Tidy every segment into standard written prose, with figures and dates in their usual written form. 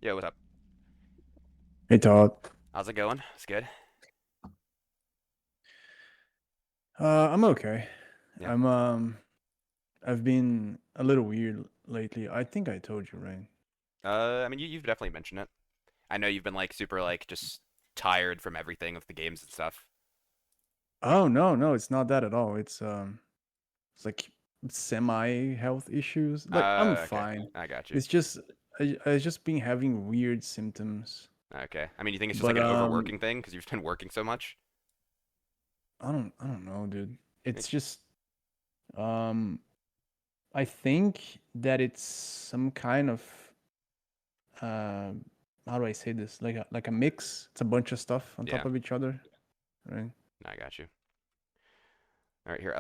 Yo, what's up? Hey Todd. How's it going? It's good. I'm okay. Yeah. I'm I've been a little weird lately. I think I told you, right? I mean, you've definitely mentioned it. I know you've been like super like just tired from everything with the games and stuff. Oh no, it's not that at all. It's like semi health issues. Like I'm Okay. fine. I got you. It's just I just been having weird symptoms. Okay. I mean, you think it's just like But an overworking thing because you've been working so much? I don't know, dude. It's just um I think that it's some kind of uh how do I say this? Like a mix. It's a bunch of stuff on top Yeah. of each other, right? I got you. All right, here.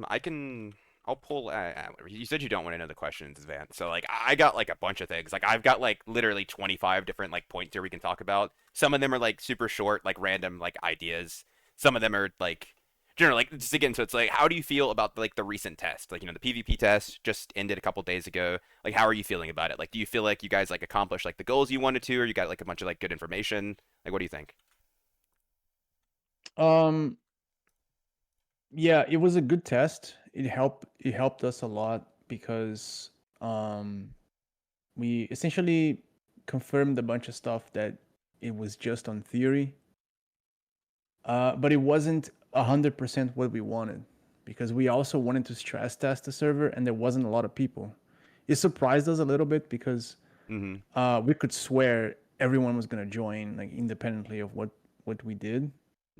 I can. I'll pull. Whatever. You said you don't want to know the questions, Van. So like, I got like a bunch of things. Like, I've got like literally 25 different like points here we can talk about. Some of them are like super short, like random like ideas. Some of them are like general. Like, just again, so it's like, how do you feel about like the recent test? Like, the PvP test just ended a couple days ago. Like, how are you feeling about it? Like, do you feel like you guys like accomplished like the goals you wanted to, or you got like a bunch of like good information? Like, what do you think? Um, yeah, it was a good test. It helped us a lot because um we essentially confirmed a bunch of stuff that it was just on theory. But it wasn't 100% what we wanted because we also wanted to stress test the server and there wasn't a lot of people. It surprised us a little bit because Mm-hmm. we could swear everyone was gonna join like independently of what we did,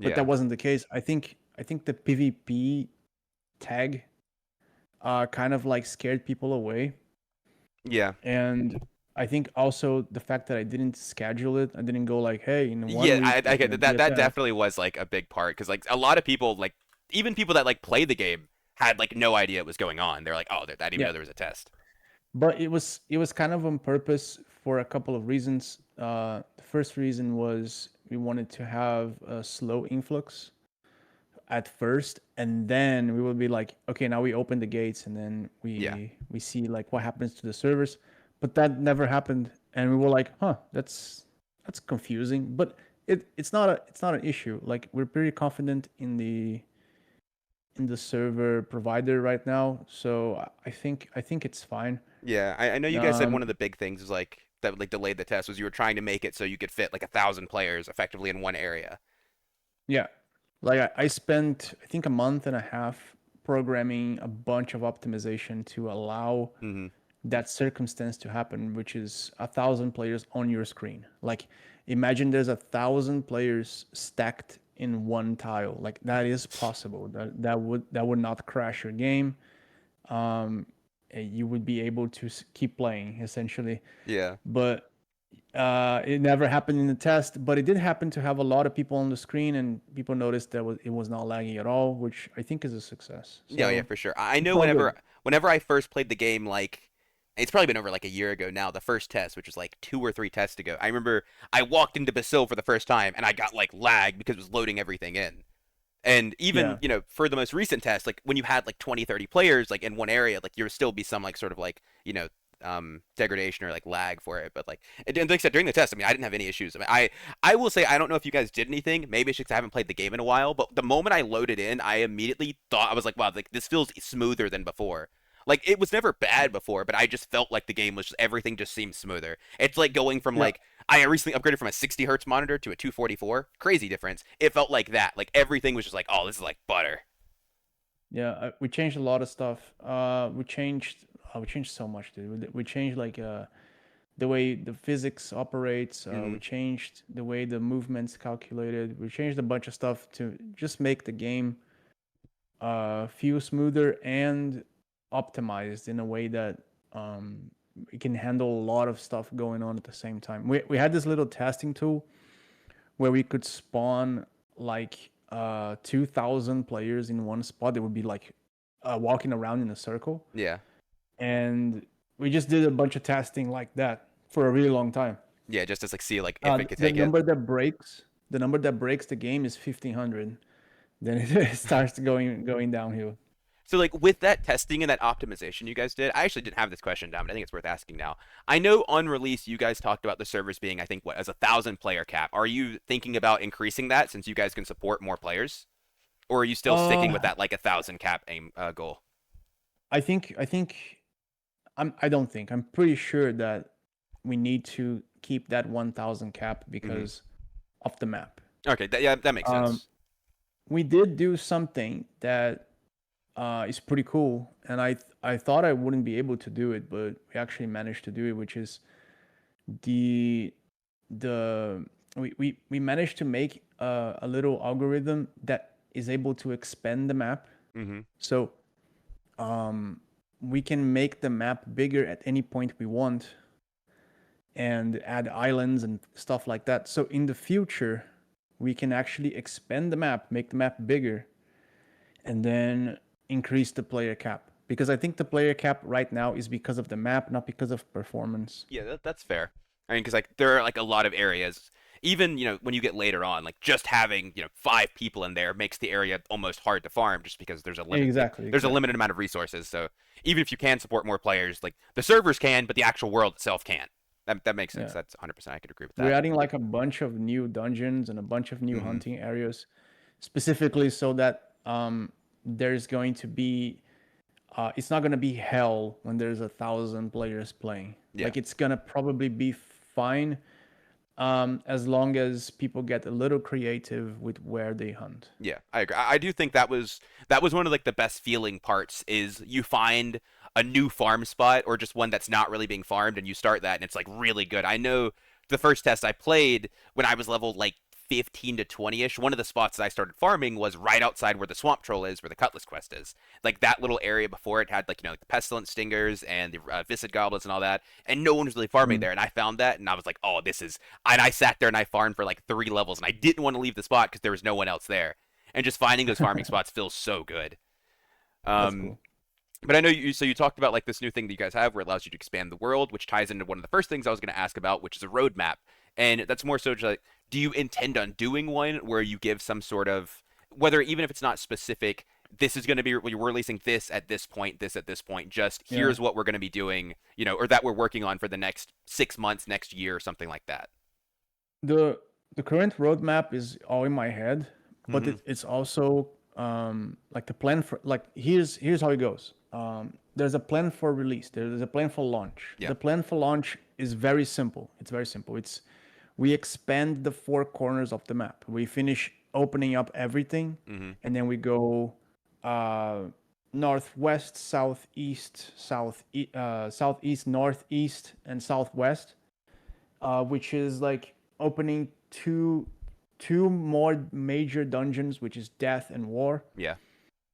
but that Yeah. wasn't the case. I think the PvP tag kind of like scared people away. Yeah. And I think also the fact that I didn't schedule it, I didn't go like, hey, in one Yeah, week I there's get gonna that. be That a that test. definitely was like a big part because like a lot of people like even people that like play the game had like no idea it was going on. They're like, oh, I didn't even Yeah, know there was a test. but it was kind of on purpose for a couple of reasons. The first reason was we wanted to have a slow influx at first, and then we will be like, okay, now we open the gates, and then Yeah, we see like what happens to the servers. But that never happened, and we were like, huh, that's confusing. But it's not an issue. Like we're pretty confident in the server provider right now, so I think it's fine. yeah. I know you guys said one Um, of the big things was like that like delayed the test was you were trying to make it so you could fit like 1,000 players effectively in one area. yeah, like I spent I think a month and a half programming a bunch of optimization to allow Hmm. that circumstance to happen, which is 1,000 players on your screen. Like, imagine there's 1,000 players stacked in one tile. Like that is possible. That would not crash your game. Um, you would be able to keep playing essentially. Yeah. But it never happened in the test. But it did happen to have a lot of people on the screen, and people noticed that it was not lagging at all, which I think is a success. Yeah, yeah, So for sure. I it's know all good. whenever I first played the game, like it's probably been over like a year ago now, the first test, which was like 2 or 3 tests ago. I remember I walked into Basil for the first time and I got like lag because it was loading everything in. And even, Yeah. for the most recent test, like when you had like 20, 30 players like in one area, like there would still be some like sort of like, degradation or like lag for it. But like, and like I said, during the test, I mean, I didn't have any issues. I mean, I will say, I don't know if you guys did anything. Maybe it's just 'cause I haven't played the game in a while, but the moment I loaded in, I immediately thought, I was like, wow, like this feels smoother than before. Like it was never bad before, but I just felt like the game was everything just seemed smoother. It's like going from Yeah. like I recently upgraded from a 60 hertz monitor to a 244. Crazy difference. It felt like that. Like everything was just like, oh, this is like butter. Yeah, we changed a lot of stuff. We changed so much, dude. We changed like the way the physics operates. We Hmm. changed the way the movements calculated. We changed a bunch of stuff to just make the game feel smoother and optimized in a way that um, it can handle a lot of stuff going on at the same time. We had this little testing tool where we could spawn like 2,000 players in one spot. It would be like walking around in a circle, Yeah. and we just did a bunch of testing like that for a really long time. Yeah, just to like see like if it could The take it. number that breaks the game is 1,500. Then it starts going downhill. So like with that testing and that optimization you guys did, I actually didn't have this question down, but I think it's worth asking now. I know on release you guys talked about the servers being, I think, what, as 1,000 player cap. Are you thinking about increasing that since you guys can support more players, or are you still sticking with Uh, that like 1,000 cap aim goal? I don't think. I'm pretty sure that we need to keep that 1,000 cap Hmm. because of the map. Okay, yeah, that makes Um, sense. we did do something that is pretty cool, and I thought I wouldn't be able to do it, but we actually managed to do it, which is the the we managed to make a little algorithm that is able to expand the map. Hmm. So um, we can make the map bigger at any point we want and add islands and stuff like that. So in the future, we can actually expand the map, make the map bigger, and then increase the player cap. Because I think the player cap right now is because of the map, not because of performance. Yeah, that's fair. I mean, because like there are like a lot of areas, even when you get later on, like just having 5 people in there makes the area almost hard to farm, just because Exactly, there's a exactly. limited amount of resources. So even if you can support more players, like the servers can, but the actual world itself can't. That makes sense. Yeah. That's 100%. I could agree with We're that. adding like a bunch of new dungeons and a bunch of new Hmm. hunting areas, specifically so that there's going to be it's not going to be hell when there's 1,000 players playing. Yeah. Like it's going to probably be fine as long as people get a little creative with where they hunt. Yeah, I agree. I do think that was one of like the best feeling parts is you find a new farm spot or just one that's not really being farmed and you start that and it's like really good. I know the first test I played when I was level like 15 to 20ish, one of the spots that I started farming was right outside where the swamp troll is, where the cutlass quest is. Like that little area before it had like like the pestilent stingers and the viscid goblins and all that, and no one was really farming Mm, there. And I found that and I was like, oh, this is. And I sat there and I farmed for like 3 levels and I didn't want to leave the spot because there was no one else there, and just finding those farming spots feels so good. that's Um, cool. but I know you talked about like this new thing that you guys have where it allows you to expand the world, which ties into one of the first things I was going to ask about, which is a roadmap. And that's more so just like, do you intend on doing one where you give some sort of, whether even if it's not specific, this is going to be, we're releasing this at this point, this at this point, just Yeah. here's what we're going to be doing, or that we're working on for the next 6 months, next year, or something like that. The the current roadmap is all in my head, but Mm-hmm. it's also like the plan for like here's how it goes. There's a plan for release. There's a plan for launch. Yeah. The plan for launch is very simple. It's very simple. It's we expand the four corners of the map. We finish opening up everything, Mm-hmm. and then we go uh, northwest, southeast, northeast, and southwest, which is like opening two more major dungeons, which is death and war, Yeah.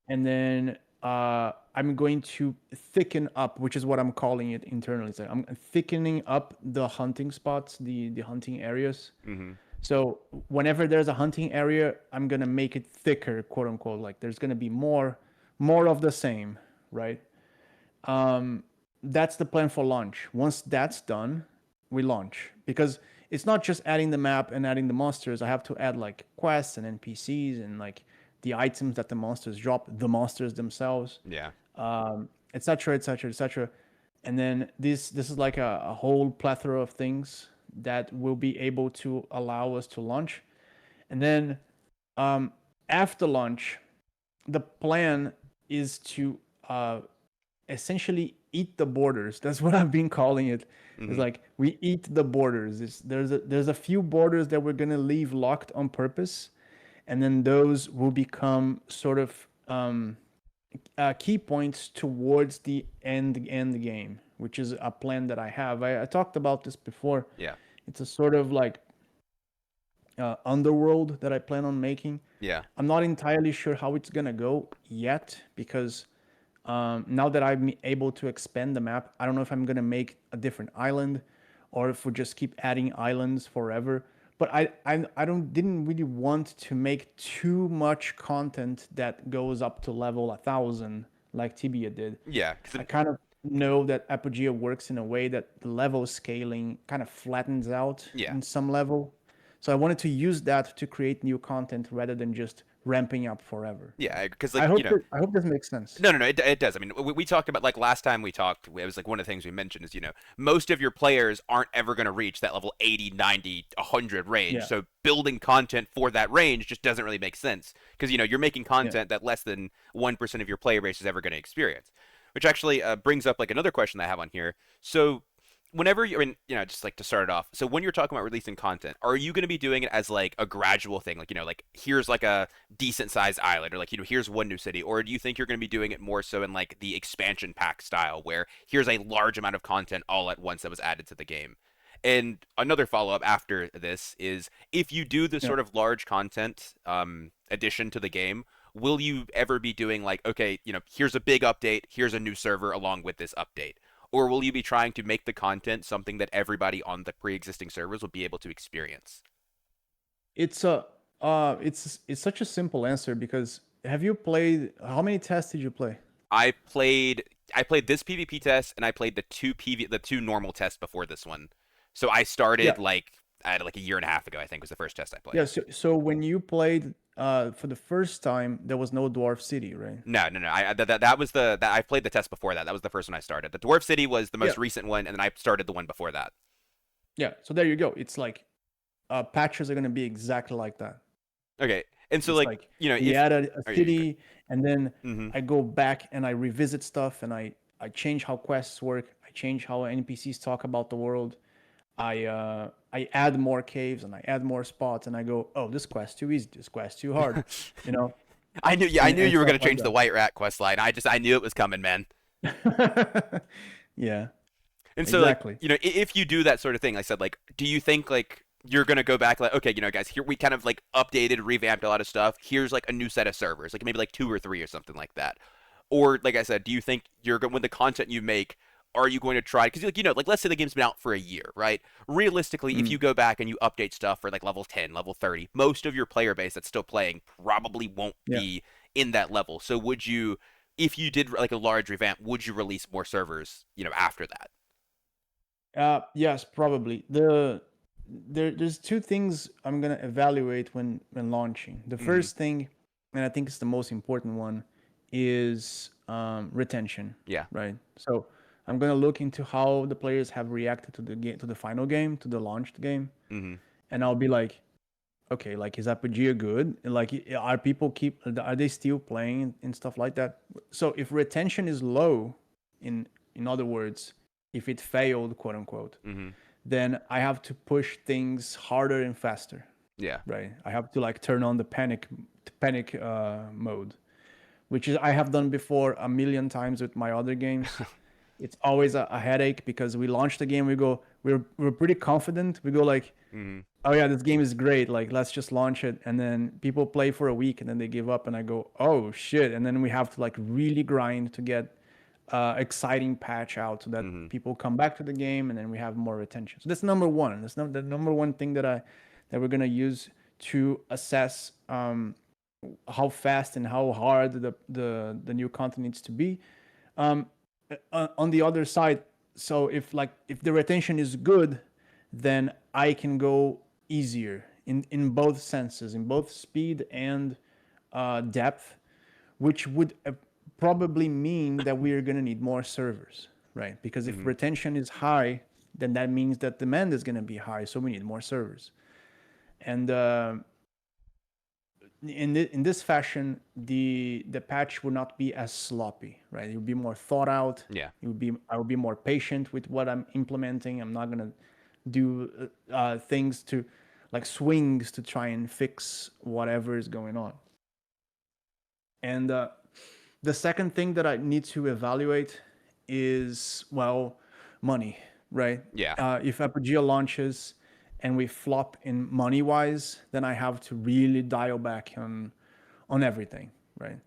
and then I'm going to thicken up, which is what I'm calling it internally. So I'm thickening up the hunting spots, the hunting areas. Mm-hmm. So whenever there's a hunting area, I'm gonna make it thicker, quote unquote. Like there's gonna be more of the same, right? That's the plan for launch. Once that's done, we launch because it's not just adding the map and adding the monsters. I have to add like quests and NPCs and like the items that the monsters drop, the monsters themselves, Yeah. etc., etc., etc. And then this is like a whole plethora of things that will be able to allow us to launch. And then um, after launch, the plan is to essentially eat the borders. That's what I've been calling it. It's Mm-hmm. like we eat the borders. There's a few borders that we're gonna leave locked on purpose, and then those will become sort of key points towards the end game, which is a plan that I have. I talked about this before. Yeah. It's a sort of like underworld that I plan on making. Yeah. I'm not entirely sure how it's gonna go yet because now that I'm able to expand the map, I don't know if I'm gonna make a different island or if we just keep adding islands forever. But I don't didn't really want to make too much content that goes up to level 1,000 like Tibia did. Yeah. I kind of know that Apogea works in a way that the level scaling kind of flattens out Yeah. in some level. So I wanted to use that to create new content rather than just ramping up forever. Yeah, Right? because like you know, I hope this makes sense. no, no, no, it does. I mean, we talked about like last time we talked, it was like one of the things we mentioned is, most of your players aren't ever going to reach that level 80, 90, 100 range. Yeah. So building content for that range just doesn't really make sense because, you're making Yeah. content that less than 1% of your player base is ever going to experience. Which actually brings up like another question that I have on here. So whenever you're in, just like to start it off, so when you're talking about releasing content, are you going to be doing it as like a gradual thing, like like here's like a decent sized island, or like here's one new city, or do you think you're going to be doing it more so in like the expansion pack style, where here's a large amount of content all at once that was added to the game? And another follow up after this is, if you do this Yeah. sort of large content addition to the game, will you ever be doing like, okay, here's a big update, here's a new server along with this update? Or will you be trying to make the content something that everybody on the pre-existing servers will be able to experience? It's a it's such a simple answer because have you played how many tests did you play? I played I played this PvP test and I played the two normal tests before this one. So I started Yeah. like I had like a year and a half ago, I think was the first test I played. Yeah, so when you played for the first time there was no dwarf city, right? No, no, no. That was that I played the test before that. That was the first one I started. The Dwarf City was the Yeah. most recent one, and then I started the one before that. Yeah. So there you go. It's like patches are going to be exactly like that. Okay, and so It's like like we if add a are you good? city, and then Mm-hmm. I go back and I revisit stuff, and I change how quests work. I change how NPCs talk about the world. I add more caves and I add more spots, and I go, oh, this quest too easy, this quest too hard, you know, I knew, yeah, I knew and you were stuff gonna like change the White Rat quest line. I knew it was coming, man. that. Yeah, And so like, exactly. if you do that sort of thing, like I said, like, do you think like you're gonna go back like, okay, guys, here we kind of like updated, revamped a lot of stuff. Here's like a new set of servers, like maybe like two or three or something like that. Or like I said, do you think you're going, with the content you make, are you going to try? Because like like let's say the game's been out for a year, right? Realistically, if you Mm, go back and you update stuff for like level 10, level 30, most of your player base that's still playing probably won't yeah. be in that level. So would you, if you did like a large revamp, would you release more servers, after that? Yes, probably. There's two things I'm gonna evaluate when launching. The Mm-hmm. first thing, and I think it's the most important one, is retention, Yeah. right? So I'm gonna look into how the players have reacted to the game, to the final game, to the launched game, Mm-hmm. and I'll be like, okay, like is Apogea good? And, like, are people are they still playing and stuff like that? So if retention is low, in other words, if it failed, quote unquote, Mm-hmm. then I have to push things harder and faster, Yeah. right? I have to like turn on the panic mode, which is I have done before a million times with my other games. It's always a headache because we launch the game, we're pretty confident. We go like, Mm-hmm. oh yeah, this game is great. Like, let's just launch it. And then people play for a week and then they give up. And I go, oh shit. And then we have to like really grind to get exciting patch out so that Mm-hmm. people come back to the game and then we have more retention. So that's number one. That's the number one thing that we're gonna use to assess how fast and how hard the new content needs to be. Um, on the other side, so if the retention is good, then I can go easier in both senses, in both speed and depth, which would probably mean that we are going to need more servers, right? Because if Mm-hmm. retention is high, then that means that demand is going to be high, so we need more servers. And in this fashion, the patch will not be as sloppy, right? It will be more thought out. Yeah. I will be more patient with what I'm implementing. I'm not gonna do things to like swings to try and fix whatever is going on. And the second thing that I need to evaluate is, well, money, right? Yeah. If Apogea launches and we flop in money wise, then I have to really dial back on everything, right?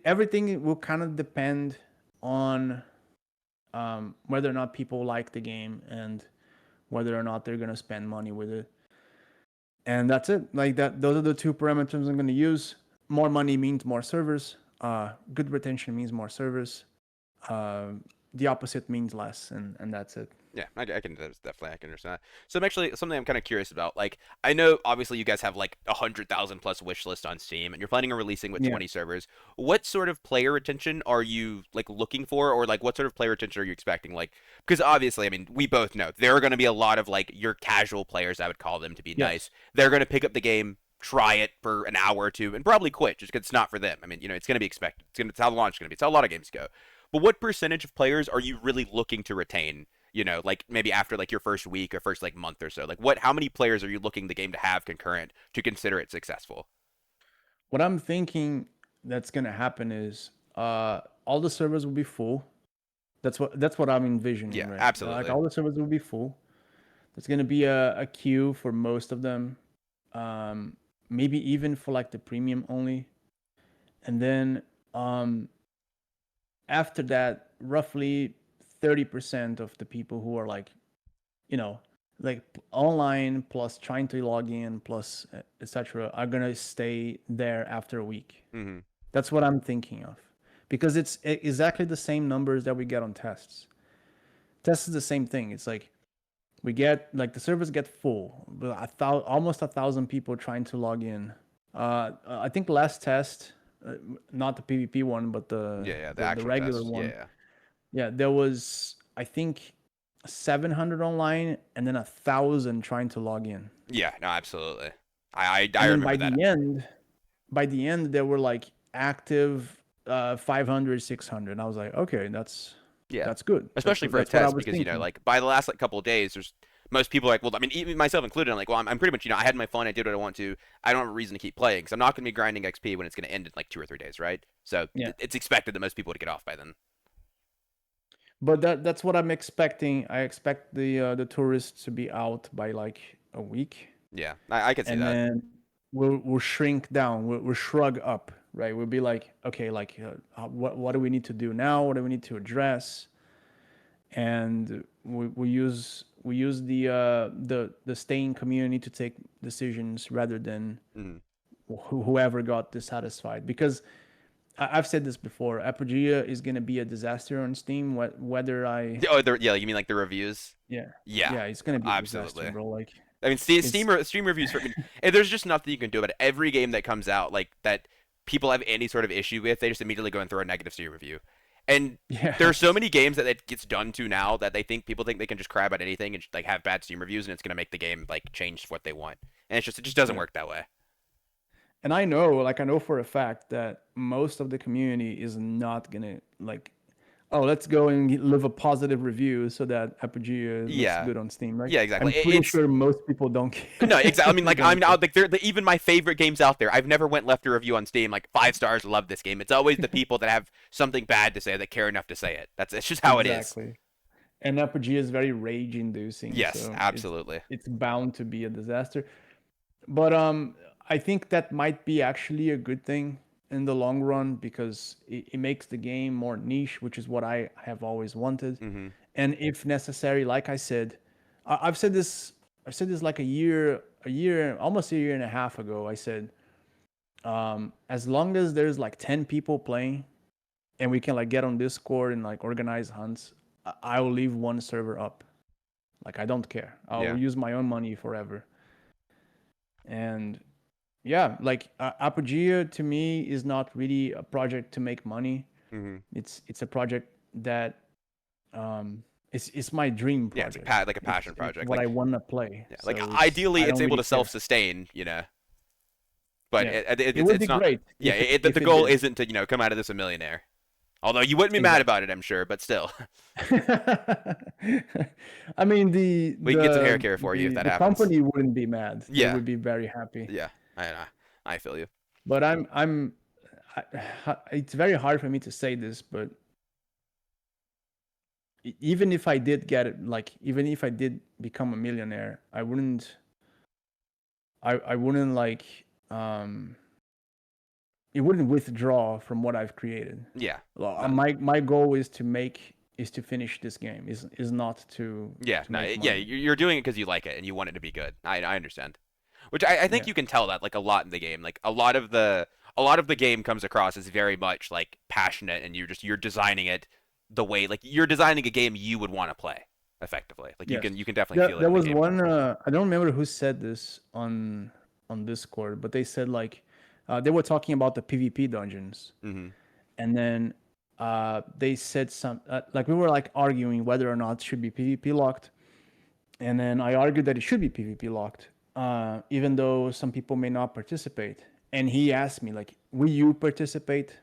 Everything will kind of depend on whether or not people like the game and whether or not they're gonna spend money with it. And that's it. Like that, those are the two parameters I'm gonna use. More money means more servers. Good retention means more servers. The opposite means less, and that's it. Yeah, I can definitely I can understand that. So I'm actually something I'm kind of curious about. Like, I know obviously you guys have like 100,000 plus wish list on Steam, and you're planning on releasing with Yeah. 20 servers. What sort of player retention are you like looking for, or like what sort of player retention are you expecting? Like, because obviously, I mean, we both know there are going to be a lot of like your casual players, I would call them to be nice. Yes. They're going to pick up the game, try it for an hour or two, and probably quit just because it's not for them. I mean, it's going to be expected. It's how the launch is going to be. It's how a lot of games go. But what percentage of players are you really looking to retain? Like maybe after like your first week or first like month or so. Like how many players are you looking the game to have concurrent to consider it successful? What I'm thinking that's gonna happen is all the servers will be full. That's what I'm envisioning, Yeah, right? Like absolutely. all the servers will be full. There's gonna be a queue for most of them. Um, Maybe even for like the premium only. And then after that, roughly 30% of the people who are like, you know, like online plus trying to log in plus etc. are gonna stay there after a week. Hmm. That's what I'm thinking of, because it's exactly the same numbers that we get on tests. Tests is the same thing. It's like we get like the servers get full, but almost 1,000 people trying to log in. I think last test, not the PvP one, but the Yeah, yeah, the the actual regular test. Yeah, one. yeah. Yeah, there was I think 700 online and then 1,000 trying to log in. Yeah, no, absolutely. I And then remember that. by the end, there were like active 500, 600. And I was like, okay, Yeah. that's good. Especially for a That's what I test was because, thinking. like by the last like couple of days, there's most people are like, well, I mean, even myself included, I'm like, well, I'm pretty much, I had my fun, I did what I want to. I don't have a reason to keep playing because I'm not going to be grinding XP when it's going to end in like 2 or 3 days, right? So Yeah. it's expected that most people would get off by then. But that's what I'm expecting. I expect the tourists to be out by like a week, Yeah, I could see and that. then we'll shrink down. We'll shrug up, right? We'll be like, okay, like what do we need to do now? What do we need to address? And we use the staying community to take decisions rather than Hmm. whoever got dissatisfied. Because I've said this before, Apogea is gonna be a disaster on Steam. Whether I Oh, yeah, you mean like the reviews? Yeah, Yeah, yeah, it's gonna be a disaster, absolutely. bro. Like I mean, it's Steam reviews for. I mean, there's just nothing you can do about it. Every game that comes out, like that, people have any sort of issue with, they just immediately go and throw a negative Steam review. And there are so yes, many games that it gets done to now that people think they can just cry about anything and like have bad Steam reviews, and it's gonna make the game like change what they want. And it just doesn't yeah. work that way. And I know for a fact that most of the community is not gonna like, oh, let's go and live a positive review so that Apogea looks Yeah, good on Steam. Like, yeah, exactly. I'm pretty It's sure most people don't no, care. exactly. I mean, like I'm don't care. now like even my favorite games out there. I've never went left a review on Steam like 5 stars. Love this game. It's always the people that have something bad to say that care enough to say it. It's just how it is. Exactly. And Apogea is very rage inducing, Yes, so absolutely. it's bound to be a disaster. But I think that might be actually a good thing in the long run, because it makes the game more niche, which is what I have always wanted. Hmm. And if necessary, like I said, I've said this. I said this like almost a year and a half ago. I said, as long as there's like 10 people playing, and we can like get on Discord and like organize hunts, I will leave one server up. Like I don't care. I'll Yeah. use my own money forever. And yeah, like Apogea to me is not really a project to make money. Hmm. It's a project that um it's my dream Yeah, it's like project. like a passion It's project. what I Like want to play. yeah, like So it's ideally I it's don't able really to care. self-sustain. But Yeah, it would be it's not. great Yeah, the if it goal did. isn't to come out of this a millionaire. Although you wouldn't be mad about Exactly. it, I'm sure. But still, I mean the we can get some hair the care for you if the that the happens. company wouldn't be mad. They Yeah, would be very happy. yeah. I feel you. But it's very hard for me to say this, but even if I did get it, like even if I did become a millionaire, I wouldn't like um it wouldn't withdraw from what I've created. Yeah. Well, No. my goal is to finish this game, is not Yeah. to No. make Yeah. money. You're doing it because you like it and you want it to be good. I understand. Which I think Yeah. you can tell that like a lot in the game. Like a lot of the game comes across as very much like passionate, and you're designing it the way like you're designing a game you would want to play. effectively. Like Yes. you can definitely There, feel it there in the was gameplay. one. I don't remember who said this on Discord, but they said like they were talking about the PvP dungeons, Mm-hmm. and then they said some like we were like arguing whether or not it should be PvP locked, and then I argued that it should be PvP locked, even though some people may not participate. And he asked me like, "Will you participate?"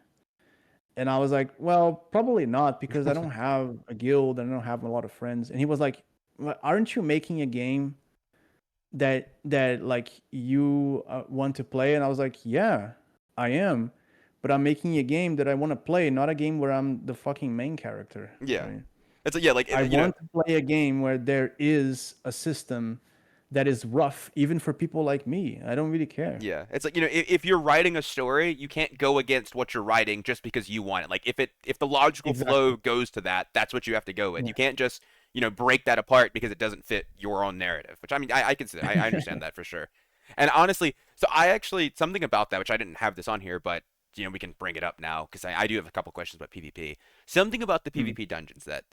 And I was like, "Well, probably not because I don't have a guild and I don't have a lot of friends." And he was like, "Well, aren't you making a game that like you want to play?" And I was like, "Yeah, I am, but I'm making a game that I want to play, not a game where I'm the fucking main character, Yeah. right? It's like, yeah, like I you know, want to play a game where there is a system that is rough, even for people like me. I don't really care." yeah. It's like, if you're writing a story, you can't go against what you're writing just because you want it. Like if the logical flow Exactly. goes to that, that's what you have to go with. Yeah. You can't just, break that apart because it doesn't fit your own narrative. Which I mean, I consider, I understand that for sure. And honestly, so I actually something about that which I didn't have this on here, but we can bring it up now because I do have a couple questions about PvP. Something about the Hmm. PvP dungeons that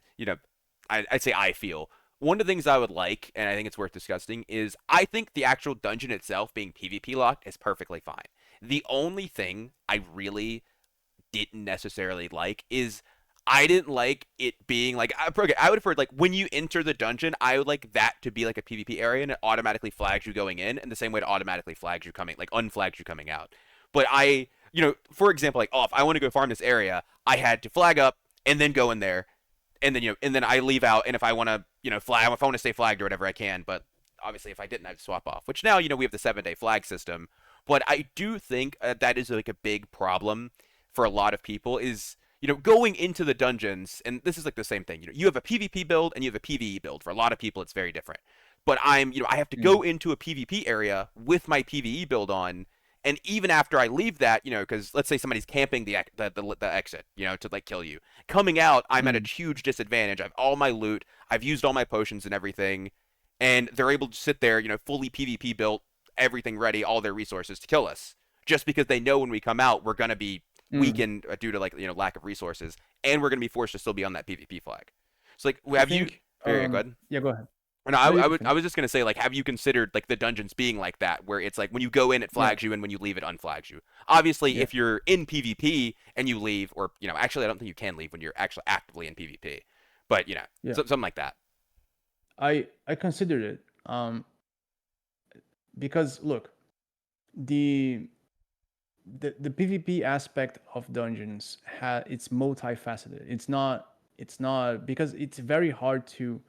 I'd say I feel one of the things I would like, and I think it's worth discussing, is I think the actual dungeon itself being PvP locked is perfectly fine. The only thing I really didn't necessarily like is I didn't like it being like okay, I would prefer like when you enter the dungeon, I would like that to be like a PvP area and it automatically flags you going in, and the same way it automatically flags you coming, like unflags you coming out. But for example, like oh, if I want to go farm this area, I had to flag up and then go in there, and then and then I leave out, and if I want to flag, if I want to stay flagged or whatever, I can. But obviously, if I didn't, I'd swap off. Which now we have the 7 day flag system, but I do think that is like a big problem for a lot of people is going into the dungeons, and this is like the same thing. You have a PvP build and you have a PvE build. For a lot of people, it's very different. But I have to Yeah. go into a PvP area with my PvE build on, and even after I leave that, because let's say somebody's camping the exit, to like kill you. Coming out, I'm at a Mm. huge disadvantage. I have all my loot, I've used all my potions and everything, and they're able to sit there, fully PvP built, everything ready, all their resources to kill us, just because they know when we come out we're gonna be Mm. weakened due to like lack of resources, and we're gonna be forced to still be on that PvP flag. So like, I have you? think. Yeah, go ahead. Yeah. Go ahead. No, No, you I can would. I finish. was just gonna say, like, have you considered like the dungeons being like that, where it's like when you go in, it Yeah. flags you, and when you leave, it unflags you. Obviously, Yeah. if you're in PvP and you leave, or actually, I don't think you can leave when you're actually actively in PvP, but Yeah. something like that. I considered it. Because look, the the PvP aspect of dungeons it's multifaceted. It's not because it's very hard to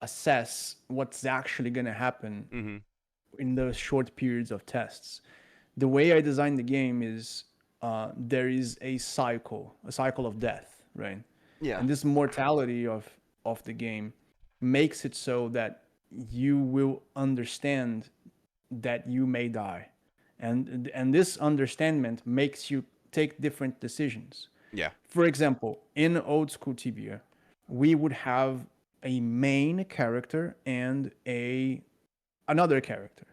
assess what's actually going to happen Mm-hmm. in those short periods of tests. The way I designed the game is there is a cycle of death, right? Yeah. And this mortality of the game makes it so that you will understand that you may die, and this understanding makes you take different decisions. Yeah. For example, in old school tibia, we would have a main character and a another character,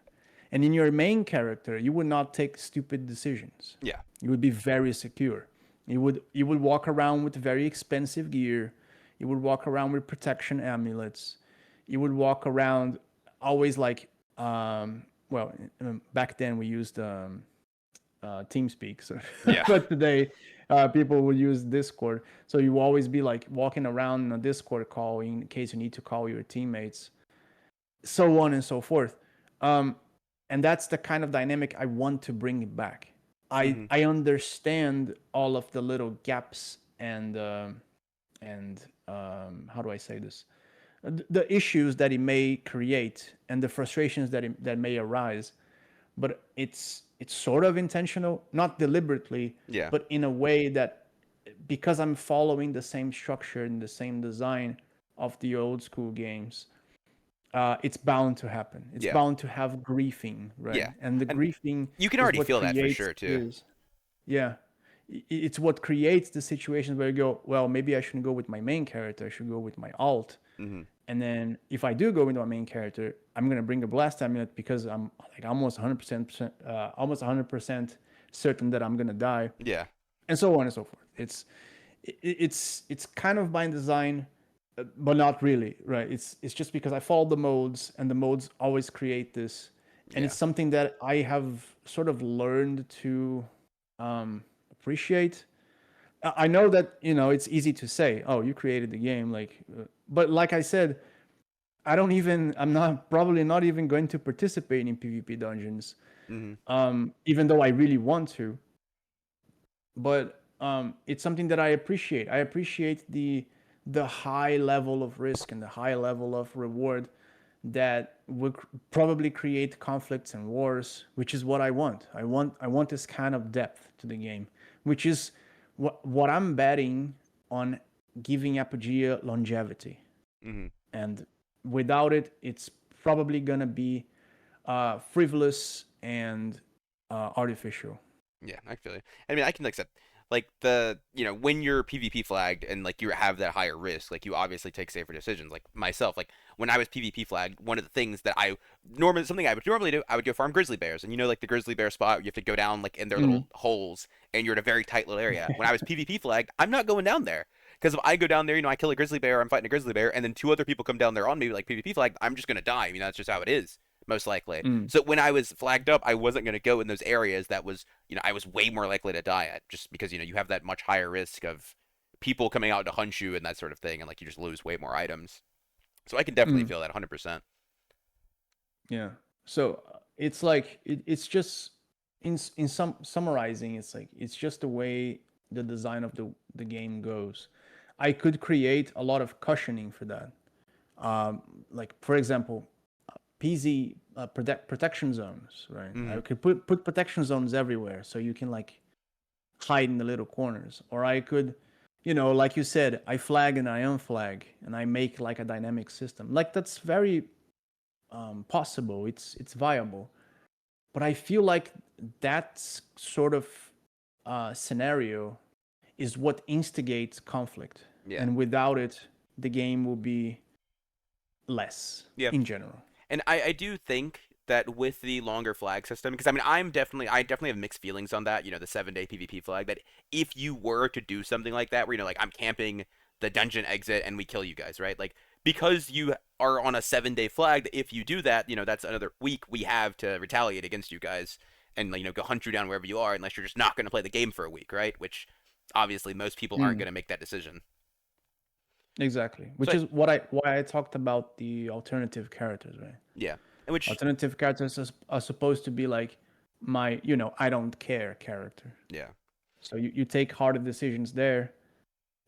and in your main character you would not take stupid decisions. Yeah. You would be very secure. You would walk around with very expensive gear. You would walk around with protection amulets. You would walk around always like well, back then we used TeamSpeak, so Yeah. but today people will use Discord. So you will always be like walking around in a Discord call in case you need to call your teammates, so on and so forth. Um, and that's the kind of dynamic I want to bring back. I Mm-hmm. I understand all of the little gaps and how do I say this? The issues that it may create and the frustrations that may arise, but it's sort of intentional, not deliberately, Yeah. but in a way that because I'm following the same structure and the same design of the old school games, it's bound to happen. It's Yeah. bound to have griefing, right? Yeah. And the And griefing you can is already what feel that for creates sure too. this. Yeah, it's what creates the situations where you go, well, maybe I shouldn't go with my main character. I should go with my alt. Mm-hmm. And then if I do go into my main character, I'm gonna bring a blast amulet because I'm like almost 100% certain that I'm gonna die, Yeah. and so on and so forth. It's kind of by design. but not really, right? It's just because I follow the modes, and the modes always create this, and it's Yeah. something that I have sort of learned to appreciate. I know that it's easy to say, "Oh, you created the game," but like I said, I'm not probably not even going to participate in PvP dungeons, Hmm. even though I really want to. But it's something that I appreciate. I appreciate the high level of risk and the high level of reward that would probably create conflicts and wars, which is what I want. I want this kind of depth to the game, which is what I'm betting on giving Apogea longevity. Hmm. And without it, it's probably gonna be frivolous and artificial. Yeah, I feel you. I mean, I can accept like the when you're PvP flagged and like you have that higher risk, like you obviously take safer decisions. Like myself, like when I was PvP flagged, one of the things that I normally something I would normally do, I would go farm grizzly bears, and like the grizzly bear spot, you have to go down like in their Mm. little holes, and you're in a very tight little area. When I was PvP flagged, I'm not going down there. Because if I go down there, I kill a grizzly bear, I'm fighting a grizzly bear, and then two other people come down there on me like PvP flag, I'm just gonna die. That's just how it is, most likely. Mm. So when I was flagged up, I wasn't gonna go in those areas that was I was way more likely to die at just because you have that much higher risk of people coming out to hunt you and that sort of thing, and like you just lose way more items. So I can definitely Mm. feel that 100%. Yeah. So it's like it's just in some summarizing, it's like it's just the way the design of the game goes. I could create a lot of cushioning for that. Like for example, PZ protection zones, right? I Hmm. could put protection zones everywhere, so you can like hide in the little corners. Or I could, like you said, I flag and I unflag, and I make like a dynamic system. Like that's very possible. It's viable. But I feel like that sort of scenario is what instigates conflict, Yeah. and without it, the game will be less Yeah. in general. And I do think that with the longer flag system, because I mean I definitely have mixed feelings on that. The 7 day PvP flag. That if you were to do something like that, where like I'm camping the dungeon exit and we kill you guys, right? Like because you are on a 7 day flag, if you do that, that's another week we have to retaliate against you guys and go hunt you down wherever you are, unless you're just not going to play the game for a week, right? Which obviously most people aren't Mm, going to make that decision. exactly. So Which is why I talked about the alternative characters, right? yeah, and which Alternative characters are supposed to be like my, I don't care character. yeah. So you take harder decisions there,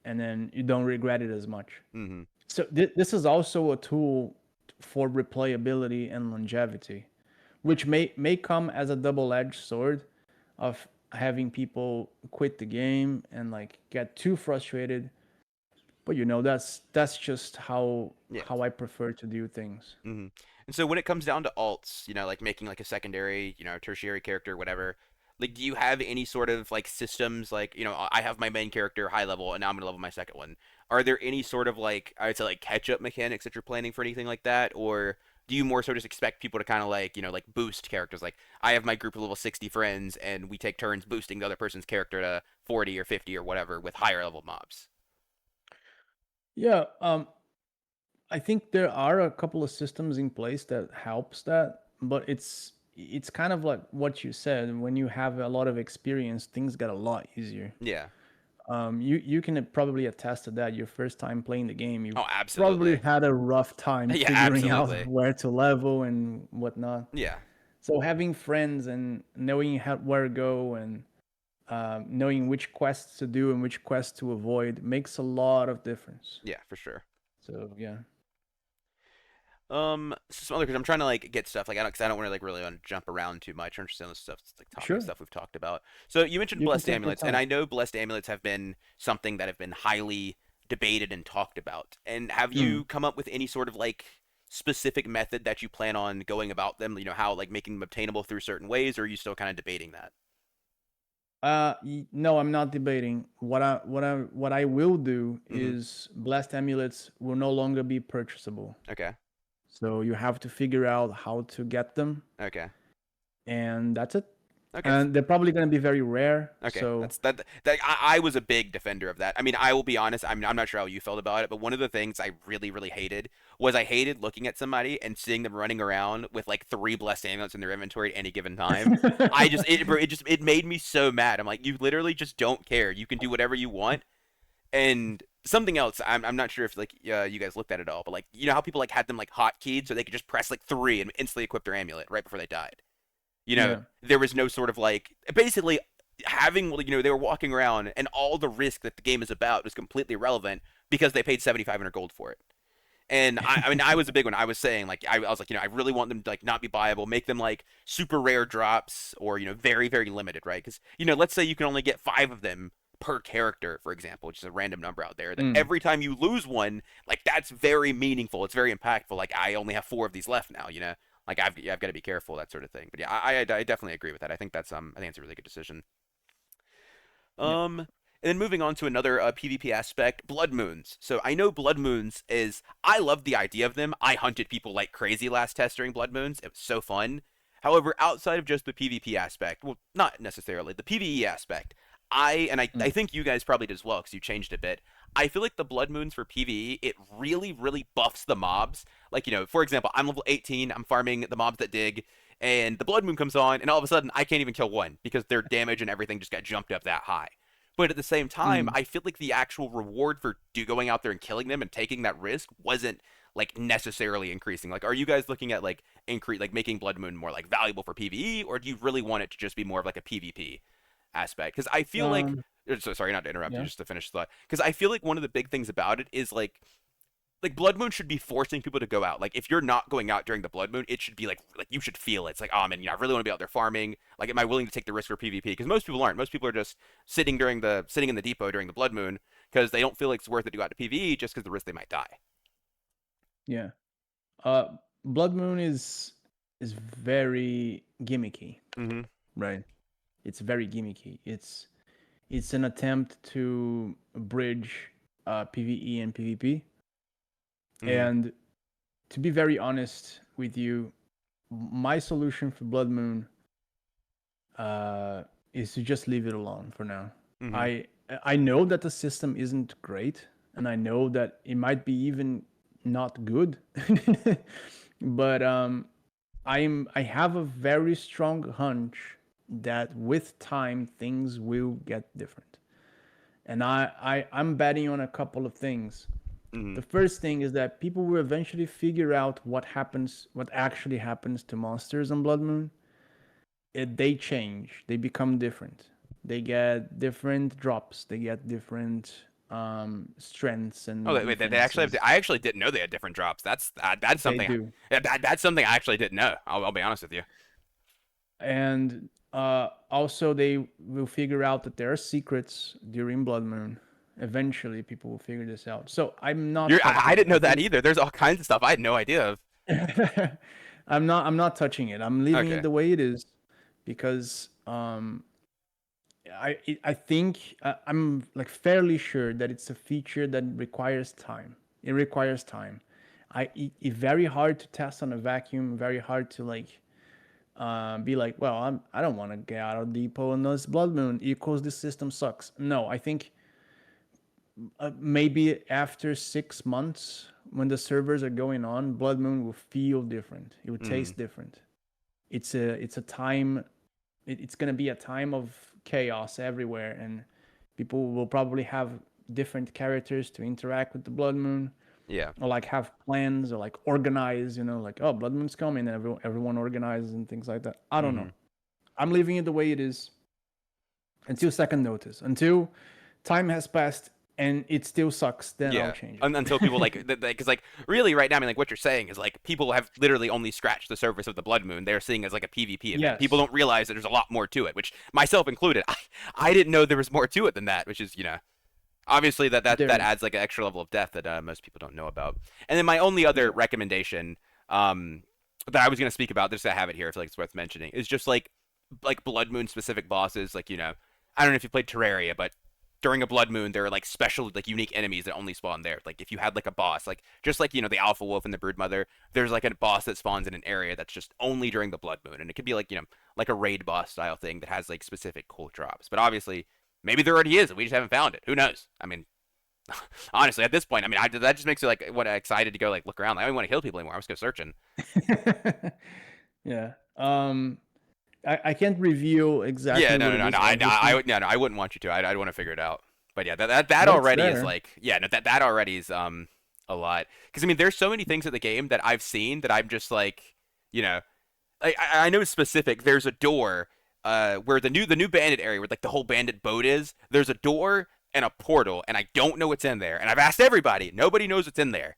and then you don't regret it as much. Mm-hmm. So this is also a tool for replayability and longevity, which may come as a double-edged sword of having people quit the game and like get too frustrated. But that's just Yeah. how I prefer to do things. Hmm. And so when it comes down to alts, like making like a secondary, tertiary character, whatever, like do you have any sort of like systems like, I have my main character high level and now I'm gonna level my second one. Are there any sort of like I would say like catch up mechanics that you're planning for anything like that? Or do you more so just expect people to kind of like, like boost characters? Like I have my group of level 60 friends and we take turns boosting the other person's character to 40 or 50 or whatever with higher level mobs. Yeah, I think there are a couple of systems in place that helps that, but it's kind of like what you said. When you have a lot of experience, things get a lot easier. Yeah. You can probably attest to that. Your first time playing the game, you Oh, probably absolutely. had a rough time Yeah, figuring out absolutely. where to level and whatnot. Yeah. So having friends and knowing where to go, and knowing which quests to do and which quests to avoid makes a lot of difference. Yeah, for sure. So yeah, Some other because I'm trying to like get stuff like I don't want to like really want to jump around too much. I understand this stuff, it's like topic sure, stuff we've talked about. So you mentioned you can blessed take your amulets, and time. I know blessed amulets have been something that have been highly debated and talked about. And have Mm. you come up with any sort of like specific method that you plan on going about them? How like making them obtainable through certain ways, or are you still kind of debating that? No, I'm not debating. What I will do Mm-hmm. is blessed amulets will no longer be purchasable. Okay. So you have to figure out how to get them, Okay. and that's it. Okay. and they're probably going to be very rare. Okay, So I was a big defender of that. I mean, I will be honest. I'm not sure how you felt about it, but one of the things I really hated was I hated looking at somebody and seeing them running around with like three blessed amulets in their inventory at any given time. I just it made me so mad. I'm like, you literally just don't care. You can do whatever you want. And something else, I'm not sure if like you guys looked at it all, but like you know how people like had them like hotkeyed so they could just press like three and instantly equip their amulet right before they died. You know, yeah. there was no sort of like basically having they were walking around and all the risk that the game is about was completely irrelevant because they paid 7,500 gold for it. And I mean, I was a big one. I was saying like I was like I really want them to like not be buyable, make them like super rare drops or very limited, right? Because let's say you can only get five of them per character, for example, which is a random number out there. That Mm. every time you lose one, like that's very meaningful. It's very impactful. Like I only have four of these left now. Like I've got to be careful that sort of thing. But yeah, I definitely agree with that. I think it's a really good decision. Yeah. And then moving on to another PvP aspect, Blood Moons. So I know Blood Moons is I love the idea of them. I hunted people like crazy last test during Blood Moons. It was so fun. However, outside of just the PvP aspect, well, not necessarily the PvE aspect, I Mm. think you guys probably did as well because you changed a bit. I feel like the Blood Moons for PvE, it really buffs the mobs. Like, for example, I'm level 18, I'm farming the mobs that dig, and the Blood Moon comes on, and all of a sudden I can't even kill one because their damage and everything just got jumped up that high. But at the same time, Mm. I feel like the actual reward for going out there and killing them and taking that risk wasn't like necessarily increasing. Like, are you guys looking at like increase like making Blood Moon more like valuable for PvE, or do you really want it to just be more of like a PvP aspect? Because I feel like, Um. so sorry not to interrupt you, Yeah. just to finish the thought. Because I feel like one of the big things about it is like Blood Moon should be forcing people to go out. Like if you're not going out during the Blood Moon, it should be like you should feel it. It's like, oh man, I really want to be out there farming. Like, am I willing to take the risk for PvP? Because most people aren't. Most people are just sitting in the depot during the Blood Moon because they don't feel like it's worth it to go out to PvE just because the risk they might die. Yeah. Uh. Blood Moon is very gimmicky, Mm-hmm. right? It's very gimmicky. It's an attempt to bridge PvE and PvP. Mm-hmm. And to be very honest with you, my solution for Blood Moon uh, is to just leave it alone for now. Mm-hmm. I I know that the system isn't great, and I know that it might be even not good, but I have a very strong hunch that with time things will get different, and I'm betting on a couple of things. Mm-hmm. The first thing is that people will eventually figure out what actually happens to monsters on Blood Moon. They change, they become different, they get different drops, they get different strengths Oh, and they actually have. defenses. I actually didn't know they had different drops. That's They something. do. That's something I actually didn't know. I'll be honest with you. And also they will figure out that there are secrets during Blood Moon. Eventually people will figure this out, so I'm not I touching it. didn't I know that think either. There's all kinds of stuff I had no idea of. I'm not touching it. I'm leaving it Okay. the way it is because I think I'm like fairly sure that it's a feature that requires time. It requires time. It's very hard to test on a vacuum. Very hard to like be like, well, I don't want to get out of depot and this Blood Moon equals this system sucks. No, I think maybe after 6 months when the servers are going on, Blood Moon will feel different. It will Mm, taste different. It's a time. It's gonna be a time of chaos everywhere, and people will probably have different characters to interact with the Blood Moon, yeah. or like have plans or like organize. Like, oh, Blood Moon's coming, and everyone organizes and things like that. I don't know. Hmm. I'm leaving it the way it is until second notice. Until time has passed and it still sucks, then I'll Yeah. change Until people it. like, because like really right now, I mean, like what you're saying is like people have literally only scratched the surface of the Blood Moon. They're seeing it as like a PvP event. People Yes, don't realize that there's a lot more to it, which myself included. I didn't know there was more to it than that, which is obviously that there is. adds like an extra level of depth that most people don't know about. And then my only other Yeah. recommendation, that I was going to speak about, just to have it here, I feel like it's worth mentioning, is just like Blood Moon specific bosses. Like I don't know if you played Terraria, but during a blood moon there are like special like unique enemies that only spawn there. Like if you had like a boss, like just like the alpha wolf and the brood mother, there's like a boss that spawns in an area that's just only during the blood moon, and it could be like like a raid boss style thing that has like specific cool drops. But obviously, maybe there already is, and we just haven't found it. Who knows? I mean, honestly, at this point, I mean, that just makes me like what excited to go like look around. Like, I don't want to kill people anymore. I'm just go searching. Yeah. I can't reveal Yeah, exactly no, what no, it no, is, no. I obviously, would, no, no, I wouldn't want you to. I'd want to figure it out. But yeah, that but it's already is there. like, yeah, no, that already is a lot. Because I mean, there's so many things in the game that I've seen that I'm just like, you know, I know specific. There's a door, where the new bandit area where like the whole bandit boat is. There's a door and a portal, and I don't know what's in there. And I've asked everybody, nobody knows what's in there.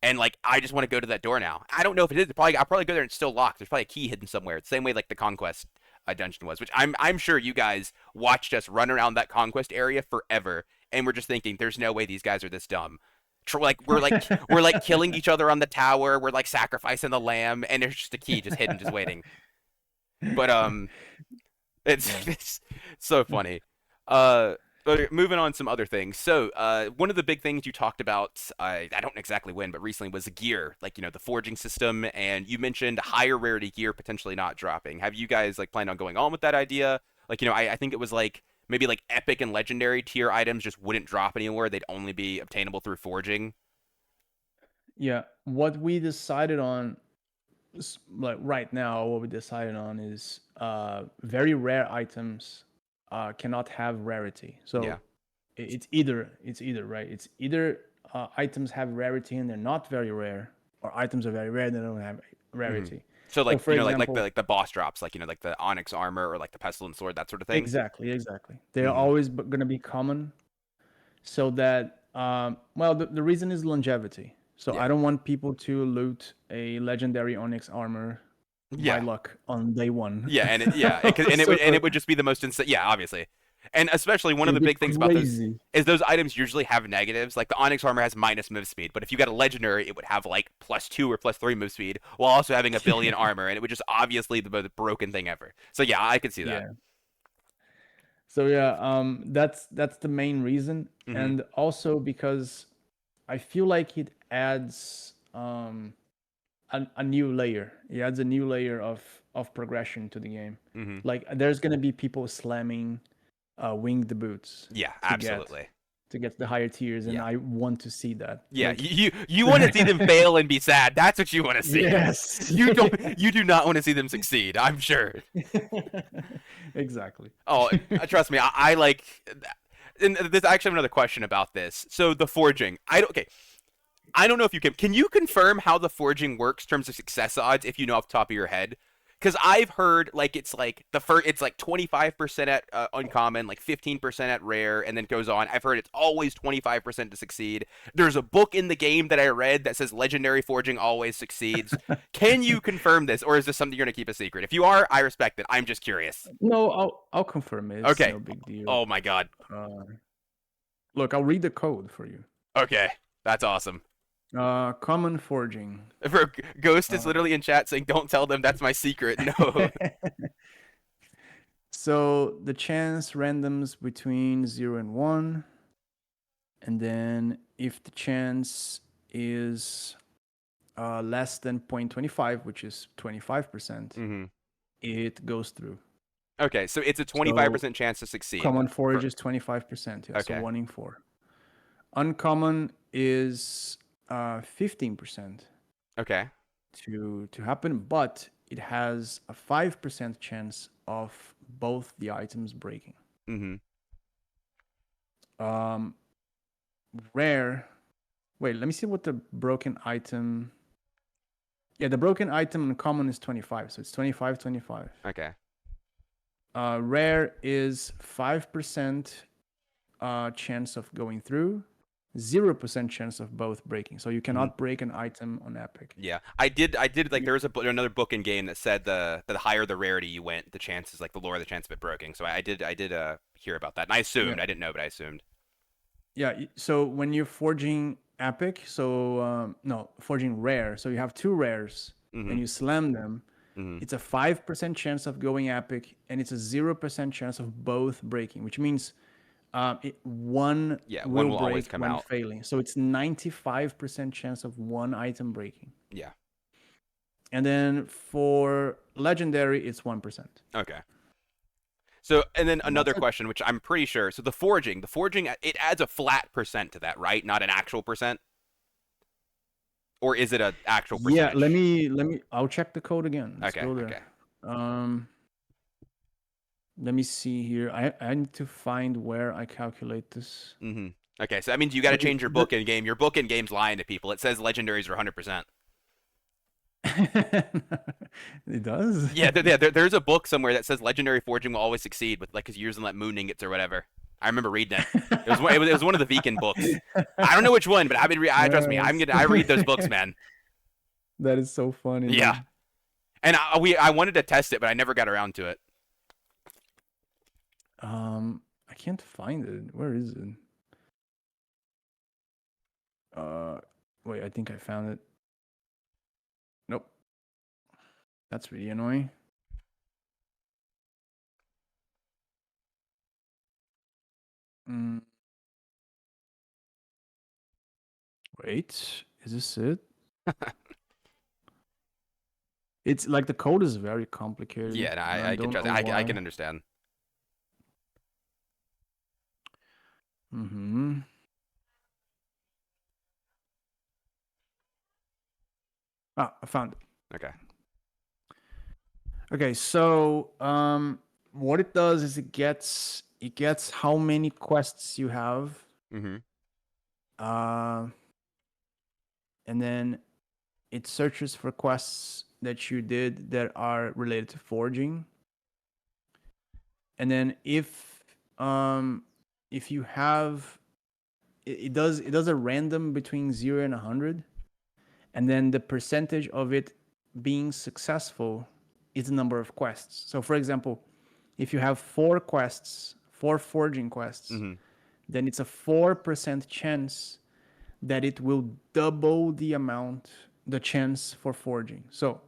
And like, I just want to go to that door now. I don't know if it is. I'll probably go there and it's still locked. There's probably a key hidden somewhere. It's the same way like the conquest dungeon was, which I'm sure you guys watched us run around that conquest area forever, and we're just thinking, there's no way these guys are this dumb. Like we're like killing each other on the tower. We're like sacrificing the lamb, and there's just a key just hidden, just waiting. But it's Yeah. it's so funny. Uh, but moving on to some other things. So, one of the big things you talked about, I don't exactly when, but recently was the gear, like the forging system, and you mentioned higher rarity gear potentially not dropping. Have you guys like planned on going on with that idea? Like, I think it was like maybe like epic and legendary tier items just wouldn't drop anywhere; they'd only be obtainable through forging. Yeah. What we decided on, like right now, what we decided on is very rare items cannot have rarity. Yeah. So it's either right. It's either items have rarity and they're not very rare, or items are very rare and they don't have Hmm. rarity. So So like for like the example, boss drops, like like the onyx armor or like the pestilence sword, that sort of thing. exactly. They're Hmm. always going to be common, so that well, the reason is longevity. So I Yeah. don't want people to loot a legendary onyx armor by Yeah. luck on day one. Yeah, and So it would just be the most insane. Yeah, obviously, and especially one of it'd the be big things about those crazy. is those items usually have negatives. Like the Onyx armor has minus move speed, but if you got a legendary, it would have like +2 or +3 move speed while also having a billion armor, and it would just obviously the most broken thing ever. So yeah, I could see that. Yeah. So yeah, that's the main reason, Hmm. and also because I feel like it adds a new layer. It adds a new layer of progression to the game. Hmm. Like there's gonna be people slamming winged boots Yeah, to get absolutely. the higher tiers, and Yeah. I want to see that. Yeah, Like, you want to see them fail and be sad. That's what you want to see. yes, You do not want to see them succeed. I'm sure. exactly. Oh, trust me, I like. And there's actually another question about this. So the forging, I don't. Okay, I don't know if you can. Can you confirm how the forging works in terms of success odds if you know off the top of your head? Because I've heard like it's like the first, it's like 25% at uncommon, like 15% at rare, and then goes on. I've heard it's always 25% to succeed. There's a book in the game that I read that says legendary forging always succeeds. Can you confirm this, or is this something you're gonna keep a secret? If you are, I respect it. I'm just curious. No, I'll confirm it. It's Okay. no big deal. Oh my god. Uh, Look, I'll read the code for you. Okay, that's awesome. Common forging. For Ghost is Uh, literally in chat saying, "Don't tell them that's my secret." No. so the chance randoms between 0 and 1, and then if the chance is less than 0.25, which is 25%, Hmm. it goes through. Okay, so it's a So 25% chance to succeed. common forage For is 25%. Yeah, so okay. 1 in 4. Uncommon is 15% Okay. to happen, but it has a 5% chance of both the items breaking. Hmm. Um, Rare. Wait, let me see what the broken item. Yeah, the broken item in common is 25, so it's 25, 25. Okay. Rare is 5% chance of going through, 0% chance of both breaking. So you Hmm. cannot break an item on Epic. Yeah, I did like there was another book in game that said the higher the rarity you went, the chances like the lower the chance of it broken. So I did hear about that, and I Yeah. assumed I didn't know, but I assumed. Yeah. So when you're forging Epic, so no, forging rare. So you have two rares Hmm. and you slam them. Hmm. It's a 5% chance of going Epic, and it's a 0% chance of both breaking, which means One Yeah, one will will always break come when out. failing. So it's 95% chance of one item breaking. Yeah. And then for legendary, it's 1%. Okay. So, and then And another that's it. question, which I'm pretty sure. So the forging, it adds a flat percent to that, right? Not an actual percent, or is it an actual Yeah, let percentage? me let me I'll check the code again. Let's Okay. go there. Okay. Um Let me see here. I need to find where I calculate this. Mm-hmm. Okay. So that means you got So to change your book in game. Your book in game's lying to people. It says legendaries are 100%. it does. There's a book somewhere that says legendary forging will always succeed with like his years in that moon ingots or whatever. I remember reading it. It was one of the Viken books. I don't know which one, but I trust me. Yes. I read those books, man. That is so funny, Yeah. dude. And I wanted to test it, but I never got around to it. I can't find it. Where is it? Uh, Wait, I think I found it. Nope. That's really annoying. Mm, Wait, is this it? It's like the code is very complicated, Yeah, no, and I I can don't trust. know I can why. understand. Mm-hmm. Ah, I found it. Okay. Okay, so what it does is it gets how many quests you have, Mm-hmm. uh, and then it searches for quests that you did that are related to forging, and then if you have it does a random between 0 and 100, and then the percentage of it being successful is the number of quests. So for example, if you have four forging quests, Mm-hmm. then it's a 4% chance that it will double the chance for forging. So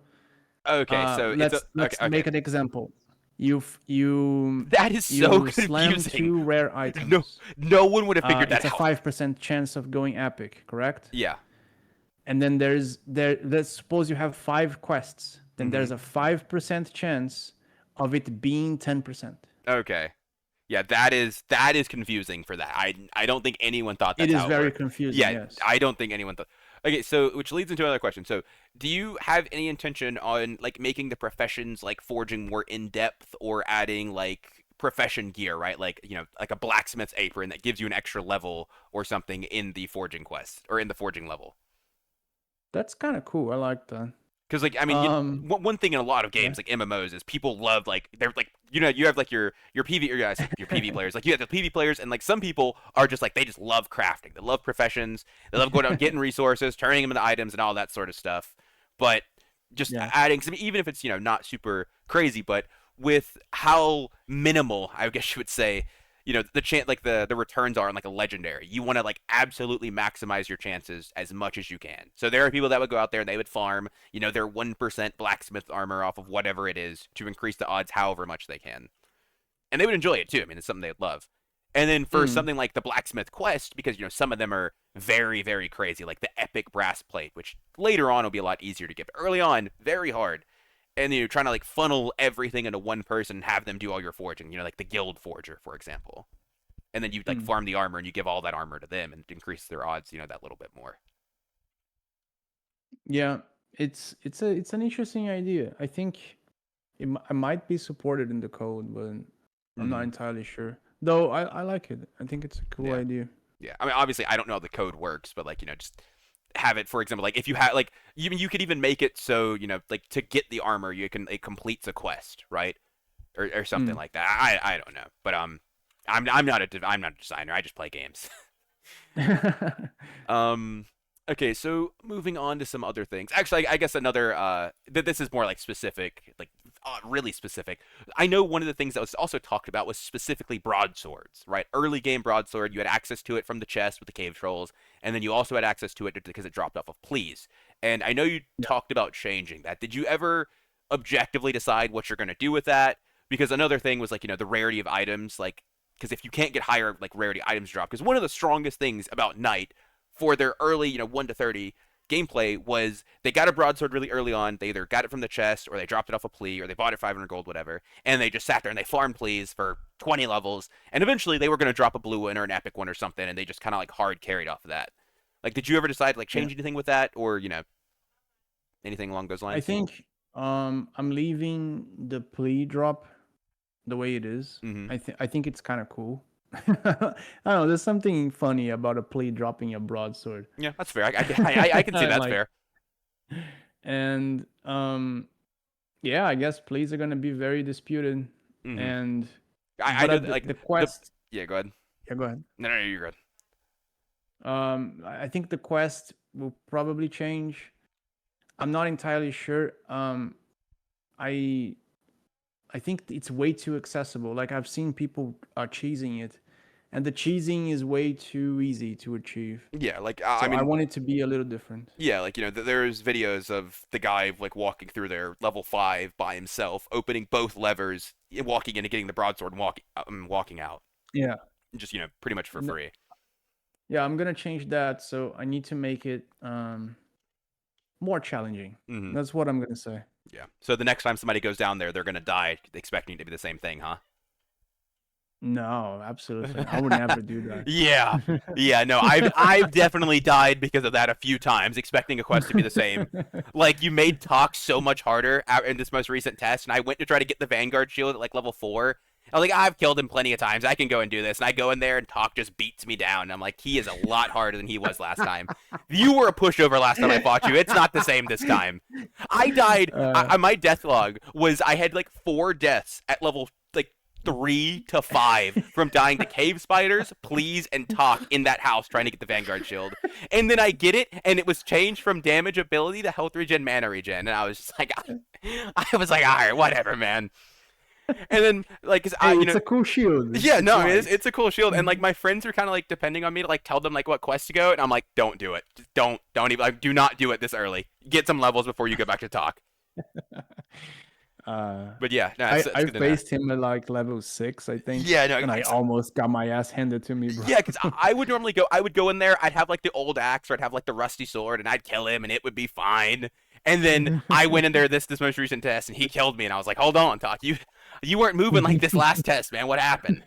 Okay, so it's a okay, let's okay. make an example. You you That is so you slam confusing. two rare No, items. no one would have figured that It's a out. 5% chance of going epic, correct? Yeah. And then let's suppose you have 5 quests. Then Mm-hmm. there's a 5% chance of it being 10%. Okay. Yeah, that is confusing for that. I don't think anyone thought It that's is how it very worked. confusing, Yeah, yes. I don't think anyone thought. Okay, so which leads into another question. So, do you have any intention on like making the professions like forging more in depth or adding like profession gear, right? Like, like a blacksmith's apron that gives you an extra level or something in the forging quest or in the forging level. That's kind of cool. I like that. Because like I mean, Um, one thing in a lot of yeah, games like MMOs is people love like they're like you have like your PV or I said your PV players like you have the PV players and like some people are just like they just love crafting, they love professions, they love going out and getting resources, turning them into items and all that sort of stuff. But just yeah. adding, cause I mean, even if it's not super crazy, but with how minimal I guess you would say the chance like the returns are on like a legendary, you want to like absolutely maximize your chances as much as you can. So there are people that would go out there and they would farm their 1% blacksmith armor off of whatever it is to increase the odds however much they can, and they would enjoy it too. I mean, it's something they'd love. And then for Mm, something like the blacksmith quest, because some of them are very very crazy, like the epic brass plate, which later on will be a lot easier to get, but early on very hard. And you're trying to like funnel everything into one person and have them do all your forging, like the guild forger, for example. And then you like mm. farm the armor and you give all that armor to them and increase their odds, that little bit more. Yeah, it's an interesting idea. I think I might be supported in the code, but I'm not Mm-hmm. entirely sure. Though I like it. I think it's a cool Yeah, idea. yeah. I mean, obviously, I don't know how the code works, but like just have it. For example, like if you have like you could even make it so like to get the armor, it completes a quest, right, or something Mm. like that. I don't know, but I'm not a designer. I just play games. Um, okay, so moving on to some other things. Actually, I guess another this is more like specific, like really specific. I know one of the things that was also talked about was specifically broadswords, right? Early game broadsword, you had access to it from the chest with the cave trolls, and then you also had access to it because it dropped off of please. And I know you Yeah. talked about changing that. Did you ever objectively decide what you're going to do with that? Because another thing was like, the rarity of items, like because if you can't get higher like rarity items drop, because one of the strongest things about Knight for their early 1 to 30 gameplay was they got a broadsword really early on. They either got it from the chest or they dropped it off a plea or they bought it 500 gold, whatever, and they just sat there and they farmed pleas for 20 levels, and eventually they were going to drop a blue one or an epic one or something, and they just kind of like hard carried off of that. Like, did you ever decide to like Yeah. change anything with that, or anything along those I lines? think I'm leaving the plea drop the way it is. Mm-hmm. I think it's kind of cool. I don't know. There's something funny about a plea dropping a broadsword. Yeah, that's fair. I can see that's Like, fair. and yeah, I guess pleas are gonna be very disputed. Mm-hmm. And I but know at that, the, like the the quest, yeah. Go ahead. yeah, go ahead. No, you're good. I think the quest will probably change. I'm not entirely sure. I I think it's way too accessible. Like I've seen people are cheesing it, and the cheesing is way too easy to achieve. Yeah, like I So I mean, want it to be a little different. yeah, like there's videos of the guy like walking through their level 5 by himself, opening both levers, walking in and getting the broadsword, and walking out, Yeah. just pretty much for N- free. Yeah, I'm gonna change that. So I need to make it more challenging. Mm-hmm. That's what I'm gonna say. Yeah. So the next time somebody goes down there, they're gonna die, expecting it to be the same thing, huh? No, absolutely. I would never do Yeah. that. Yeah, no, I've definitely died because of that a few times, expecting a quest to be the same. Like you made talk so much harder out in this most recent test, and I went to try to get the Vanguard shield at like level 4. I was like, I've killed him plenty of times. I can go and do this. And I go in there and talk just beats me down. And I'm like, he is a lot harder than he was last time. You were a pushover last time I fought you. It's not the same this time. I died. uh, My death log was I had like 4 deaths at level like 3 to 5 from dying to cave spiders, please, and talk in that house trying to get the Vanguard shield. And then I get it, and it was changed from damage ability to health regen, mana regen. And I was just like, I was like, all right, whatever, man. And then like, cause hey, it's a cool shield. yeah, It's no, I mean, light. it's a cool shield, and like my friends are kind of like depending on me to like tell them like what quest to go, and I'm like, don't do it, just don't even like, do not do it this early. Get some levels before you go back to talk. Uh, But yeah, no, I it's I good to know. faced him at like level 6, I think, Yeah, no, and I almost got my ass handed to me, bro. yeah, because I would normally go. I would go in there. I'd have like the old axe, or I'd have like the rusty sword, and I'd kill him, and it would be fine. And then I went in there this most recent test, and he killed me, and I was like, hold on, talk, you weren't moving like this last test, man. What happened?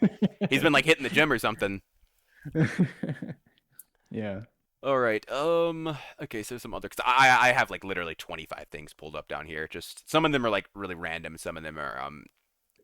He's been like hitting the gym or something. Yeah. All right. Okay. So some other. Cause I have like literally 25 things pulled up down here. Just some of them are like really random. Some of them are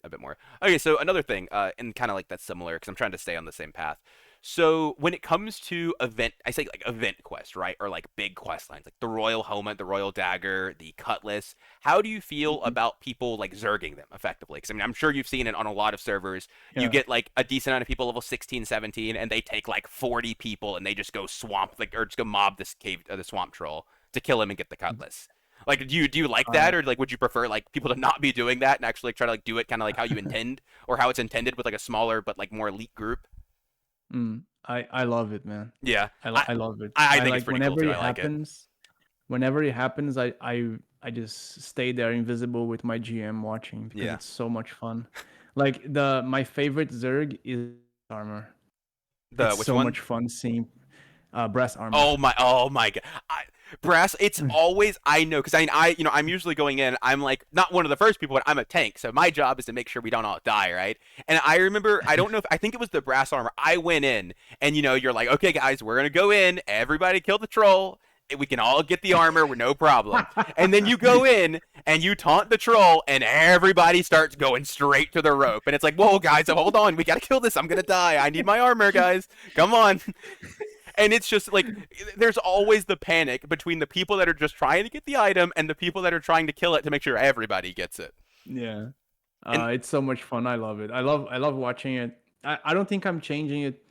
a bit more. Okay. So another thing. And kind of like that's similar because I'm trying to stay on the same path. So when it comes to event, I say like event quest, right? Or like big quest lines, like the Royal Helmet, the Royal Dagger, the Cutlass. How do you feel Mhm. about people like zerging them effectively? Because I mean, I'm sure you've seen it on a lot of servers. You Yeah. get like a decent amount of people level 16, 17, and they take like 40 people and they just go swamp, like, or just go mob this cave, the swamp troll to kill him and get the Cutlass. Like, do you like Uh, that, or like would you prefer like people to not be doing that and actually like, try to like do it kind of like how you intend, or how it's intended with like a smaller but like more elite group? I love it, man. Yeah, I love it. I I think it's like pretty cool whenever too. it I like it. happens. Whenever it happens, I just stay there invisible with my GM watching because Yeah. it's so much fun. Like the my favorite Zerg is armor. The It's which so one? much fun seeing brass armor. Oh my god. Brass, it's always I know because I'm usually going in. I'm like not one of the first people, but I'm a tank, so my job is to make sure we don't all die, right? And I remember, I don't know if I think it was the brass armor. I went in, and you're like, okay, guys, we're gonna go in. Everybody kill the troll. We can all get the armor with no problem. And then you go in and you taunt the troll, and everybody starts going straight to the rope. And it's like, whoa, guys, hold on, we gotta kill this. I'm gonna die. I need my armor, guys. Come on. And it's just like there's always the panic between the people that are just trying to get the item and the people that are trying to kill it to make sure everybody gets it. Yeah. And It's so much fun. I love it. I love watching it. I don't think I'm changing it.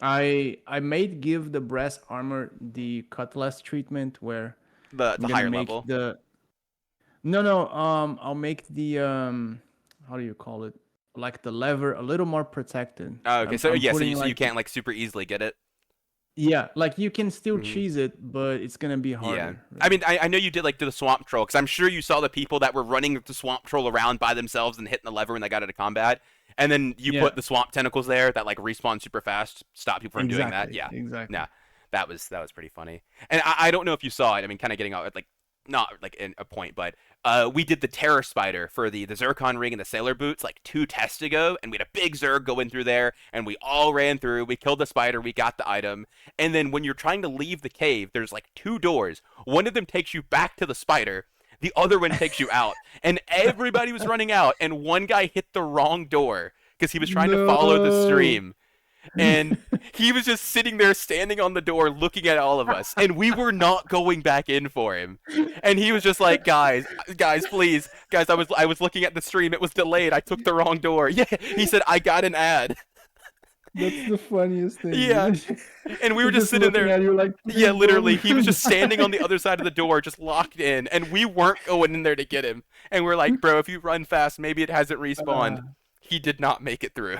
I might give the brass armor the cutlass treatment where the I'm gonna higher make level. the no, I'll make the how do you call it? Like the lever a little more protected. Oh, okay, I'm so I'm yeah, so putting you like can't like super easily get it. Yeah, like you can still Mhm. cheese it, but it's gonna be Yeah. harder, I right? mean, I know you did like the swamp troll because I'm sure you saw the people that were running the swamp troll around by themselves and hitting the lever when they got into combat, and then you Yeah, put the swamp tentacles there that like respawn super fast, stop people from doing that. exactly, Yeah, exactly. nah, that was pretty funny. And I don't know if you saw it. I mean, kind of getting out like not like in a point, but we did the terror spider for the zircon ring and the sailor boots like 2 tests ago, and we had a big zerg go in through there, and we all ran through. We killed the spider, we got the item, and then when you're trying to leave the cave, there's like 2 doors. One of them takes you back to the spider. The other one takes you out. And everybody was running out, and one guy hit the wrong door because he was trying to follow the No. stream. And he was just sitting there standing on the door looking at all of us. And we were not going back in for him. And he was just like, guys, please. Guys, I was looking at the stream. It was delayed. I took the wrong door. Yeah. He said, I got an ad. That's the funniest thing, Yeah. dude. And we were He's just just sitting looking there. at you like, Yeah, please literally, don't he was just standing on the die. other side of the door, just locked in, and we weren't going in there to get him. And we're like, bro, if you run fast, maybe it hasn't respawned. Uh, He did not make it through.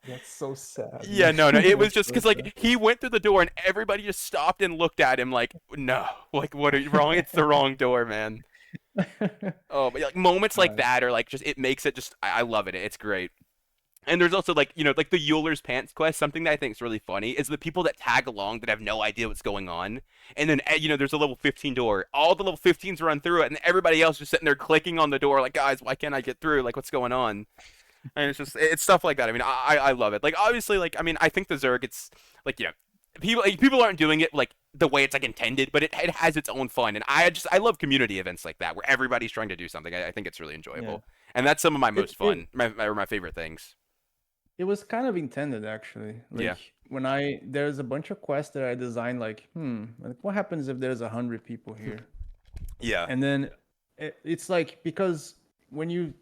that's so sad, Yeah, man. no, no, it was That's just so because like he went through the door and everybody just stopped and looked at him like, no, like what are you wrong? It's the wrong door, man. sad. Oh, but like moments like Uh, that are like just it makes it just I love it. It's great. And there's also like like the Euler's pants quest. Something that I think is really funny is the people that tag along that have no idea what's going on. And then there's a level 15 door. All the level 15s run through it, and everybody else just sitting there clicking on the door like, guys, why can't I get through? Like, what's going on? And it's stuff like that. I mean, I love it. Like obviously, like I mean, I think the Zerg, it's like people aren't doing it like the way it's like intended, but it has its own fun. And I love community events like that where everybody's trying to do something. I think it's really yeah. enjoyable, and that's some of my It most it fun, my favorite things. it was kind of intended actually. Yeah. Like when there's a bunch of quests that I designed like, like what happens if there's 100 people here? Yeah. And then it's like because when you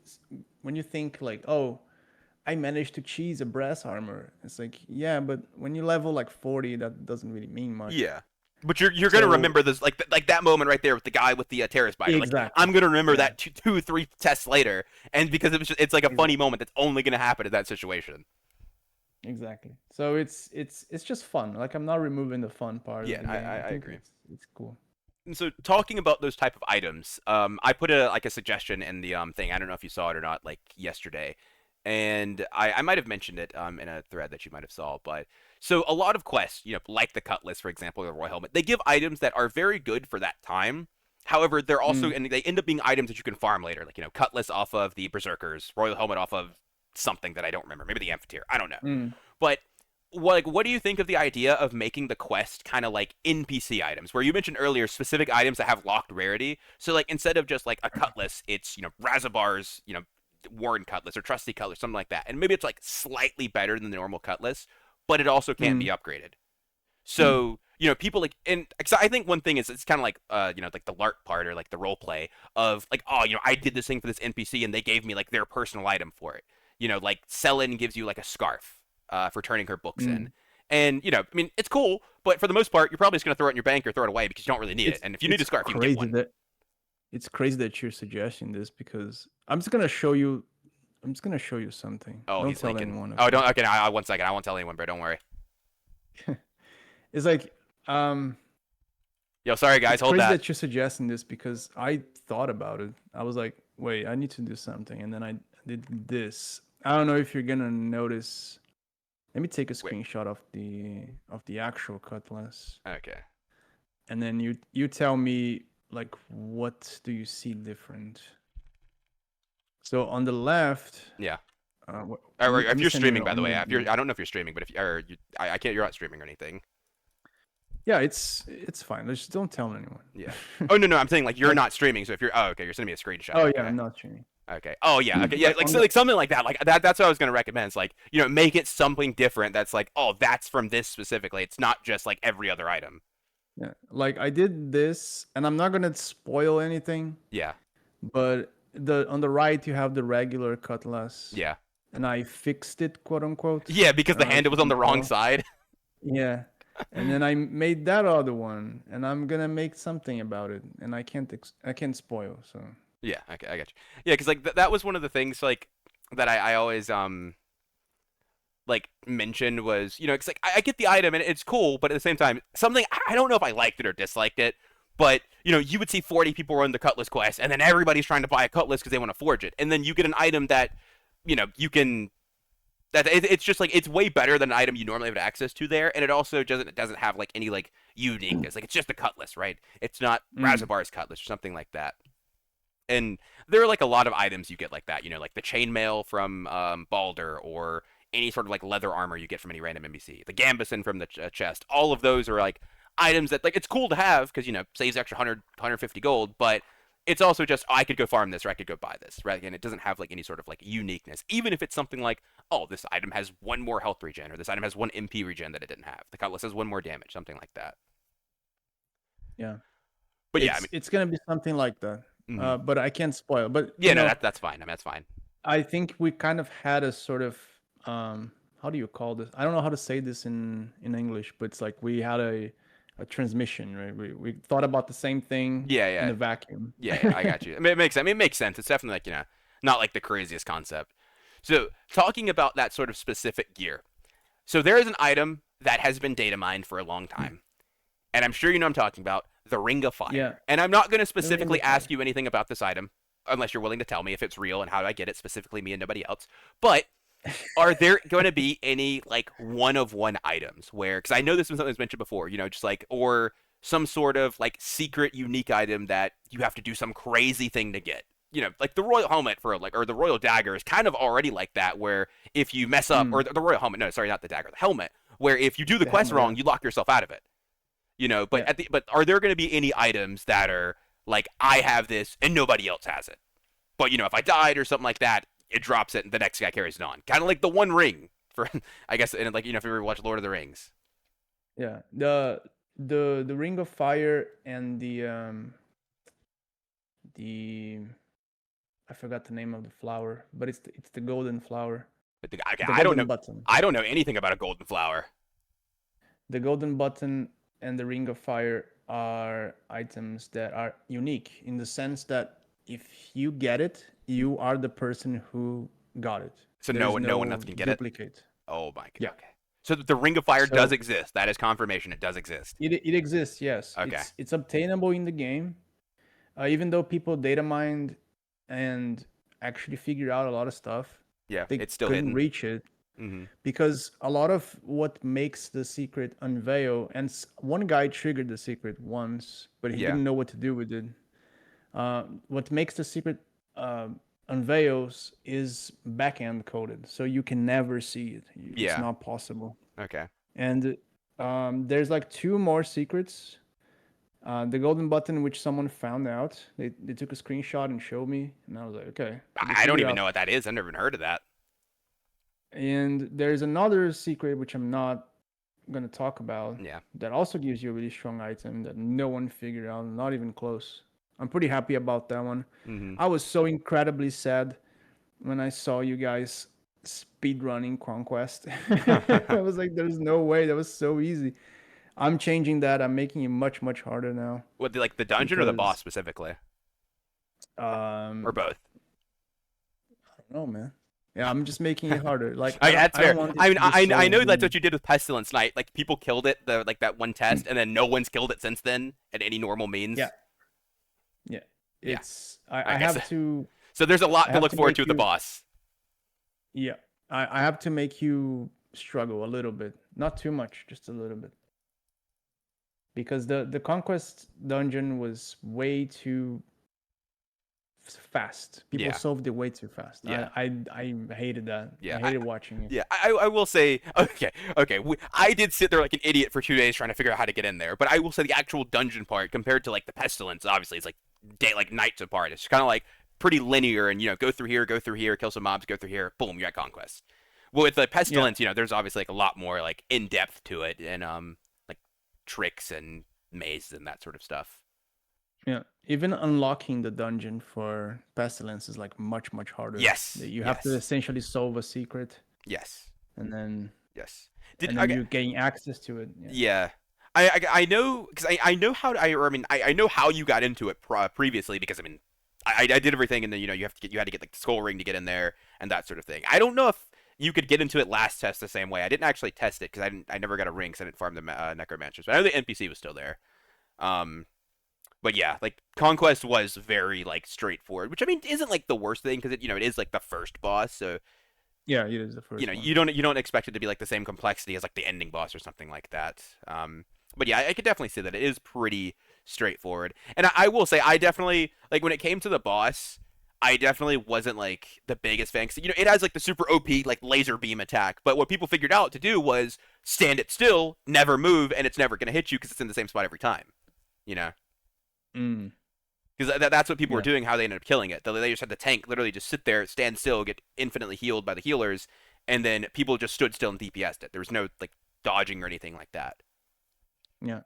when you think like, oh, I managed to cheese a brass armor, it's like, yeah, but when you level like 40, that doesn't really mean much. Yeah. But you're gonna So remember this like that moment right there with the guy with the terror spider. Like exactly, I'm gonna remember yeah, that two, 3 tests later, and because it's like a funny exactly, moment that's only gonna happen in that situation. exactly. So it's just fun. Like I'm not removing the fun part of Yeah, the game. I I think agree. it's cool. And so talking about those type of items, I put a suggestion in the thing. I don't know if you saw it or not, like yesterday, and I might have mentioned it in a thread that you might have saw. But so a lot of quests, like the Cutlass, for example, or the Royal Helmet, they give items that are very good for that time. However, they're also Mm, and they end up being items that you can farm later, like Cutlass off of the Berserkers, Royal Helmet off of something that I don't remember, maybe the Amphitheater. I don't know, mm. but what do you think of the idea of making the quest kind of like NPC items, where you mentioned earlier specific items that have locked rarity? So like instead of just like a cutlass, it's Razabar's Warren cutlass or trusty cutlass, something like that, and maybe it's like slightly better than the normal cutlass, but it also can't be Mm. upgraded. So people like and cause I think one thing is it's kind of like like the LARP part or like the role play of like, oh, I did this thing for this NPC and they gave me like their personal item for it. Like Selin gives you like a scarf for turning her books in. Mm. And I mean, it's cool, but for the most part, you're probably just gonna throw it in your bank or throw it away because you don't really need it. It's And if you need a it's scarf, you can get crazy one. that it's crazy that you're suggesting this because I'm just gonna show you something. Oh, Don't he's tell linking. anyone, Oh, okay? don't. Okay, 1 second. I won't tell anyone, bro. Don't worry. It's like um Yo, sorry it's guys, hold crazy that. that you're suggesting this because I thought about it. I was like, wait, I need to do something, and then I did this. I don't know if you're gonna notice. Let me take a Wait. screenshot of the actual cutlass, Okay. and then you tell me like what do you see different. So on the left, Yeah. let Or me let if me you're send you streaming, by the on way, your if you're, view. I don't know if you're streaming, but if you, or you, I can't. You're not streaming or anything. Yeah, it's fine. Just don't tell anyone. Yeah. Oh no, no, I'm saying like you're Like, not streaming. So if you're, oh, okay, you're sending me a screenshot. oh yeah, Okay. I'm not streaming. Okay. Oh yeah. Okay. Yeah. Like Like on so, the like something like that. Like that. That's what I was gonna recommend. It's like make it something different. That's like, oh, that's from this specifically. It's not just like every other item. Yeah, like I did this, and I'm not gonna spoil anything, Yeah. but the on the right you have the regular cutlass, Yeah. and I fixed it, quote unquote. Yeah. Because I the don't know if handle you was on can the wrong tell. side. Yeah, and then I made that other one, and I'm gonna make something about it, and I can't spoil. So Yeah. Okay. I got you. Yeah. Because like that was one of the things like that I always like mentioned was, it's like I get the item and it's cool, but at the same time, something I don't know if I liked it or disliked it, but you would see 40 people run the Cutlass quest, and then everybody's trying to buy a Cutlass because they want to forge it, and then you get an item that, you can. It's just like it's way better than an item you normally have access to there, and it doesn't have like any like uniqueness. Like it's just a Cutlass, right? It's not Mm, Razabar's Cutlass or something like that. And there are like a lot of items you get like that, like the chainmail from Balder, or any sort of like leather armor you get from any random NPC, the Gambeson from the chest. All of those are like items that like it's cool to have because saves extra 150 gold, but it's also just, oh, I could go farm this or I could go buy this, right? And it doesn't have like any sort of like uniqueness, even if it's something like, oh, this item has one more health regen, or this item has one MP regen that it didn't have. The Cutlass has one more damage, something like that. yeah, But yeah, I it's mean, gonna be something like that. mm-hmm. But I can't spoil. But Yeah, no, that's fine. I mean, that's fine. I think we kind of had a sort of how do you call this? I don't know how to say this in English, but it's like we had a transmission, right? We thought about the same thing Yeah, in yeah. a vacuum. Yeah, I got you. I mean, it makes. I mean, it makes sense. It's definitely like not like the craziest concept. So, talking about that sort of specific gear. So there is an item that has been data mined for a long time, and I'm sure you know what I'm talking about, the Ring of Yeah, Fire. And I'm not going to the ring specifically of ask fire. you anything about this item, unless you're willing to tell me if it's real and how do I get it, specifically me and nobody else. But are there going to be any like one of one items where, because I know this was something that was mentioned before, just like, or some sort of like secret unique item that you have to do some crazy thing to get? Like the royal helmet for like, or the royal dagger is kind of already like that, where if you mess up, or Mm, the royal helmet, no, sorry, not the dagger, the helmet, where if you do the the quest helmet, wrong, yeah, you lock yourself out of it. But yeah, but are there going to be any items that are like, I have this and nobody else has it? But if I died or something like that, it drops it and the next guy carries it on. Kind of like the One Ring for, I guess, and like if you ever watch Lord of the Rings. yeah. The ring of fire and the I forgot the name of the flower, but it's the golden flower, But the I don't know. golden button. I don't know anything about a golden flower. The golden button and the ring of fire are items that are unique in the sense that if you get it, you are the person who got it. So There's no one no else can get it. duplicate. Oh my god. Yeah. Okay. So the Ring of Fire does So exist. That is confirmation. It does exist. it exists, yes. Okay. It's obtainable in the game. Even though people data mined and actually figured out a lot of stuff, Yeah, they it's still couldn't hidden. reach it Mm-hmm. because a lot of what makes the secret unveil, and one guy triggered the secret once, but he Yeah. didn't know what to do with it. What makes the secret unveils is backend coded, so you can never see it. It's Yeah. not possible. Okay. And there's like two more secrets. The golden button, which someone found out, they took a screenshot and showed me, and I was like, okay, they I don't figured even out. know what that is. I've never even heard of that. And there's another secret which I'm not gonna talk about Yeah. that also gives you a really strong item that no one figured out, not even close. I'm pretty happy about that one. Mm-hmm. I was so incredibly sad when I saw you guys speedrunning Conquest. I was like, there's no way, that was so easy. I'm changing that. I'm making it much, much harder now What, like the dungeon or the boss because specifically, or um both? I don't know, man. Yeah, I'm just making it harder. Like That's I don't fair. want it I mean, to be so I know that's easy. what you did with Pestilence Night. Like people killed it, the like that one test, and then no one's killed it since then at any normal Yeah, means. yeah. Yeah. It's I guess. So there's a I lot to have look to forward to make with the you boss. yeah. I have to make you struggle a little bit. Not too much, just a little bit. Because the conquest dungeon was way too fast. People Yeah. solved it way too fast. Yeah. I hated that. Yeah. I hated watching it. Yeah, I will say, okay. I did sit there like an idiot for 2 days trying to figure out how to get in there, but I will say the actual dungeon part compared to like the pestilence, obviously it's like like nights apart. It's kind of like pretty linear, and go through here, kill some mobs, go through here, boom, you're at conquest. Well, with the Yeah. pestilence, there's obviously like a lot more like in depth to it, and like tricks and mazes and that sort of stuff. Yeah, even unlocking the dungeon for pestilence is like much much harder. Yes, You have to yes, essentially solve a secret, yes, and then yes. Did and then okay? you're getting access to it. Yeah, Yeah. I know because I know how to, I mean I know how you got into it previously, because I mean I did everything, and then you had to get like the skull ring to get in there and that sort of thing. I don't know if you could get into it last test the same way. I didn't actually test it because I never got a ring because I didn't farm the necromancers. But I know the NPC was still there. Um, but yeah, like conquest was very like straightforward, which I mean isn't like the worst thing because it is like the first boss, so Yeah, it is the first one. you don't expect it to be like the same complexity as like the ending boss or something like that. But yeah, I could definitely say that it is pretty straightforward. And I will say I definitely like when it came to the boss, I definitely wasn't like the biggest fan. 'Cause, it has like the super OP like laser beam attack, but what people figured out to do was stand it still, never move, and it's never gonna hit you because it's in the same spot every time. You know. Mm, Because that's what people were yeah. doing, how they ended up killing it. They just had the tank literally just sit there, stand still, get infinitely healed by the healers, and then people just stood still and DPS'd it. There was no like dodging or anything like that. Yeah.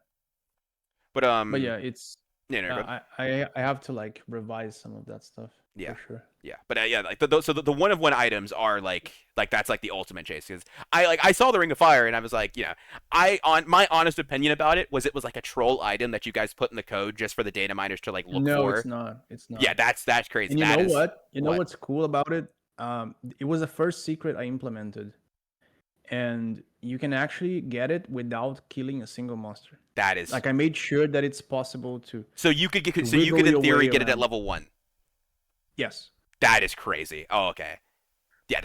But But yeah, it's no, but I have to like revise some of that stuff yeah, for sure. yeah, but yeah, like the one of one items are like that's like the ultimate chase. Because I saw the Ring of Fire and I was like, I on my honest opinion about it was like a troll item that you guys put in the code just for the data miners to like look No, it's for. not. It's Yeah, not. that's crazy. And you That know is what? You know what what's cool about it? It was the first secret I implemented, and you can actually get it without killing a single monster. that is. Like I made sure that it's possible So you could to so you could wiggle in your theory way get it at around. level 1. Yes. That is crazy. Oh, okay. Yeah,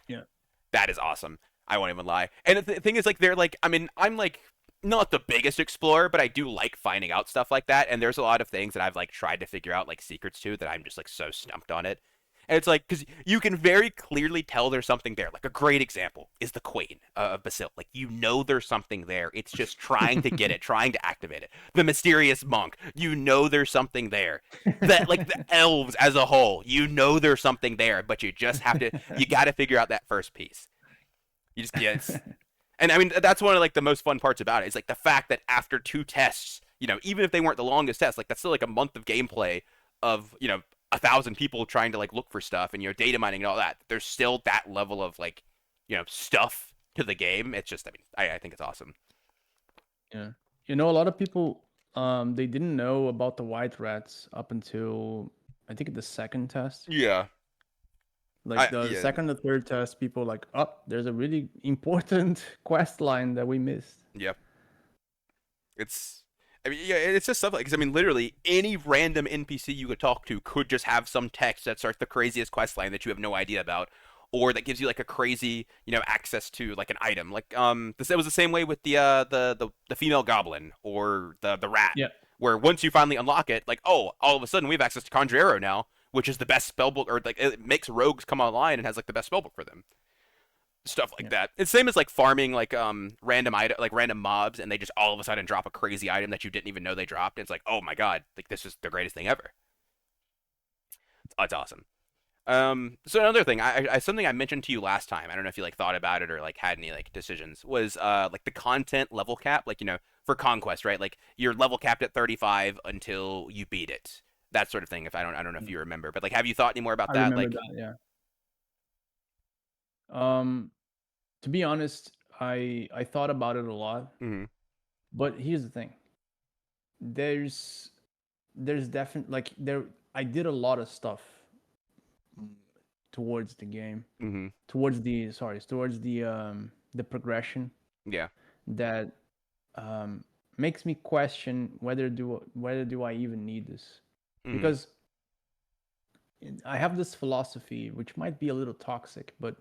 Yeah. that is awesome. I won't even lie. And the thing is, like, they're like, I mean, I'm like not the biggest explorer, but I do like finding out stuff like that. And there's a lot of things that I've like tried to figure out like secrets to that I'm just like so stumped on it. And it's like because you can very clearly tell there's something there. Like a great example is the Queen of Basil. Like there's something there. It's just trying to get it, trying to activate it. The mysterious monk. There's something there. That like the elves as a whole. There's something there, but you got to figure out that first piece. You just yeah, it's and I mean that's one of like the most fun parts about it. It's like the fact that after 2 tests, even if they weren't the longest tests, like that's still like a month of gameplay of 1,000 people trying to like look for stuff and data mining and all that. There's still that level of like stuff to the game. It's just I mean I think it's awesome. Yeah. A lot of people they didn't know about the white rats up until I think the second test. Yeah. Like the Yeah. second or third test, people like, oh, there's a really important quest line that we missed. Yeah. It's I mean, yeah, it's just stuff like, 'cause I mean, literally any random NPC you could talk to could just have some text that starts the craziest quest line that you have no idea about, or that gives you like a crazy, access to like an item. Like, this it was the same way with the female goblin or the rat, Yeah. where once you finally unlock it, like, oh, all of a sudden we have access to Conjurero now, which is the best spellbook, or like it makes rogues come online and has like the best spellbook for them, stuff like Yeah. that. It's same as like farming like random item like random mobs and they just all of a sudden drop a crazy item that you didn't even know they dropped. And it's like, oh my god, like this is the greatest thing ever. It's awesome. So another thing, something I mentioned to you last time. I don't know if you like thought about it or like had any like decisions. Was like the content level cap, like for conquest, right? Like you're level capped at 35 until you beat it. That sort of thing. If I don't know if Yeah. you remember, but like, have you thought any more about I that? remember Like, that, yeah. Um to be honest, I thought about it a lot, mm-hmm, but here's the thing. There's definitely like there I did a lot of stuff towards the game, mm-hmm, towards the progression yeah, that makes me question whether do I even need this, mm-hmm, because I have this philosophy which might be a little toxic, but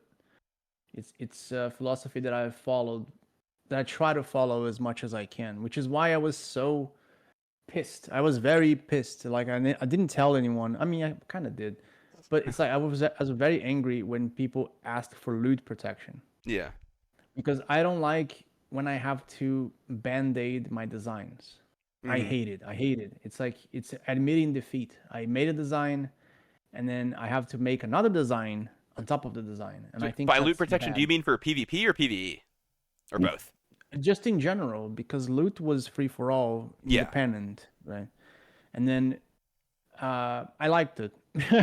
it's a philosophy that I've followed, that I try to follow as much as I can, which is why I was so pissed. I was very pissed. Like I didn't tell anyone. I mean, I kind of did, but it's like I was very angry when people asked for loot protection, yeah, because I don't like when I have to band-aid my designs. I mm-hmm. hate it. I hate it. It's like it's admitting defeat. I made a design, and then I have to make another design on top of the design, and So I think by loot that's protection, do you bad. mean for PvP or PvE or both? Just in general, because loot was free for all, Yeah. independent, right? And then I liked it.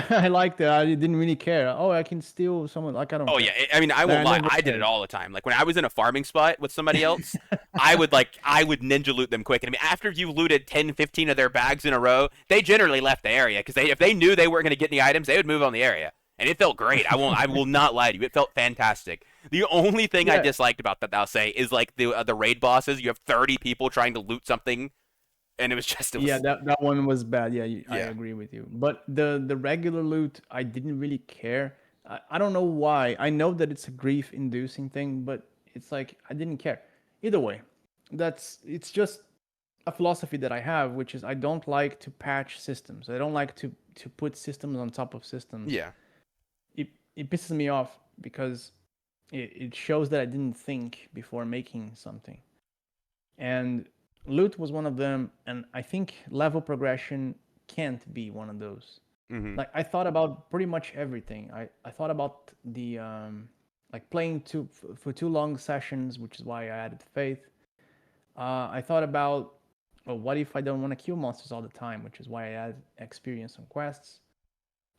I liked it. I didn't really care. Oh, I can steal someone. Like I don't Oh yeah. care. I mean, I Like, won't I lie. never I did it cared. all the time. Like when I was in a farming spot with somebody else, I would ninja loot them quick. And I mean, after you looted 10, 15 of their bags in a row, they generally left the area because if they knew they weren't going to get any items, they would move on the area, and it felt great. I will not lie to you. It felt fantastic. The only thing I Yeah, disliked about that, I'll say, is like the raid bosses. You have 30 people trying to loot something, and it yeah, was that one was bad. Yeah, I yeah agree with you. But the regular loot, I didn't really care. I don't know why. I know that it's a grief-inducing thing, but it's like I didn't care. Either way, it's just a philosophy that I have, which is I don't like to patch systems. I don't like to put systems on top of systems. yeah. It it pisses me off because it shows that I didn't think before making something. And loot was one of them, and I think level progression can't be one of those. Hmm. Like I thought about pretty much everything. I thought about the like playing for too long sessions, which is why I added faith. I thought about, well, what if I don't want to kill monsters all the time, which is why I added experience on quests.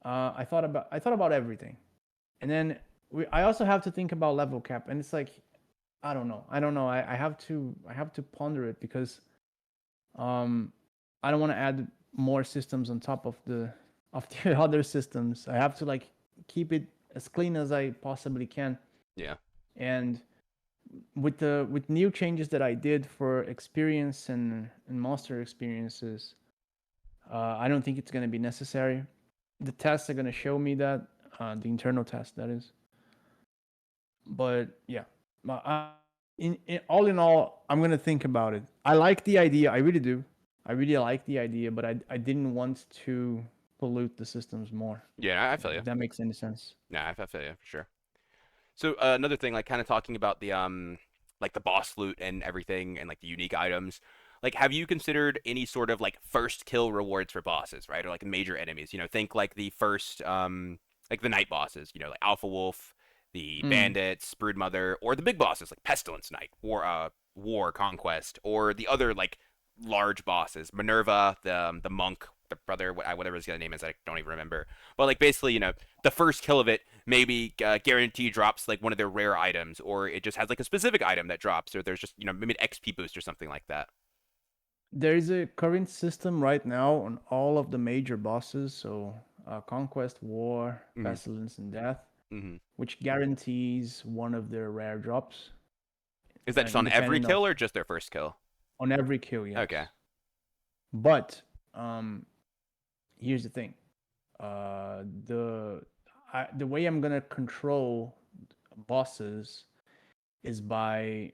I thought about everything, and then I also have to think about level cap, and it's like I don't know. I have to ponder it because um, I don't want to add more systems on top of the other systems. I have to like keep it as clean as I possibly can. Yeah. And with new changes that I did for experience and monster experiences, I don't think it's going to be necessary. The tests are going to show me that the internal test that is. But yeah, in all, I'm gonna think about it. I like the idea. I really do. I really like the idea, but I didn't want to pollute the systems more. Yeah, I feel you. If that makes any sense. Nah, I feel you for sure. So another thing, like kind of talking about the like the boss loot and everything, and like the unique items. Like, have you considered any sort of like first kill rewards for bosses, right? Or like major enemies? Think like the first like the night bosses. Like Alpha Wolf, the Mm. bandits, Broodmother, or the big bosses like Pestilence Knight, War Conquest, or the other like large bosses, Minerva, the monk, the brother, whatever his name is, I don't even remember. But like basically, the first kill of it maybe guarantee drops like one of their rare items, or it just has like a specific item that drops, or there's just maybe an XP boost or something like that. There is a current system right now on all of the major bosses, so Conquest, War, Hmm. Pestilence, and Death, Hmm. which guarantees one of their rare drops, Is that just on every independent of kill or just their first kill? on every kill. Okay. Yes, but um, here's the thing. uh the the way I'm gonna control bosses is by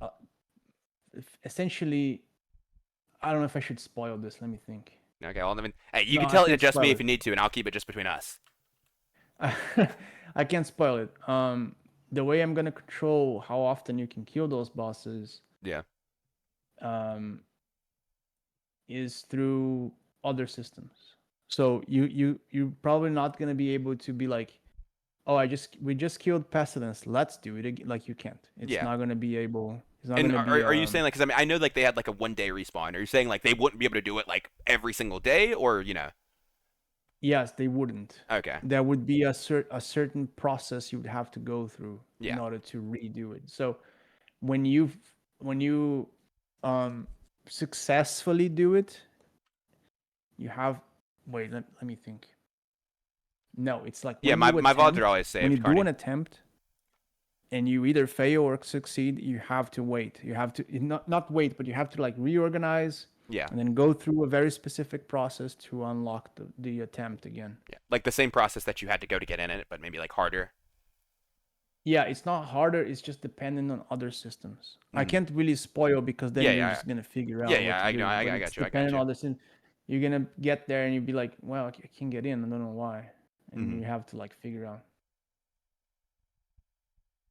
uh, essentially, I don't know if I should spoil this. Let me think. Okay. Well, I mean, hey, you No, can I tell it can't just me spoil if you need to, and I'll keep it just between us. it. I can't spoil it. The way I'm gonna control how often you can kill those bosses Yeah. um is through other systems. So you're probably not gonna be able to be like, oh, we just killed pestilence, let's do it again. Like, you can't. It's Yeah. not going to be able, it's not And going to be are you saying like? Because I mean, I know like they had like a 1 day respawn. Are you saying like they wouldn't be able to do it like every single day, or? yes, they wouldn't. Okay. There would be a certain process you would have to go through in Yeah. order to redo it. So when you when you um successfully do it, you have, wait, let me think. No, it's like Yeah. when My you my VODs are attempt, always when you saved, do an Carney. attempt and you either fail or succeed, you have to wait. You have to not wait, but you have to like reorganize Yeah. and then go through a very specific process to unlock the attempt again. Yeah. Like the same process that you had to go to get in it, but maybe like harder. Yeah, it's not harder, it's just dependent on other systems. I Hmm. can't really spoil because then Yeah. you're Yeah. just gonna figure Yeah. out what Yeah. to I know. do. But I it's got you. I got dependent you. on this. You're gonna get there and you'll be like, well, I can't get in. I don't know why, and Hmm. you have to like figure out,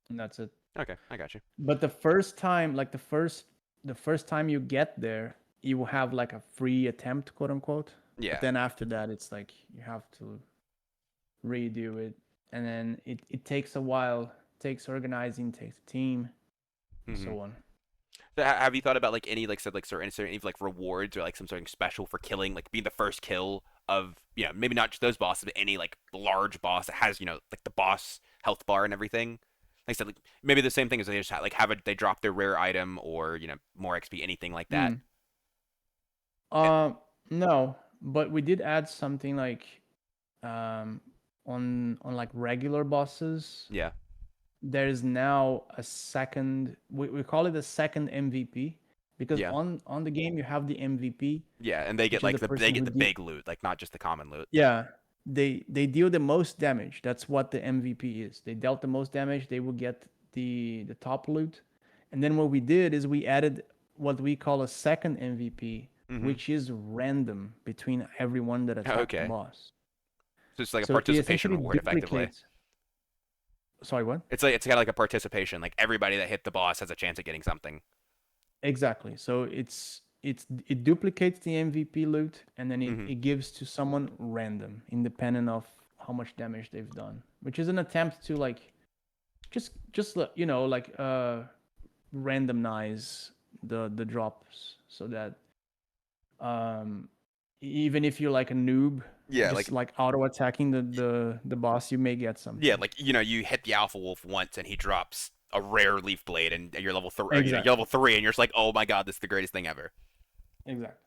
and that's it. Okay. I got you. But the first time, like the first time you get there, you will have like a free attempt, quote unquote. But Yeah. then after that, it's like you have to redo it, and then it takes a while. It takes organizing, takes a team, and Hmm. so on. So have you thought about like any like said like certain like rewards or like some sort of special for killing, like being the first kill of maybe not just those bosses, but any like large boss that has like the boss health bar and everything. Like I said, like maybe the same thing as they just like they drop their rare item, or more XP, anything like that. Hmm. Eh, No, but we did add something like um on like regular bosses, Yeah. there's now a second, we call it a second MVP, because Yeah. on the game you have the MVP, Yeah, and they get which is like the they person get who the big loot, like not just the common loot. yeah, they deal the most damage. That's what the MVP is. They dealt the most damage, they will get the top loot. And then what we did is we added what we call a second MVP, Mm-hmm. which is random between everyone that attacked the Okay. boss. So it's like a So it participation essentially reward, effectively. duplicates. Sorry, what? It's kind of like a participation. Like everybody that hit the boss has a chance at getting something. Exactly. So it duplicates the MVP loot, and then Mm-hmm. it gives to someone random, independent of how much damage they've done, which is an attempt to like just like randomize the drops, so that um even if you're like a noob, Yeah, just like like auto attacking the boss, you may get yeah, something. like you hit the Alpha Wolf once and he drops a rare Leaf Blade, and you're level three. You're level Exactly. 3, and you're just like, oh my god, this is the greatest thing ever. Exactly.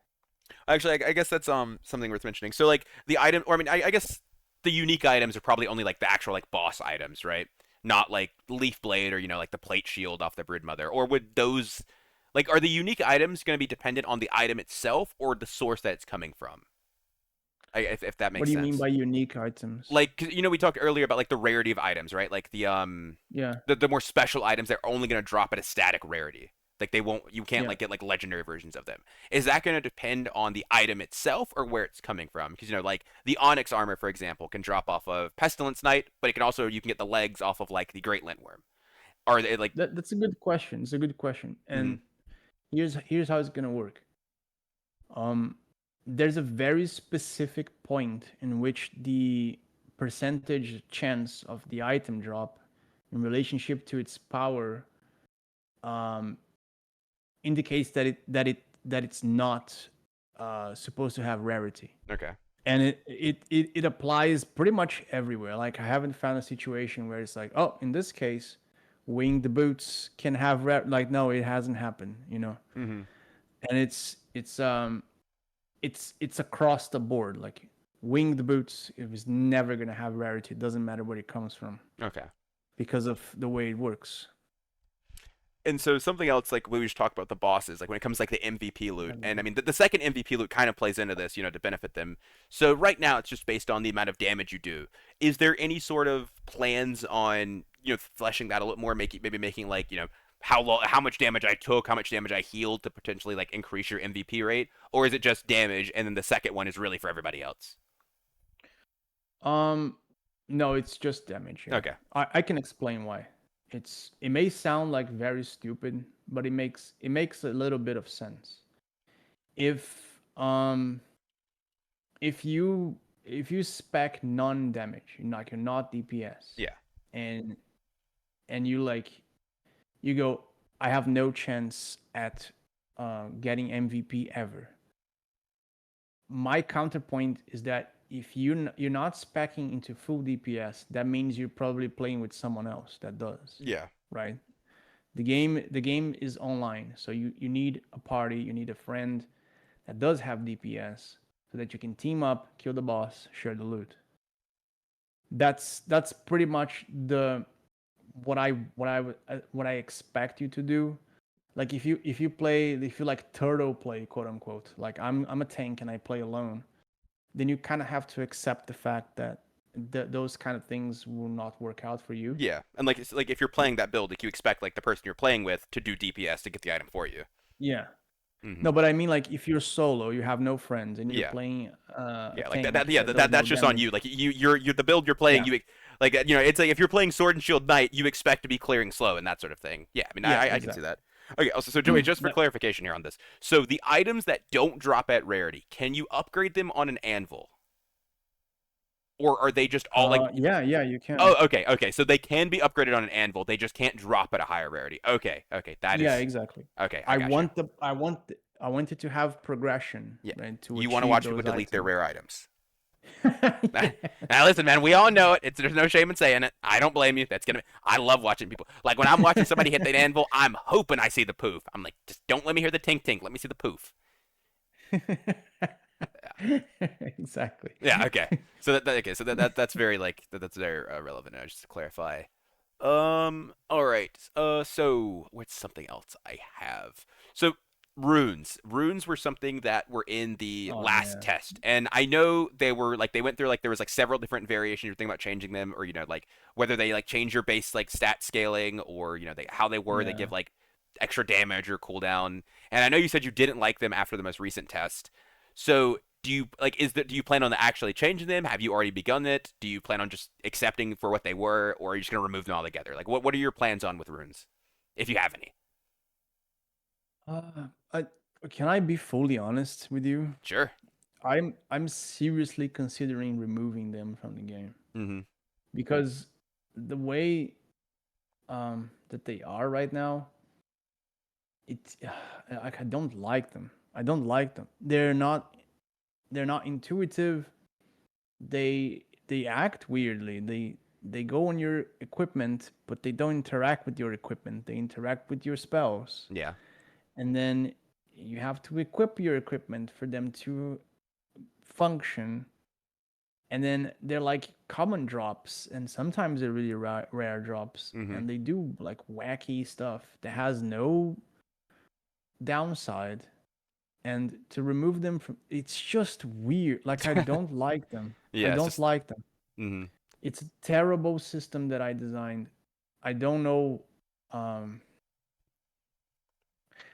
Actually, I guess that's something worth mentioning. So like the item, or I mean, I guess the unique items are probably only like the actual like boss items, right? Not like Leaf Blade or like the plate shield off the Broodmother. Or would those like are the unique items going to be dependent on the item itself or the source that it's coming from? If that What makes do you mean sense. by unique items? Like we talked earlier about like the rarity of items, right? Like Yeah. the more special items, they're only going to drop at a static rarity. Like they won't, you can't Yeah. like get like legendary versions of them. Is that going to depend on the item itself or where it's coming from? Because like the Onyx armor, for example, can drop off of Pestilence Knight, but it can also you can get the legs off of like the Great Lintworm. Are they like? That's a good question. It's a good question. Mm-hmm. And here's how it's gonna work. Um, there's a very specific point in which the percentage chance of the item drop in relationship to its power um, indicates that it's not supposed to have rarity, Okay. and it applies pretty much everywhere. Like I haven't found a situation where it's like, oh, in this case, winged boots can have like no, it hasn't happened, Mm-hmm. and it's across the board. Like winged boots, it was never gonna have rarity. It doesn't matter where it comes from Okay. because of the way it works. And so something else, like we just talked about the bosses, like when it comes to, like the MVP loot, and I mean the second MVP loot kind of plays into this, to benefit them. So right now it's just based on the amount of damage you do. Is there any sort of plans on fleshing that a little more, maybe making like how much damage I took, how much damage I healed to potentially like increase your MVP rate, or is it just damage and then the second one is really for everybody else? Um, no, it's just damage. Yeah, Okay. I can explain why. It may sound like very stupid, but it makes a little bit of sense. If um if you if you spec non damage, like you're not DPS, Yeah. and you like you go, I have no chance at getting MVP ever. My counterpoint is that if you're not specking into full DPS, that means you're probably playing with someone else that does, Yeah. right? The game is online, so you need a party, you need a friend that does have DPS, so that you can team up, kill the boss, share the loot. That's pretty much the what I expect you to do. Like if you like turtle play, quote unquote, like I'm a tank and I play alone, then you kind of have to accept the fact that those kind of things will not work out for you. Yeah. And like like if you're playing that build, like you expect like the person you're playing with to do DPS to get the item for you. Yeah. Mm-hmm. No, but I mean, like, if you're solo, you have no friends, and you're Yeah. playing a Yeah, like tank yeah, that does no that's just on you. damage. Like you're the build you're playing. Yeah. Like it's like if you're playing Sword and Shield Knight, you expect to be clearing slow and that sort of thing. Yeah, I mean Yeah, I can see exactly. that. Okay, also so Joey, just for That, clarification here on this, so the items that don't drop at rarity, can you upgrade them on an anvil, or are they just all like? yeah, you can. Oh, okay. So they can be upgraded on an anvil. They just can't drop at a higher rarity. Okay, that Yeah, is exactly. okay. I I got you. want the I want the, I want it to have progression, Yeah, right, to you want to achieve watch people those delete their items. rare items. Yeah. Now listen, man, we all know it. There's no shame in saying it. I don't blame you. That's gonna. I love watching people. Like when I'm watching somebody hit the anvil, I'm hoping I see the poof. I'm like, just don't let me hear the tink tink. Let me see the poof. Exactly. Yeah, okay. So okay, so that's very like that's very relevant just to clarify. All right. So what's something else I have? So runes were something that were in the Oh last man. test, and I know they were like they went through like there was like several different variations. You're thinking about changing them, or like whether they like change your base like stat scaling, or they how they were. They Yeah. give like extra damage or cooldown. And I know you said you didn't like them after the most recent test. So do you plan on actually changing them? Have you already begun it? Do you plan on just accepting for what they were, or are you just gonna remove them altogether? Like what are your plans on with runes, if you have any? I can I be fully honest with you? Sure. I'm seriously considering removing them from the game Mm-hmm. because the way that they are right now, it's like I don't like them. I don't like them. They're not intuitive. They act weirdly. They go on your equipment, but they don't interact with your equipment. They interact with your spells. Yeah. And then you have to equip your equipment for them to function. And then they're like common drops, and sometimes they're really rare drops, Mm-hmm. and they do like wacky stuff that has no downside. And to remove them from, it's just weird. Like I don't like them. I Yeah. It's don't just. like them. Mm-hmm. It's a terrible system that I designed. I don't know. Um,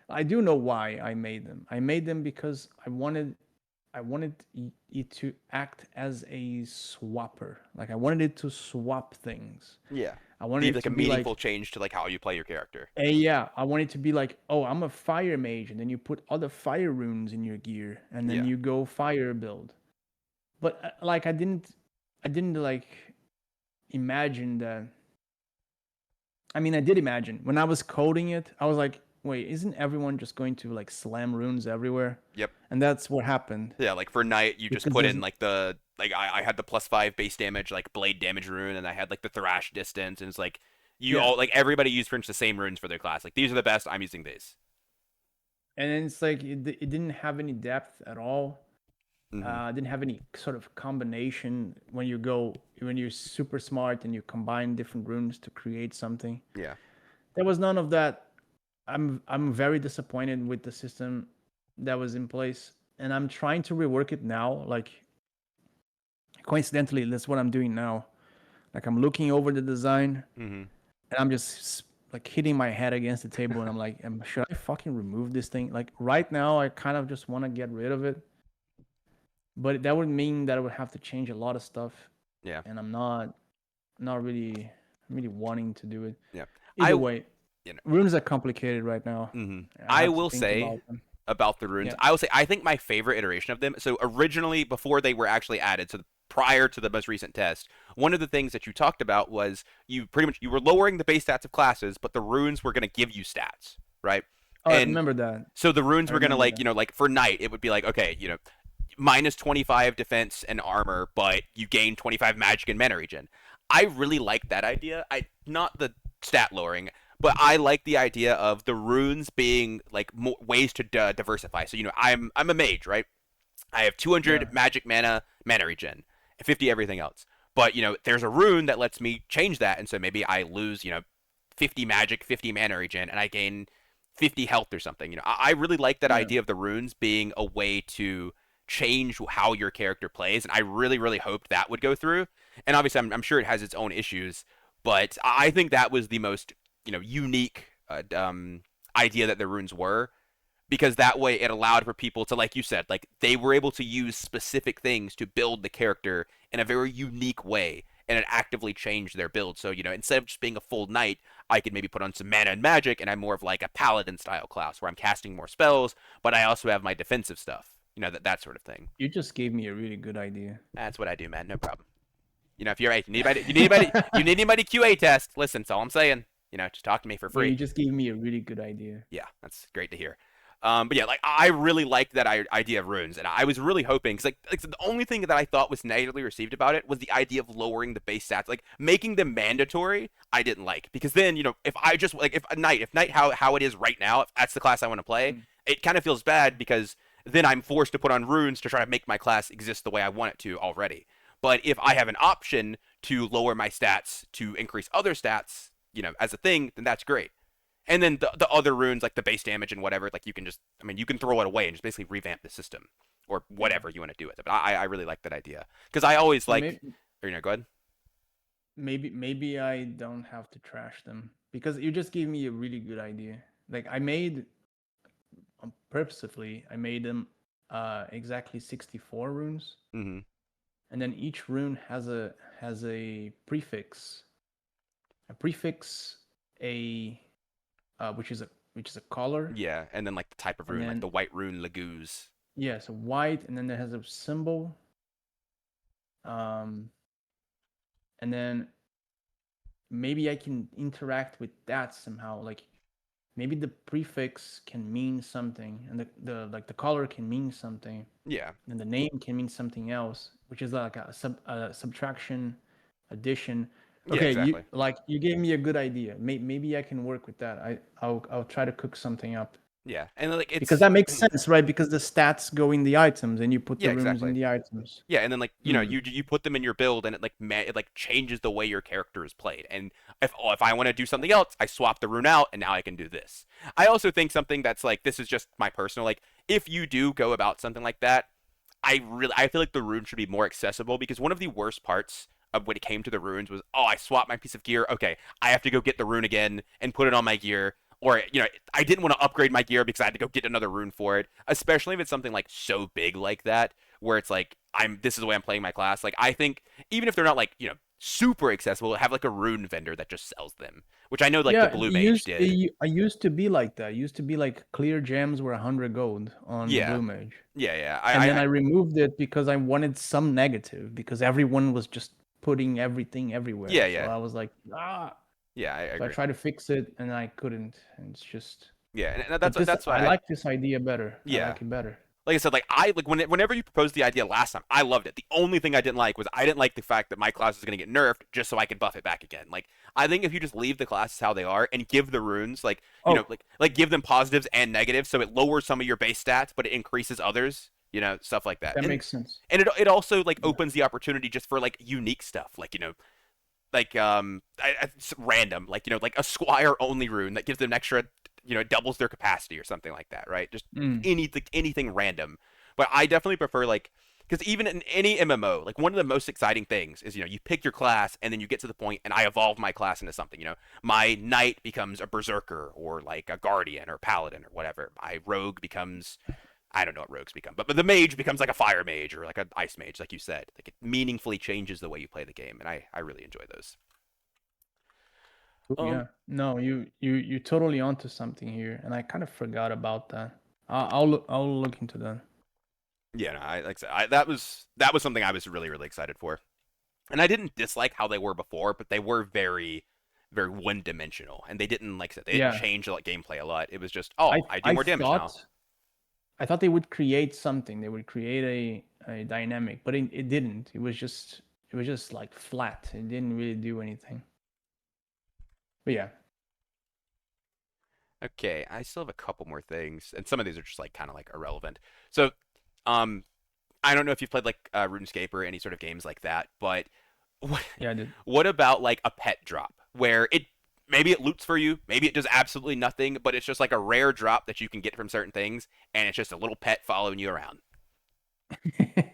I do know why I made them. I made them because I wanted it to act as a swapper. Like I wanted it to swap things. Yeah. I wanted Leave it like a to be meaningful like, change to like how you play your character. hey, yeah, I want it to be like, oh, I'm a fire mage, and then you put other fire runes in your gear, and then Yeah. you go fire build. But like I didn't like imagine that. I mean, I did imagine when I was coding it. I was like, wait, isn't everyone just going to like slam runes everywhere? Yep. And that's what happened Yeah. Like for knight, you just because put there's in like the like I had the +5 base damage like blade damage rune, and I had like the thrash distance, and it's like you yeah, all like everybody used pretty much the same runes for their class. Like these are the best. I'm using these. and then it's like it didn't have any depth at all. Mm-hmm. Didn't have any sort of combination when you're super smart and you combine different runes to create something. Yeah. There was none of that. I'm very disappointed with the system that was in place, and I'm trying to rework it now. Like coincidentally, that's what I'm doing now. Like I'm looking over the design, Mm-hmm. and I'm just like hitting my head against the table, and I'm like, should I fucking remove this thing? Like right now, I kind of just want to get rid of it, but that would mean that I would have to change a lot of stuff, Yeah. and I'm not really wanting to do it. Yeah. I Either way, you know. runes are complicated right now. Mm-hmm. I I have to will think say about them. about the runes. Yeah. I will say I think my favorite iteration of them. So originally, before they were actually added, so prior to the most recent test, one of the things that you talked about was you were lowering the base stats of classes, but the runes were going to give you stats, right? Oh, I And remember that. so the runes I were going to remember like that. like for knight, it would be like okay, minus 25 defense and armor, but you gain 25 magic and mana regen. I really like that idea. I not the stat lowering, but I like the idea of the runes being like ways to diversify. So I'm a mage, right? I have Yeah. 200 magic mana regen, and 50 everything else. But there's a rune that lets me change that, and so maybe I lose 50 magic, 50 mana regen, and I gain 50 health or something. I really like that Yeah. idea of the runes being a way to change how your character plays, and I really, really hoped that would go through. And obviously, I'm sure it has its own issues, but I think that was the most unique idea that the runes were, because that way it allowed for people to, like you said, like they were able to use specific things to build the character in a very unique way, and it actively changed their build. So instead of just being a full knight, I could maybe put on some mana and magic, and I'm more of like a paladin style class where I'm casting more spells, but I also have my defensive stuff. That sort of thing. You just gave me a really good idea. That's what I do, man. No problem. If you're right, you need anybody QA test. Listen, that's all I'm saying. Just talk to me for Yeah, you free. just gave me a really good idea. Yeah, that's great to hear. But yeah, like I really liked that idea of runes, and I was really hoping because like the only thing that I thought was negatively received about it was the idea of lowering the base stats, like making them mandatory. I didn't like because then if I just like if knight how it is right now, if that's the class I want to play, Mm. it kind of feels bad because then I'm forced to put on runes to try to make my class exist the way I want it to already. But if I have an option to lower my stats to increase other stats, as a thing, then that's great. And then the other runes, like the base damage and whatever, like you can just, I mean, you can throw it away and just basically revamp the system or Yeah. whatever you want to do with it. But I really like that idea because I always So like, maybe or, go ahead. maybe I don't have to trash them because you just gave me a really good idea. Like I made purposefully, I made them exactly 64 runes, Mm-hmm. and then each rune has a prefix, a which is a color, Yeah, and then like the type of and rune, like then the white rune Laguz. yes, a white, and then there has a symbol, um, and then maybe I can interact with that somehow. Like maybe the prefix can mean something, and the like the color can mean something, Yeah, and the name can mean something else, which is like a subtraction, addition. yeah, Okay, exactly. you gave me a good idea. Maybe I can work with that. I'll try to cook something up Yeah, and like because it's, that makes sense, right? Because the stats go in the items, and you put yeah, the runes in exactly. the items. Yeah, and then like Hmm. you put them in your build, and it like changes the way your character is played. And if I want to do something else, I swap the rune out, and now I can do this. I also think something that's like this is just my personal like if you do go about something like that, I feel like the rune should be more accessible because one of the worst parts of when it came to the runes was I swapped my piece of gear. Okay, I have to go get the rune again and put it on my gear. Or I didn't want to upgrade my gear because I had to go get another rune for it. Especially if it's something like so big like that, where it's like this is the way I'm playing my class. Like I think even if they're not like super accessible, have like a rune vendor that just sells them, which I know like the Yeah, blue mage did. I used to be like that. It used to be like clear gems were 100 gold on the Yeah, blue mage. yeah, yeah. And then I removed it because I wanted some negative because everyone was just putting everything everywhere. Yeah, So yeah, I was like, ah. yeah. I So I agree. tried to fix it and I couldn't. And it's just. Yeah, and But this, that's why I like this idea better. I yeah. like it better. Like I said, like whenever you proposed the idea last time, I loved it. The only thing I didn't like was I didn't like the fact that my class is going to get nerfed just so I could buff it back again. Like I think if you just leave the classes how they are and give the runes like Oh, like give them positives and negatives, so it lowers some of your base stats but it increases others, stuff like that. that And makes sense. it also like Yeah. opens the opportunity just for like unique stuff, like like it's random, like like a squire only rune that gives them an extra, it doubles their capacity or something like that, right? Just Mm. anything random. But I definitely prefer like because even in any MMO, like one of the most exciting things is you pick your class and then you get to the point and I evolve my class into something. My knight becomes a berserker or like a guardian or paladin or whatever. My rogue becomes I don't know what rogues become, but the mage becomes like a fire mage or like an ice mage, like you said. Like it meaningfully changes the way you play the game, and I really enjoy those. Cool, Um, yeah. No, you totally onto something here, and I kind of forgot about that. I'll look into that. yeah, no, like I said, that was something I was really excited for, and I didn't dislike how they were before, but they were very one dimensional, and they didn't like I said they didn't Yeah, change like gameplay a lot. It was just I I do I more damage now. thought I thought they would create something. They would create a dynamic, but it didn't. It was just like flat. It didn't really do anything. But yeah, Okay, I still have a couple more things, and some of these are just like kind of like irrelevant. So, um, I don't know if you've played like RuneScape or any sort of games like that, but what yeah, I did. what about like a pet drop where it maybe it loots for you, maybe it does absolutely nothing, but it's just like a rare drop that you can get from certain things, and it's just a little pet following you around.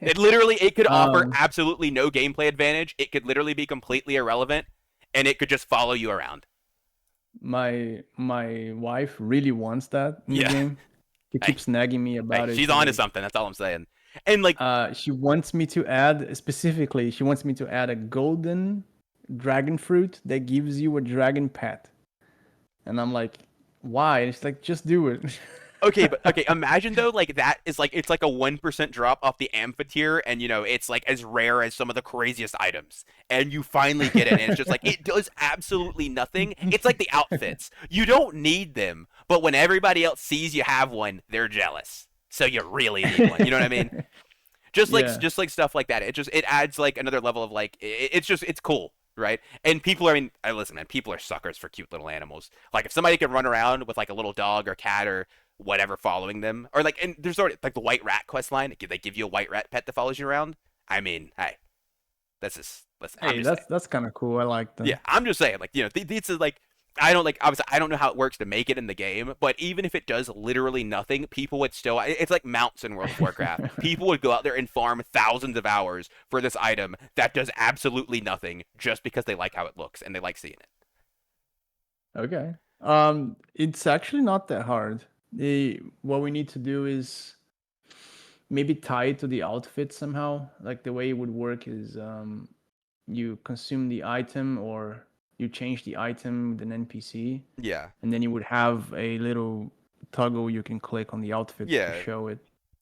It could offer um, absolutely no gameplay advantage. It could literally be completely irrelevant, and it could just follow you around. my wife really wants that in the Yeah, game. She hey, keeps nagging me hey, about it. she's She's on to like, something. That's all I'm saying. And like, she wants me to add specifically. She wants me to add a golden dragon fruit that gives you a dragon pet, and I'm like, why? And she's like, just do it. okay, but okay, imagine though, like that is like it's like a 1% drop off the amphitheater, and it's like as rare as some of the craziest items, and you finally get it, and it's just like it does absolutely nothing. It's like the outfits. You don't need them, but when everybody else sees you have one, they're jealous. So you really need one. You know what I mean? Yeah, Just like stuff like that. It adds like another level of like it's just it's cool, right? And people are I mean, listen, man, people are suckers for cute little animals. Like if somebody can run around with like a little dog or cat or whatever following them, or like, and there's already like the white rat quest line. They give you a white rat pet that follows you around. I mean, hey, this is listen. I'm Hey, just saying. that's kind of cool. I like that. Yeah, I'm just saying. Like, these are like. I don't like obviously I don't know how it works to make it in the game, but even if it does literally nothing, people would still it's like mounts in World of Warcraft. People would go out there and farm thousands of hours for this item that does absolutely nothing just because they like how it looks and they like seeing it. Okay. It's actually not that hard. The What we need to do is maybe tie it to the outfit somehow. Like the way it would work is you consume the item or you change the item with an NPC, Yeah. and then you would have a little toggle you can click on the outfit to Yeah. show it.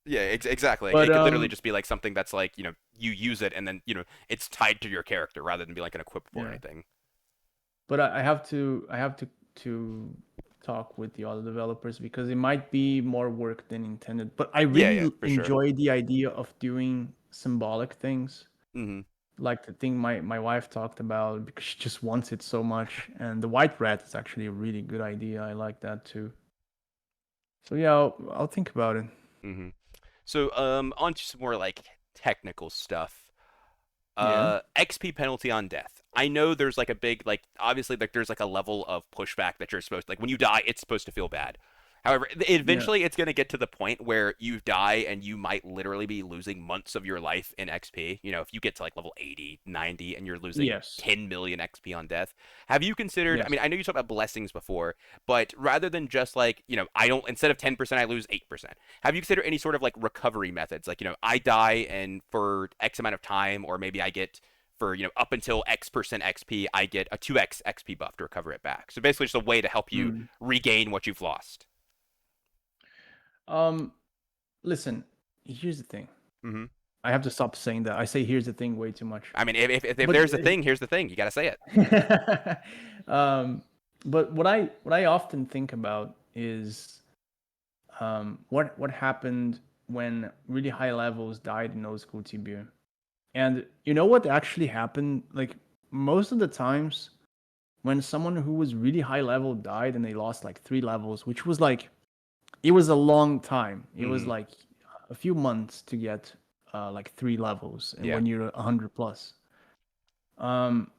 Yeah, exactly. Like, But it could literally just be like something that's like, you use it and then, it's tied to your character rather than be like an equipable or yeah. anything. But I have to talk with the other developers because it might be more work than intended. But I Yeah, yeah, really for sure. enjoy the idea of doing symbolic things, Hmm. like the thing my wife talked about because she just wants it so much. And the white rat is actually a really good idea. I like that too. So yeah, I'll think about it. Hmm. So, on to some more like technical stuff. Yeah, XP penalty on death. I know there's like a big like obviously like there's like a level of pushback that you're supposed to like when you die it's supposed to feel bad. However, yeah, eventually it's going to get to the point where you die and you might literally be losing months of your life in XP. If you get to like level 80, 90 and you're losing yes, 10 million XP on death. Have you considered, I yes. mean, I know you talked about blessings before, but rather than just like, I don't instead of 10% I lose 8%. Have you considered any sort of like recovery methods? Like, I die and for X amount of time or maybe I get for up until X% XP, I get a 2x XP buff to recover it back. So basically, just a way to help you Mm. regain what you've lost. Um, Listen. Here's the thing. Hmm. I have to stop saying that. I say "here's the thing" way too much. I mean, if But there's a thing, here's the thing. You got to say it. um, but what I often think about is what happened when really high levels died in old school TBA. And you know what actually happened? Like most of the times when someone who was really high level died and they lost like 3 levels, which was like it was a long time. It was Hmm. like a few months to get like 3 levels, and Yeah. when you're 100 plus. Um,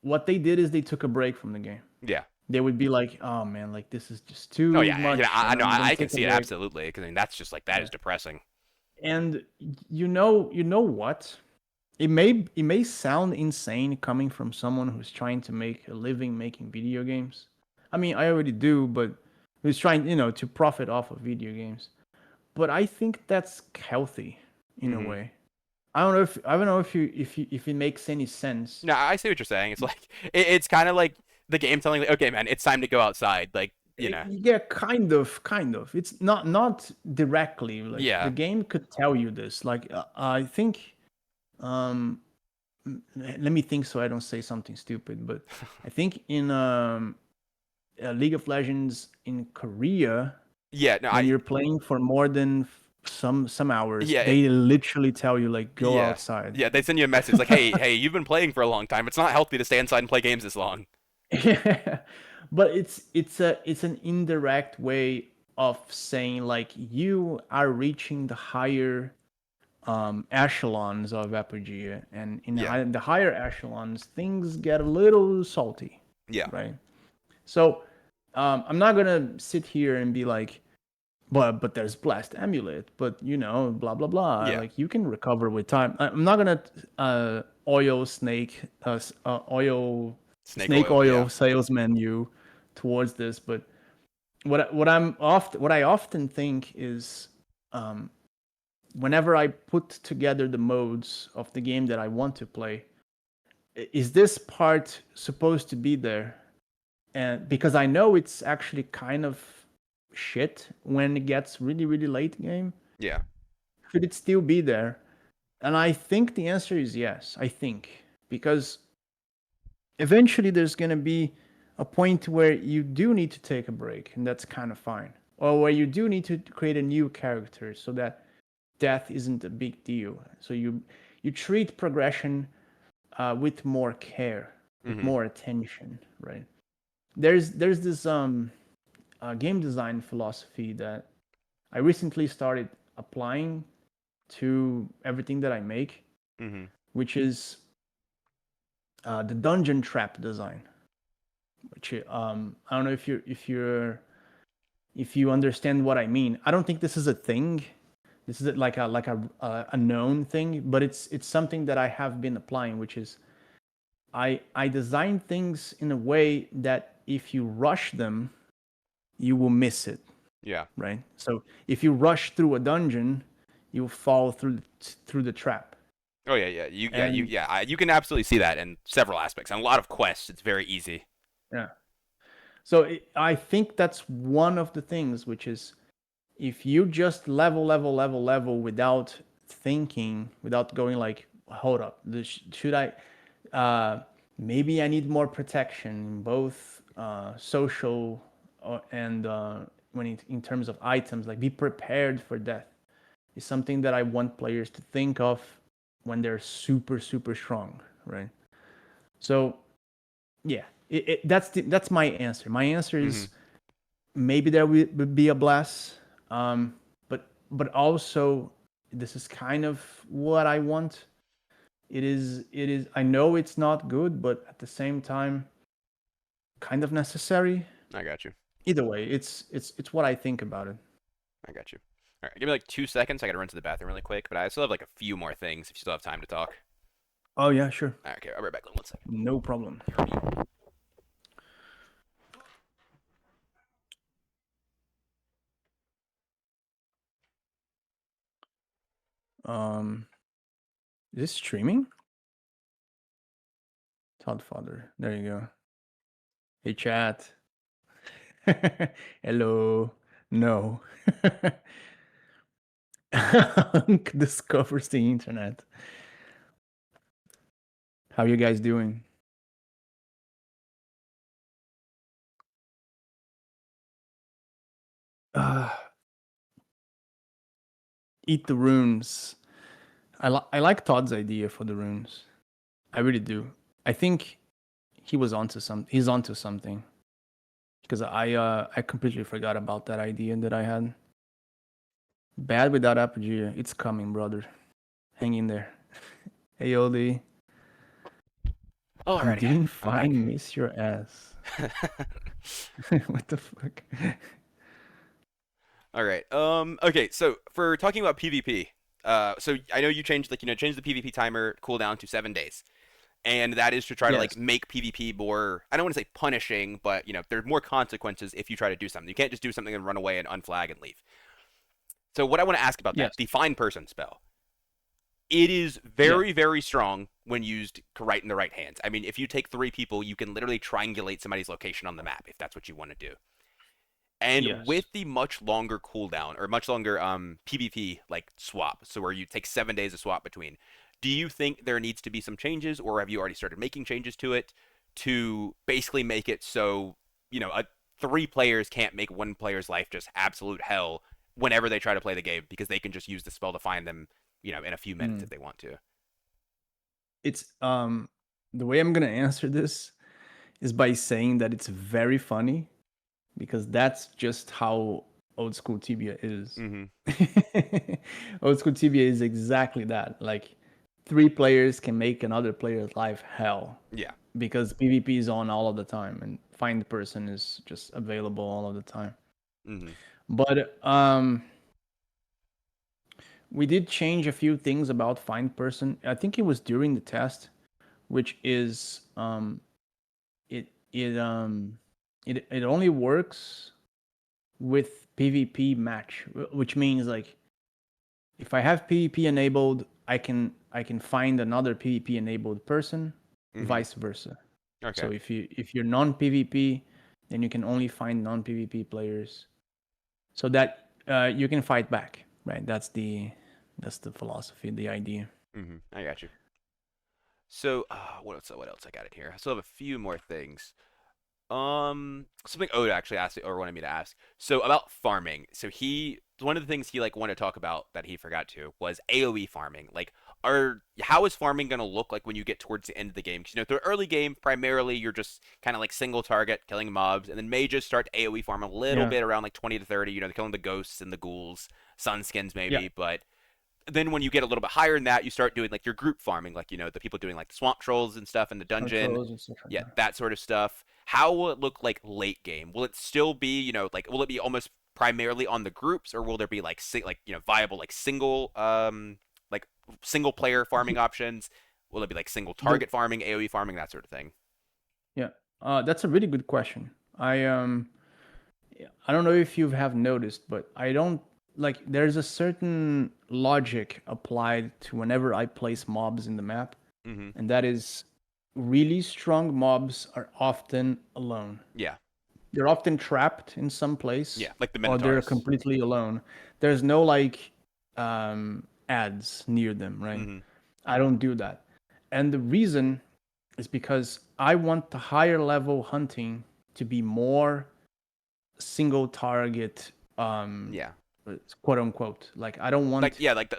what they did is they took a break from the game. Yeah. They would be like, "Oh man, like this is just Oh too yeah. much, I and know. I'm gonna I can take a see it break." absolutely because I mean that's just like that is Yeah. depressing. And you know what? It may sound insane coming from someone who's trying to make a living making video games. I mean, I already do, but who's trying, to profit off of video games. But I think that's healthy in a Hmm. way. I don't know if it makes any sense. No, I see what you're saying. It's like it's kind of like the game telling like, okay, man, it's time to go outside. Like Yeah, kind of. It's not directly like the yeah, game could tell you this. Like I think, um, let me think so I don't say something stupid. But I think in League of Legends in Korea, yeah. No, when you're playing for more than some hours, yeah, they literally tell you like go yeah, outside. yeah. They send you a message like, hey, you've been playing for a long time. It's not healthy to stay inside and play games this long. Yeah, but it's an indirect way of saying like you are reaching the higher echelons of Apogea, and in Yeah, the higher echelons, things get a little salty, yeah, right? So I'm not gonna sit here and be like, but there's blast amulet, but blah blah blah. yeah. Like you can recover with time. I'm not gonna oil Snake snake oil. Yeah. oil salesman you towards this, but what I often think is um, whenever I put together the modes of the game that I want to play, is this part supposed to be there? And because I know it's actually kind of shit when it gets really really late game, Yeah. should it still be there? And I think the answer is yes. I think because eventually there's going to be a point where you do need to take a break, and that's kind of fine, or where you do need to create a new character so that death isn't a big deal. So you treat progression with more care, with Hmm. more attention, right? There's this game design philosophy that I recently started applying to everything that I make, Mm-hmm. which is the dungeon trap design. Which I don't know if you understand what I mean. I don't think this is a thing. This is like a known thing, but it's something that I have been applying, which is I design things in a way that if you rush them, you will miss it, Yeah. right? So if you rush through a dungeon, you'll fall through the trap. Oh yeah. And You can absolutely see that in several aspects. On a lot of quests, it's very easy. yeah, so I think that's one of the things, which is if you just level without thinking, without going like, hold up, should I? Uh, Maybe I need more protection, both social and when in terms of items. Like, be prepared for death is something that I want players to think of when they're super strong, right? So yeah, that's my answer. My answer Mm-hmm. is maybe there would be a blast, but also this is kind of what I want. It is. I know it's not good, but at the same time, kind of necessary. I got you. Either way, it's what I think about it. I got you. All right, give me like 2 seconds. I gotta run to the bathroom really quick, but I still have like a few more things if you still have time to talk. Oh yeah, sure, All right, okay, I'll be right back in 1 second. no problem. Um, is this streaming? Todd Father. There you go. Hey chat. Hello. No. Discovers the internet. How you guys doing? Uh, Eat the runes. I like Todd's idea for the runes. I really do. I think he's onto something because I completely forgot about that idea that I had. Bad without Apogea. It's coming, brother. Hang in there. Hey Oli. I'm Alrighty, doing I'm back. fine, miss your ass. What the fuck? All right. Okay. So for talking about PvP, so I know you changed changed the PvP timer cooldown to 7 days, and that is to try to Yes. like make PvP more. I don't want to say punishing, but there's more consequences if you try to do something. You can't just do something and run away and unflag and leave. So what I want to ask about that, Yes. the find person spell. It is Yeah. very strong when used right in the right hands. I mean, if you take three people, you can literally triangulate somebody's location on the map if that's what you want to do. And Yes. with the much longer cooldown or much longer PvP like swap, so where you take 7 days to swap between, do you think there needs to be some changes, or have you already started making changes to it to basically make it so three players can't make one player's life just absolute hell whenever they try to play the game because they can just use the spell to find them, in a few minutes Mm. if they want to. It's the way I'm gonna answer this is by saying that it's very funny because that's just how old school Tibia is. Mm-hmm. Old school Tibia is exactly that. Like, three players can make another player's life hell Yeah. because PvP is on all of the time and find person is just available all of the time. Mm-hmm. But we did change a few things about find person. I think it was during the test, which is it it it only works with PvP match, which means like if I have PvP enabled, I can find another PvP enabled person, Mm-hmm. vice versa. Okay. So if you're non PvP, then you can only find non PvP players, so that you can fight back. Right? That's the philosophy, the idea. Mm-hmm. I got you. So, what else I got it here? I still have a few more things. Something Oda actually asked or wanted me to ask. So about farming. So one of the things he like wanted to talk about that he forgot to was AoE farming. Like are how is farming going to look like when you get towards the end of the game? Because the early game, primarily you're just kind of like single target killing mobs, and then mages start to AOE farm a little Yeah. bit around like 20 to 30. They're killing the ghosts and the ghouls, sunskins Yeah. maybe, but then when you get a little bit higher than that, you start doing like your group farming, like the people doing like the swamp trolls and stuff in the dungeon, Controls and stuff like yeah, that. that sort of stuff. How will it look like late game? Will it still be, like will it be almost primarily on the groups, or will there be like viable like like single player farming options? Will it be like single The target farming, AOE farming, that sort of thing? Yeah, that's a really good question. I don't know if you have noticed, but I don't like. There's a certain logic applied to whenever I place mobs in the map, Mm-hmm. and that is really strong mobs are often alone. Yeah, They're often trapped in some yeah, place, like the or they're Minotaurs. completely alone. There's no like ads near them, right? Mm-hmm. I don't do that. And the reason is because I want the higher level hunting to be more single target, Yeah. quote unquote. Like I don't Like want. yeah, like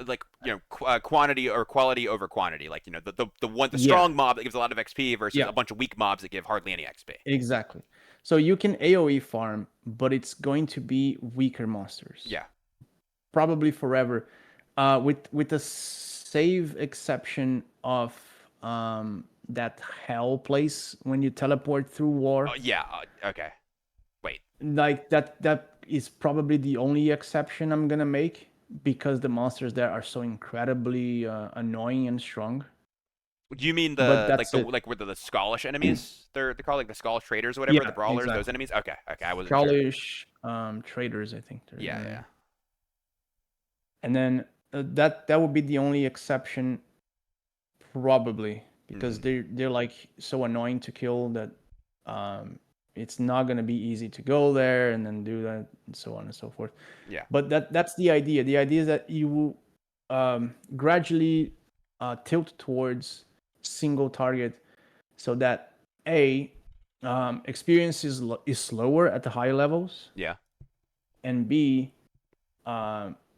quantity or quality over quantity. Like the Yeah, strong mob that gives a lot of XP versus yeah, a bunch of weak mobs that give hardly any XP. exactly. So you can AOE farm, but it's going to be weaker monsters, Yeah. probably forever, with the save exception of that hell place when you teleport through war. Yeah. Okay. Wait. Like that is probably the only exception I'm gonna make because the monsters there are so incredibly annoying and strong. Do you mean But the like that's the it. like with the Scottish enemies? They're called like the Scottish traders or whatever, the Yeah, brawlers, those exactly. enemies? Okay. Okay, I wasn't sure. Skallish traders, I think Yeah, their yeah. name. And then that would be the only exception, probably, because Mm-hmm. they're like so annoying to kill that um, it's not gonna be easy to go there and then do that and so on and so forth. Yeah. But that's the idea. The idea is that you gradually tilt towards single target, so that a experience is slower at the higher levels, Yeah. and b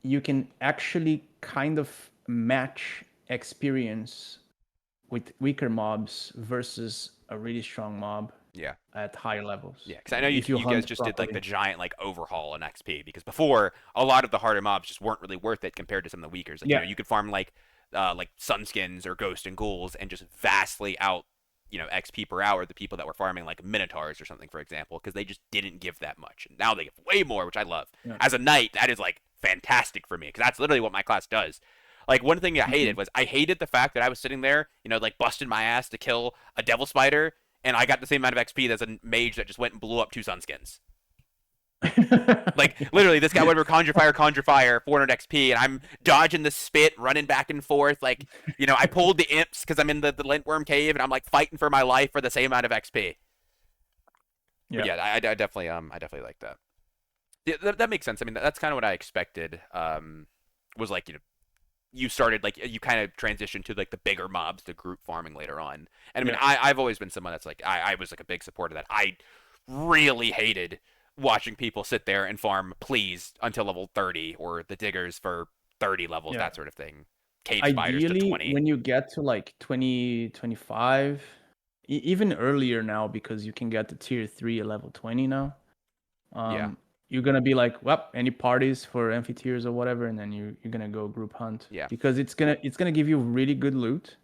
you can actually kind of match experience with weaker mobs versus a really strong mob Yeah. at higher levels Yeah, because I know you if you you guys hunt just did like the properly. giant like overhaul in XP because before a lot of the harder mobs just weren't really worth it compared to some of the weakers. Like Yeah, you could farm like sunskins or ghost and ghouls and just vastly out XP per hour the people that were farming like minotaurs or something for example because they just didn't give that much and now they give way more which I love. yeah. As a knight that is like fantastic for me because that's literally what my class does. Like one thing I Mhm. hated was I hated the fact that I was sitting there like busting my ass to kill a devil spider and I got the same amount of XP as a mage that just went and blew up two sunskins. Like literally, this guy went over conjure fire, 400 XP, and I'm dodging the spit, running back and forth. Like I pulled the imps because I'm in the lintworm cave, and I'm like fighting for my life for the same amount of XP. But Yeah. yeah, I definitely like that. Yeah, that makes sense. I mean, that's kind of what I expected. Was like you started like you kind of transitioned to like the bigger mobs, the group farming later on. And I mean, Yeah. I've always been someone that's like I was like a big supporter of that. I really hated watching people sit there and farm please until level 30 or the diggers for 30 levels, Yeah. that sort of thing. Cave spiders to Ideally, 20. when you get to like 20, 25, even earlier now, because you can get to tier 3 at level 20 now, Yeah. um, you're gonna be like, well, any parties for amphitheaters or whatever, and then you're gonna go group hunt Yeah. because it's gonna give you really good loot,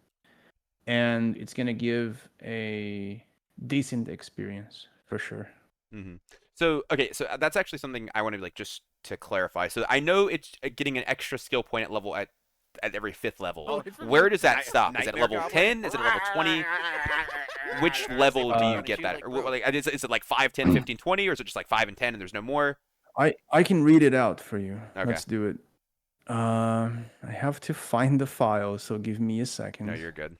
and it's gonna give a decent experience for sure. Hmm. So, okay, so that's actually something I wanted like just to clarify. So, I know it's getting an extra skill point at every fifth level. Where does that stop? Is it at Nightmare level Goblin. 10? Is it at level 20? Which level do you Uh, get that? Or is it like 5, 10, 15, 20, or is it just like 5 and 10 and there's no more? I can read it out for you. Okay. Let's do it. I have to find the file, so give me a No, second. you're good.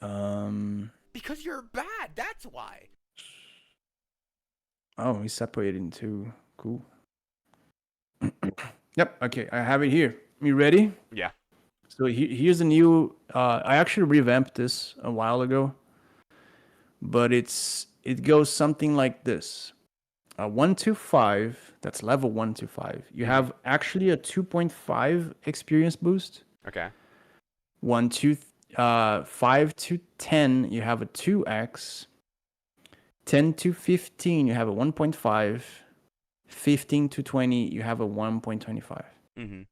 Um, Because you're bad. That's why. oh, we separated in two. Cool. Yep. Okay, I have it here. You ready? Yeah. So here's a new. I actually revamped this a while ago, but it goes something like this. 1 to 5. That's level 1 to 5. You Hmm. have actually a 2.5 experience boost. Okay. 5 to 10, you have a 2x. 10 to 15, you have a 1.5. 15 to 20, you have a 1.25. Mm-hmm.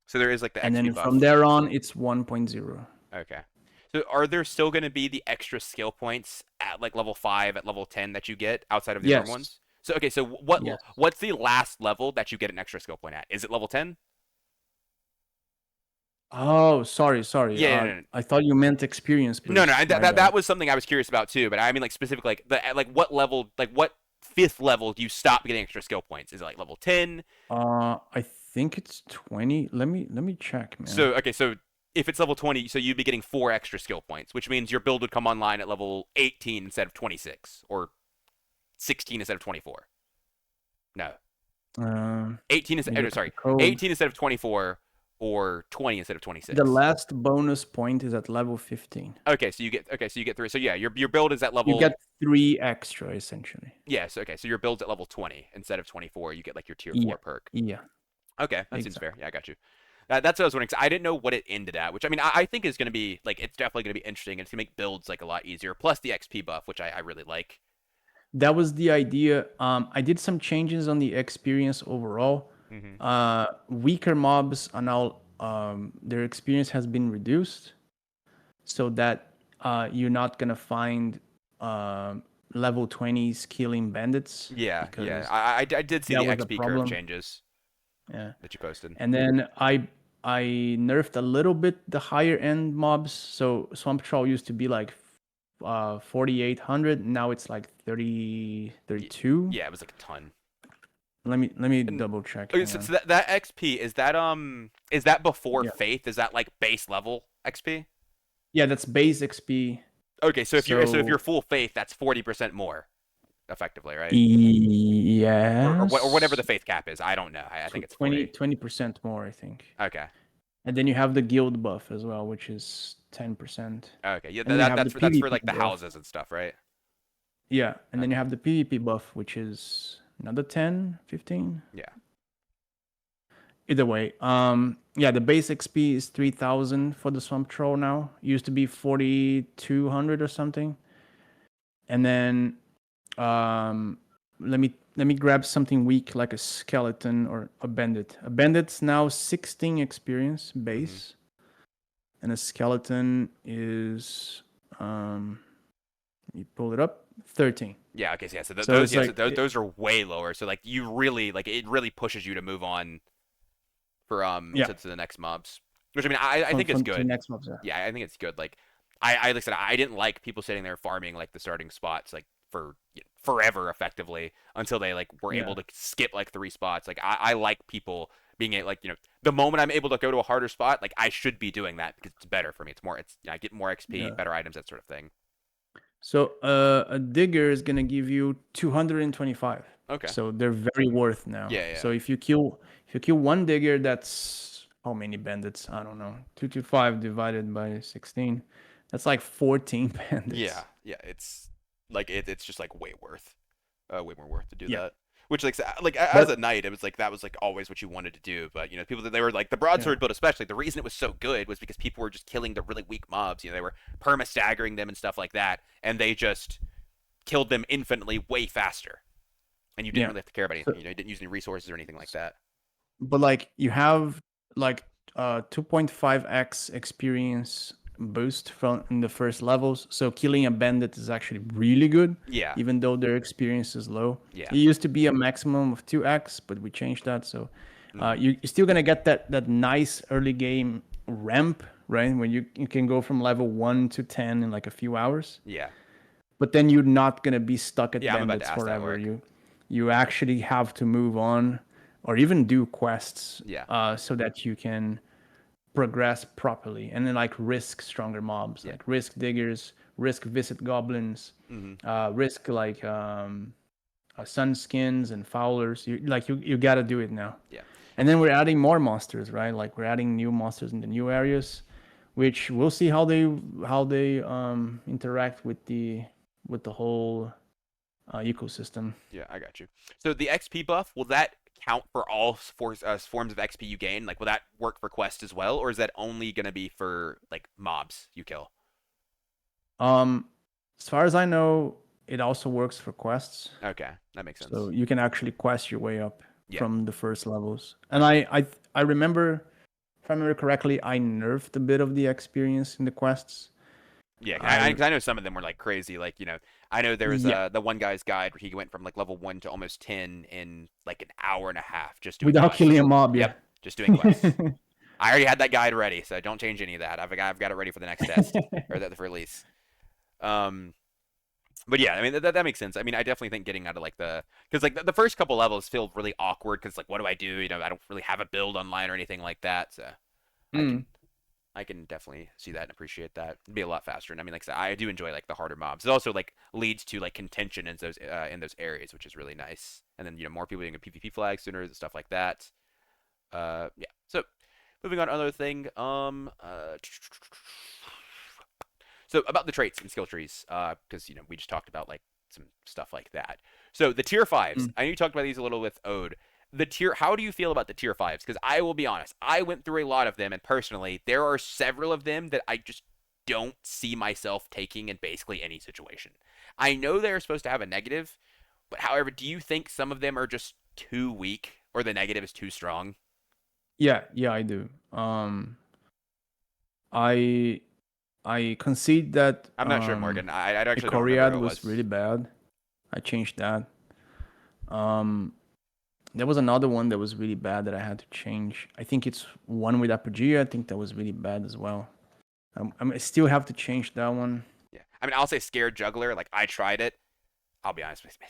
So there is like the And XP then from buff. there on, it's 1.0. Okay. So are there still going to be the extra skill points at like level 5, at level 10 that you get outside of the normal Yes. ones? So okay, so Yes. what's the last level that you get an extra skill point at? Is it level 10? Oh, sorry. Yeah, no, no, I thought you meant experience no, no, boost. that, My that bad. that was something I was curious about too. But I mean, like specifically, like what level, like what fifth level do you stop getting extra skill points? Is it like level 10? I think it's 20. Let me check, man. So okay, so if it's level 20, so you'd be getting 4 extra skill points, which means your build would come online at level 18 instead of 26, or 16 instead of 24. No, Um, 18 Let is me look at the sorry, code. 18 instead of 24, or 20 instead of The 26. last bonus point is at level 15. So you get 3. So yeah, your build is at You level. get 3 extra essentially. Yeah, so your build's at level 20 instead of 24. You get like your tier Yeah. 4 perk. Yeah. Okay, that seems fair. Exactly. Yeah, I got you. That's what I was wondering. 'Cause I didn't know what it ended at, which I mean, I think is going to be like it's definitely going to be interesting, and it's going to make builds like a lot easier. Plus the XP buff, which I really like. That was the idea. I did some changes on the experience overall. Hmm. Weaker mobs are now their experience has been reduced, so that you're not gonna find level 20s killing bandits Yeah. because I did see that the was the XP curve problem. changes Yeah, that you posted. and then I nerfed a little bit the higher end mobs. So Swamp Troll used to be like 4800. Now it's like 30 Y- 32. Yeah, it was like a ton. Let me And double check. okay, Hang so on. that XP is that before Yeah. Faith? Is that like base level XP? Yeah, that's base XP. Okay, so if you're So full Faith, that's 40% more effectively, right? Or whatever the yes. Faith cap is. I don't know. I think So it's 20 40. 20% more, I think. Okay. And then you have the guild buff as well, which is 10%. Okay. Yeah, And then you have the that's for PvP like the buff. houses and stuff, right? Yeah, and then you Okay. have the PvP buff, which is another 10, 15. Yeah. Either way, yeah, the base XP is 3000 for the Swamp Troll now. Used to be 4200 or something. And then um let me grab something weak like a skeleton or a bandit. A bandit's now 16 experience Hmm. base, and a skeleton is you pull it up 13. Yeah. Okay. So yeah. So So it's so like those are way lower. So like you really like it really pushes you to move on for yeah, to the next mobs, which I mean I from think is from to the good. next mobs. Yeah. Yeah, I think it's good. Like like I said, I didn't like people sitting there farming like the starting spots like for forever effectively until they like were able Yeah. to skip like 3 spots. Like I like people being like the moment I'm able to go to a harder spot, like I should be doing that because it's better for me. It's more I get more XP, Yeah. better items, that sort of thing. So a digger is gonna give you 225. Okay. So they're very worth now. Yeah. So if you kill one digger, that's how many bandits? I don't know. 225 divided by 16. That's like 14 bandits. Yeah. It's like it's just like way more worth to do Yeah. that. Which like as a But knight, it was like that was like always what you wanted to do. But people that they were like the yeah. broadsword build especially. The reason it was so good was because people were just killing the really weak mobs. They were perma staggering them and stuff like that, and they just killed them infinitely way faster. And you didn't Yeah. really have to care about So, anything. You didn't use any resources or anything like that. but like you have like 2.5x experience boost from in the first levels. So killing a bandit is actually really good, Yeah, even though their experience is low. yeah. It used to be a maximum of 2x, but we changed that. So Hmm. you're still gonna get that nice early game ramp, right? When you can go from level 1 to 10 in like a few hours. Yeah, But then you're not gonna be stuck at yeah. I'm about to bandits ask that forever. work. You actually have to move on, or even do quests, Yeah, so that you can progress properly, and then like risk stronger mobs, yeah. like risk diggers, risk visit goblins, Hmm. risk like sun skins and fowlers. You got to do it now. Yeah. And then we're adding more monsters, right? Like we're adding new monsters in the new areas, which we'll see how they interact with the whole ecosystem. Yeah, I got you. So the XP buff, will that count for all forms of XP you gain? Like, will that work for quests as well, or is that only gonna be for like mobs you kill? Um, as far as I know, it also works for quests. Okay, that makes So sense. you can actually quest your way up Yeah. from the first levels. And Okay. I remember, if I remember correctly, I nerfed a bit of the experience in the quests. Yeah, I 'cause I know some of them were like crazy. Like, I know there was Yeah, the one guy's guide where he went from like level 1 to almost 10 in like an hour and a half just doing without killing quests. a mob, yeah. Yep, just doing quests. I already had that guide ready, so don't change any of that. I've got it ready for the next test or the release. Um, but yeah, I mean that makes sense. I mean, I definitely think getting out of like because like the first couple levels feel really awkward because like what do I do? I don't really have a build online or anything like that. So I Mm, can I can definitely see that and appreciate that. It'd be a lot faster. And I mean, like I said, I do enjoy like the harder mobs. It also like leads to like contention in those areas, which is really nice. And then more people getting a PvP flag sooner and stuff like that. Yeah. So moving on to another thing. So about the traits and skill trees, because we just talked about like some stuff like that. So the tier fives, mm. I know you talked about these a little with Ode. How do you feel about the tier fives? Because I will be honest, I went through a lot of them, and personally, there are several of them that I just don't see myself taking in basically any situation. I know they're supposed to have a negative, but however, do you think some of them are just too weak, or the negative is too strong? Yeah, I do. I I concede that I'm not sure, Morgan. I actually don't remember who Icoriad it was was. really bad. I changed that. Um, there was another one that was really bad that I had to change. I think it's one with Apogea. I think that was really bad as well. I still have to change that one. Yeah, I mean, I'll say scared juggler. Like I tried it. I'll be honest with you,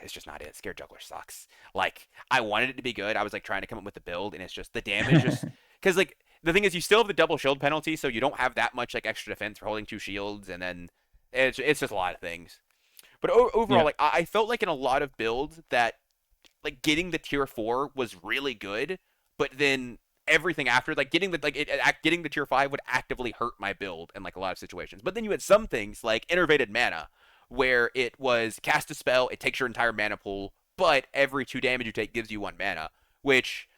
it's just not it. Scared Juggler sucks. Like, I wanted it to be good. I was like trying to come up with the build, and it's just the damage just because like the thing is you still have the double shield penalty, so you don't have that much like extra defense for holding two shields, and then it's just a lot of things. But overall, Yeah. like I felt like in a lot of builds that like getting the tier 4 was really good, but then everything after like getting the tier 5 would actively hurt my build in like a lot of situations. But then you had some things like innervated mana where it was cast a spell, it takes your entire mana pool, but every 2 damage you take gives you 1 mana, which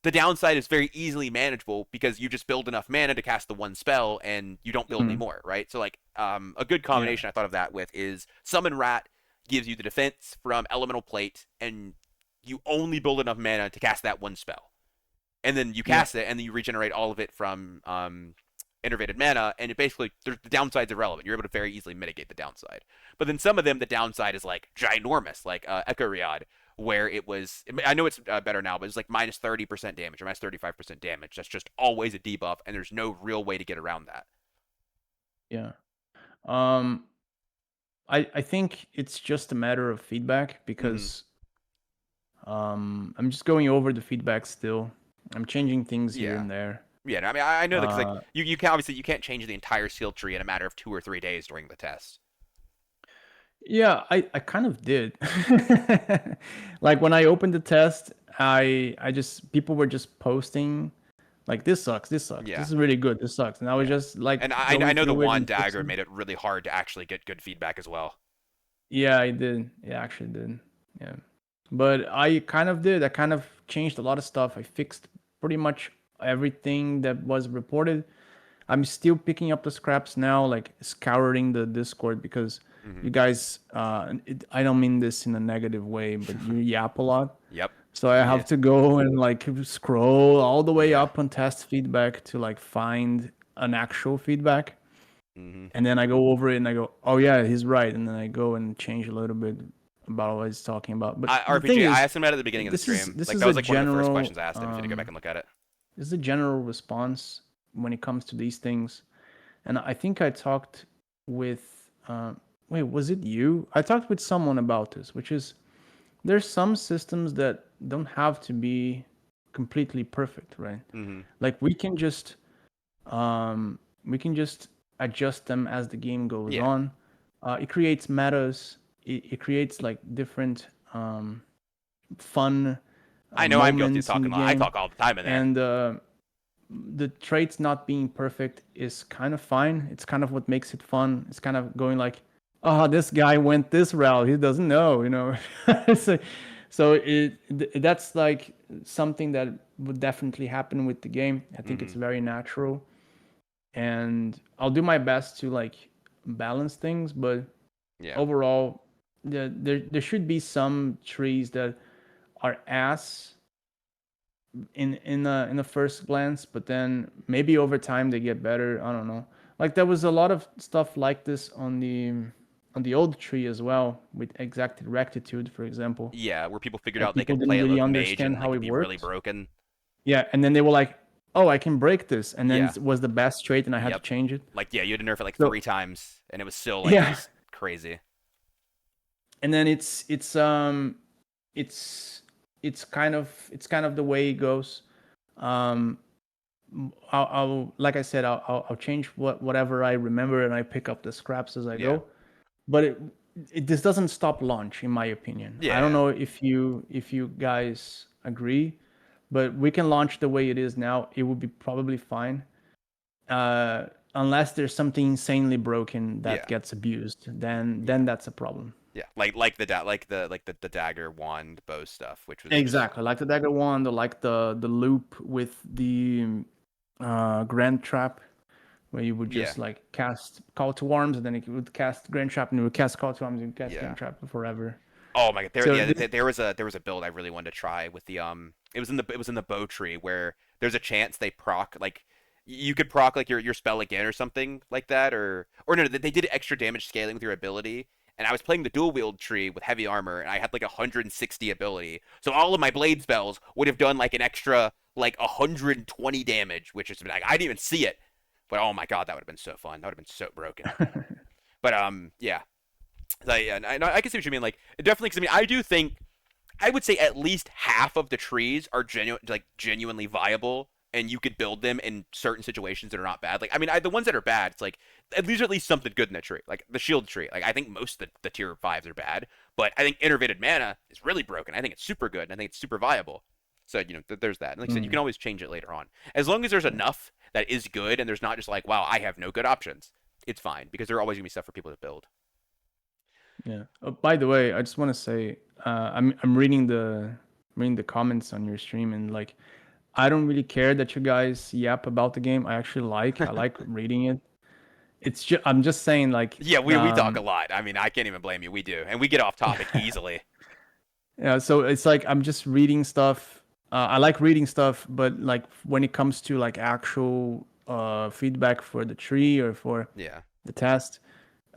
the downside is very easily manageable because you just build enough mana to cast the one spell and you don't build Mhm. anymore, right? So like a good Yeah. combination I thought of that with is Summon Rat gives you the defense from Elemental Plate and you only build enough mana to cast that one spell. And then you Yeah. cast it and then you regenerate all of it from innervated mana, and it basically the downside's irrelevant. You're able to very easily mitigate the downside. But then some of them, the downside is like ginormous, like Echo Riad, where it was. I know it's better now, but it's like minus 30% damage or minus 35% damage. That's just always a debuff, and there's no real way to get around that. Yeah. Um, I think it's just a matter of feedback Mm-hmm. because I'm just going over the feedback still. I'm changing things here Yeah. and there. Yeah, no, I mean, I know that because like Uh, you can obviously you can't change the entire skill tree in a matter of 2 or 3 days during the test. yeah, I kind of did. Like when I opened the test, I just people were just posting like this sucks, this sucks, this Yeah, is really good, this sucks, and I was yeah, just like and I going know the through it wand and dagger fixing. made it really hard to actually get good feedback as well. Yeah, I did. Yeah, actually did. Yeah. But I kind of did. I kind of changed a lot of stuff. I fixed pretty much everything that was reported. I'm still picking up the scraps now, like scouring the Discord because Mm-hmm. you guys, I don't mean this in a negative way, but you yap a lot. Yep. So I Yeah. have to go and like scroll all the way Yeah. up on test feedback to like find an actual feedback. Mm-hmm. And then I go over it and I go, oh yeah, he's right. And then I go and change a little bit about what he's talking about. But the thing RPG, I is, asked him at the beginning of the this is stream. this Like is that a was like one of the first questions general I asked him if you had to go back and look at it. this is a general response when it comes to these things. And I think I talked with wait, was it you? I talked with someone about this, which is there's some systems that don't have to be completely perfect, right? Mm-hmm. Like we can just adjust them as the game goes Yeah. on. It creates metas. It creates like different fun I know I'm guilty of moments in talking the a lot. I game, talk all the time in there. and the traits not being perfect is kind of fine. It's kind of what makes it fun. It's kind of going like, oh, this guy went this route. He doesn't know, you know. so, So that's like something that would definitely happen with the game. I think it's Hmm. very natural, and I'll do my best to like balance things. But Yeah. overall, there should be some trees that are ass in the first glance, but then maybe over time they get better. I don't know. Like there was a lot of stuff like this on the old tree as well with exacted rectitude, for example. Yeah, where people figured And out they people could didn't play it really with mage understand and like how it'd it be really worked. broken. Yeah, and then they were like, "Oh, I can break this," and then Yeah. it was the best trait, and I had to Yep. change it. Like yeah, you had to nerf it like So 3 times, and it was still like yeah, just crazy. and then it's it's kind of the way it goes. Um, I'll like I said, I'll change whatever I remember, and I pick up the scraps as I Yeah. go. But this doesn't stop launch, in my opinion. I don't Yeah. know if you guys agree, but we can launch the way it is now. It would be probably fine, unless there's something insanely broken that Yeah. gets abused. Then Yeah. that's a problem. Yeah. Like the dagger wand bow stuff, which was just Exactly, like the dagger wand, or like the loop with the grand trap, where you would yeah. just like cast call to arms, and then it would cast grand trap, and it would cast call to arms, and cast Yeah. grand trap forever. Oh my god, there So yeah, this, there was a build I really wanted to try with the it was in the bow tree where there's a chance they proc like you could proc like your spell again or something like that or no, they did extra damage scaling with your ability. And I was playing the dual wield tree with heavy armor and I had like 160 ability. So all of my blade spells would have done like an extra like 120 damage, which is like I didn't even see it. But oh my god, that would have been so fun. That would have been so broken. But yeah, yeah, I can see what you mean. Like definitely, because I mean, I do think I would say at least half of the trees are genuinely viable, and you could build them in certain situations that are not bad. Like I mean, the ones that are bad, it's like at least something good in the tree. Like the shield tree. Like I think most of the tier fives are bad, but I think innervated mana is really broken. I think it's super good, and I think it's super viable. So there's that. And like I said, you mm, can always change it later on, as long as there's yeah, enough that is good, and there's not just like, wow, I have no good options. It's fine because there are always gonna be stuff for people to build. yeah. Oh, by the way, I just want to say, I'm reading the comments on your stream, and like, I don't really care that you guys yap about the game. I like reading it. I'm just saying, like, Yeah, we talk a lot. I mean, I can't even blame you. We do, and we get off topic easily. yeah. So it's like I'm just reading stuff. I like reading stuff, but like when it comes to like actual feedback for the tree or for Yeah, the test,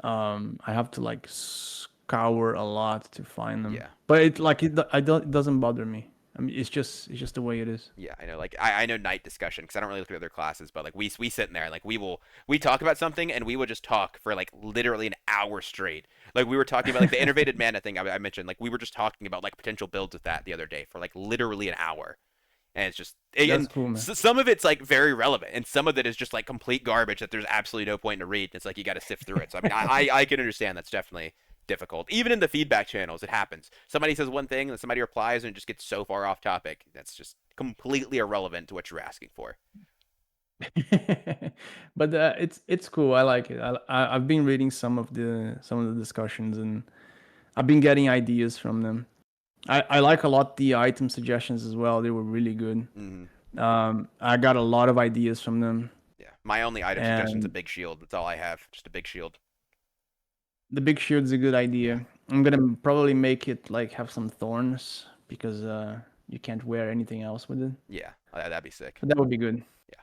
I have to like scour a lot to find them. yeah, But it doesn't bother me. I mean, it's just the way it is. yeah. I know. Like I know night discussion because I don't really look at other classes, but like we sit in there and like we talk about something and we will just talk for like literally an hour straight. Like we were talking about like the innervated mana thing I mentioned. Like we were just talking about like potential builds with that the other day for like literally an hour. And it's just That's and cool, man. some of it's like very relevant and some of it is just like complete garbage that there's absolutely no point to read. It's like you got to sift through it. So I mean I can understand that's definitely difficult. Even in the feedback channels it happens. Somebody says one thing and somebody replies and it just gets so far off topic that's just completely irrelevant to what you're asking for. But it's cool. I like it. I've been reading some of the discussions, and I've been getting ideas from them. I like a lot the item suggestions as well. They were really good. Mm-hmm. I got a lot of ideas from them, Yeah, my only item suggestion is a and big shield. That's all I have, just a big shield. the big shield's a good Yeah, idea. I'm gonna probably make it like have some thorns because you can't wear anything else with it. yeah, that'd be sick. But that would be good. Yeah.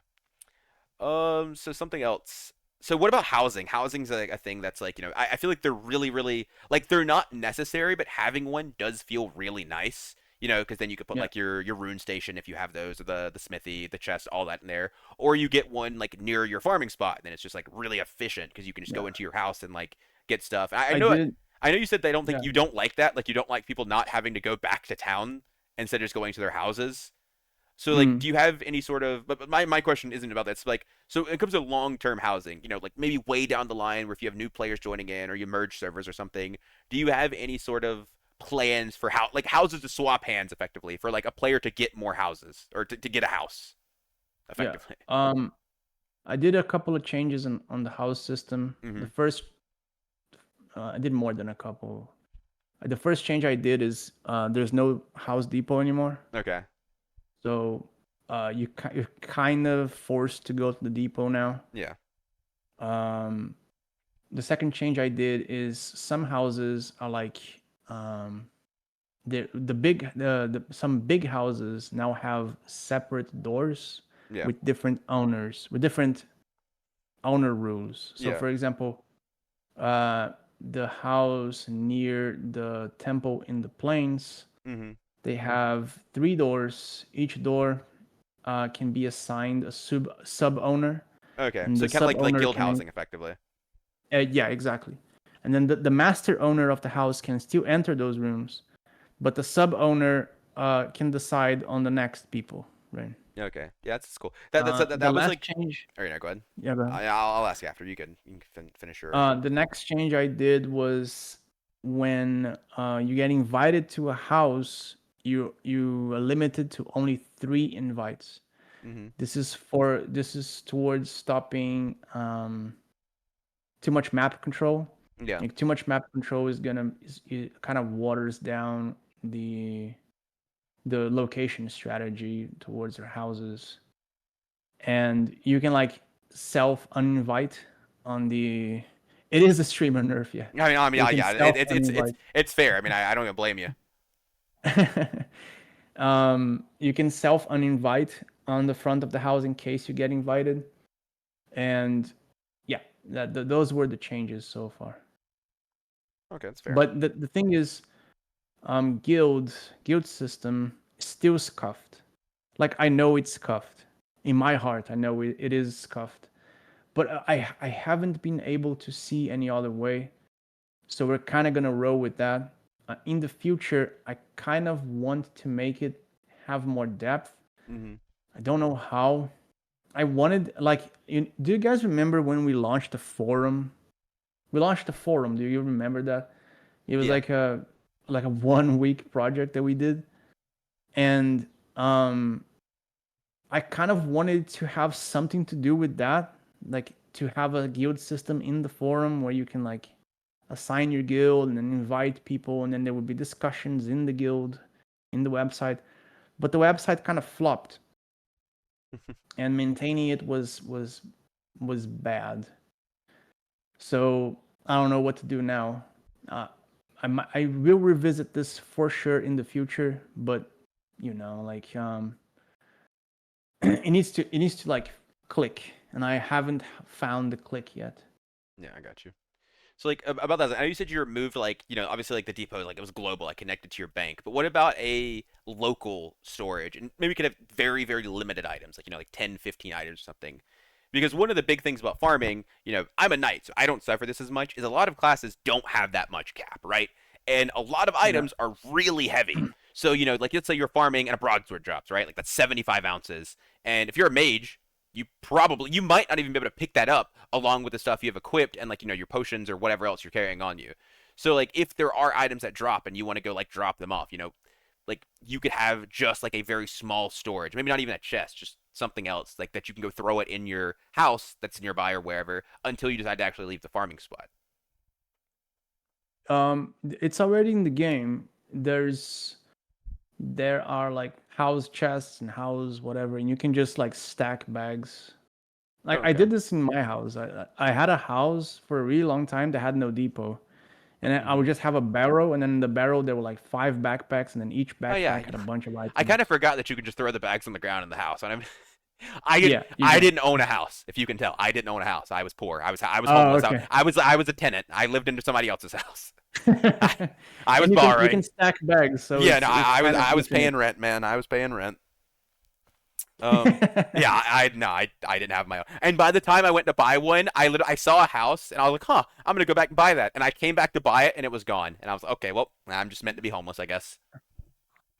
So something else. So what about housing? Housing's like a thing that's like, I feel like they're really, really like they're not necessary, but having one does feel really nice. Because then you could put Yeah, like your rune station if you have those, or the smithy, the chest, all that in there, or you get one like near your farming spot, and then it's just like really efficient because you can just go yeah. into your house and like get stuff. I I know did. I know you said they don't think Yeah. you don't like that, like you don't like people not having to go back to town instead of just going to their houses. So like, Mm, do you have any sort of? But my question isn't about that. It's like, so when it comes to long term housing, like maybe way down the line, where if you have new players joining in or you merge servers or something, do you have any sort of plans for how like houses to swap hands effectively for like a player to get more houses or to get a house yeah. effectively? I did a couple of changes on the house system. The Hmm. first, I did more than a couple. The first change I did is there's no house depot anymore. Okay. So you're kind of forced to go to the depot now. Yeah. Um, the second change I did is some houses are like um, some big houses now have separate doors Yeah. with different owners with different owner rules. So Yeah. for example, uh, the house near the temple in the plains, Mm-hmm. they have three doors. Each door can be assigned a sub owner, Okay. and So the kind of sub like owner guild can housing, effectively. yeah, exactly. And then the master owner of the house can still enter those rooms, but the sub owner can decide on the next people, right? Okay. Yeah, that's cool. That, The that was last like. change, All right, no, go ahead. yeah, go ahead. I'll ask you after. You can finish your. The next change I did was when you get invited to a house, you are limited to only 3 invites. Mm-hmm. This is towards stopping too much map control. Yeah. Like too much map control it kind of waters down the location strategy towards your houses, and you can like self uninvite on the. It is a streamer nerf, yeah. You Yeah, can yeah. self It's uninvite. it's fair. I mean, I don't even blame you. You can self uninvite on the front of the house in case you get invited, and yeah, those were the changes so far. Okay, that's fair. But the thing is, guild system is still scuffed. Like I know it's scuffed. In my heart, I know it is scuffed. But I haven't been able to see any other way. So we're kind of gonna roll with that. In the future, I kind of want to make it have more depth. Mm-hmm. I don't know how. I wanted like, do you guys remember when we launched the forum? We launched the forum. Do you remember that? It was Yeah. like a 1 week project that we did, and I kind of wanted to have something to do with that, like to have a guild system in the forum where you can like assign your guild and then invite people, and then there would be discussions in the guild, in the website. But the website kind of flopped, and maintaining it was bad. So I don't know what to do now. Uh, I will revisit this for sure in the future, but like it needs to like click, and I haven't found the click yet. Yeah, I got you. So like about that, I know you said you removed like obviously like the depot like it was global, like connected to your bank. But what about a local storage? And maybe you could have very very limited items, like like 10, 15 items or something. Because one of the big things about farming, I'm a knight, so I don't suffer this as much. Is a lot of classes don't have that much cap, right? And a lot of Yeah. items are really heavy. So like let's say you're farming and a broadsword drops, right? Like that's 75 ounces. And if you're a mage, you might not even be able to pick that up along with the stuff you have equipped and like your potions or whatever else you're carrying on you. So like if there are items that drop and you want to go like drop them off, like you could have just like a very small storage, maybe not even a chest, just something else like that you can go throw it in your house that's nearby or wherever until you decide to actually leave the farming spot. It's already in the game. There are like house chests and house whatever, and you can just like stack bags. Like I Okay. did this in my house. I had a house for a really long time that had no depot, and then I Mm-hmm. would just have a barrel, and then in the barrel there were like 5 backpacks, and then each Oh yeah, backpack had a bunch of I kind of items. forgot that you could just throw the bags on the ground in the house. And I did. Yeah, you I can. didn't own a house. If you can tell, I didn't own a house. I was poor. I was Oh, homeless. okay. I was a tenant. I lived into somebody else's house. I, I was And you can borrowing. stack bags, so Yeah, no, it's kind of I was infinite. paying rent, man. I was paying rent. Yeah, no, I didn't have my own. And by the time I went to buy one, I saw a house and I was like, huh, I'm gonna go back and buy that. And I came back to buy it and it was gone. And I was like, okay, well, I'm just meant to be homeless, I guess.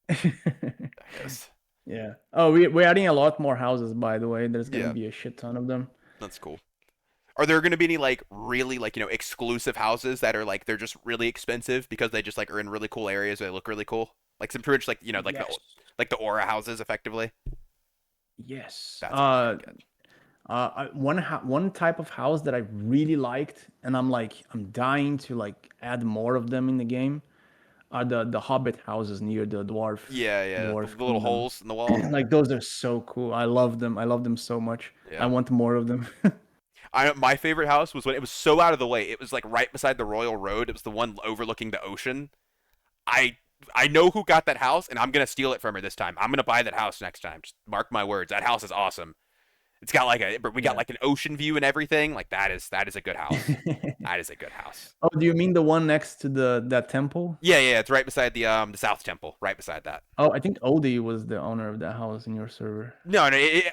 I guess. Yeah. Oh, we're adding a lot more houses, by the way. There's gonna Yeah, be a shit ton of them. that's cool. Are there going to be any like really like exclusive houses that are like they're just really expensive because they just like are in really cool areas or they look really cool? Like some pretty much like Yes. like the aura houses effectively. Yes. That's what I was trying to get. One type of house that I really liked, and I'm dying to like add more of them in the game, are the Hobbit houses near the Yeah, the dwarf little kingdom. holes in the wall. Like those are so cool. I love them. I love them so much. I Yeah. want more of them. My favorite house was when it was so out of the way. It was like right beside the Royal Road. It was the one overlooking the ocean. I I know who got that house, and I'm gonna steal it from her this time. I'm gonna buy that house next time. Just mark my words. That house is awesome. It's got like we got Yeah. like an ocean view and everything. Like that is a good house. That is a good house. Oh, do you mean the one next to that temple? Yeah, it's right beside the South Temple, right beside that. Oh, I think Odie was the owner of that house in your server. No,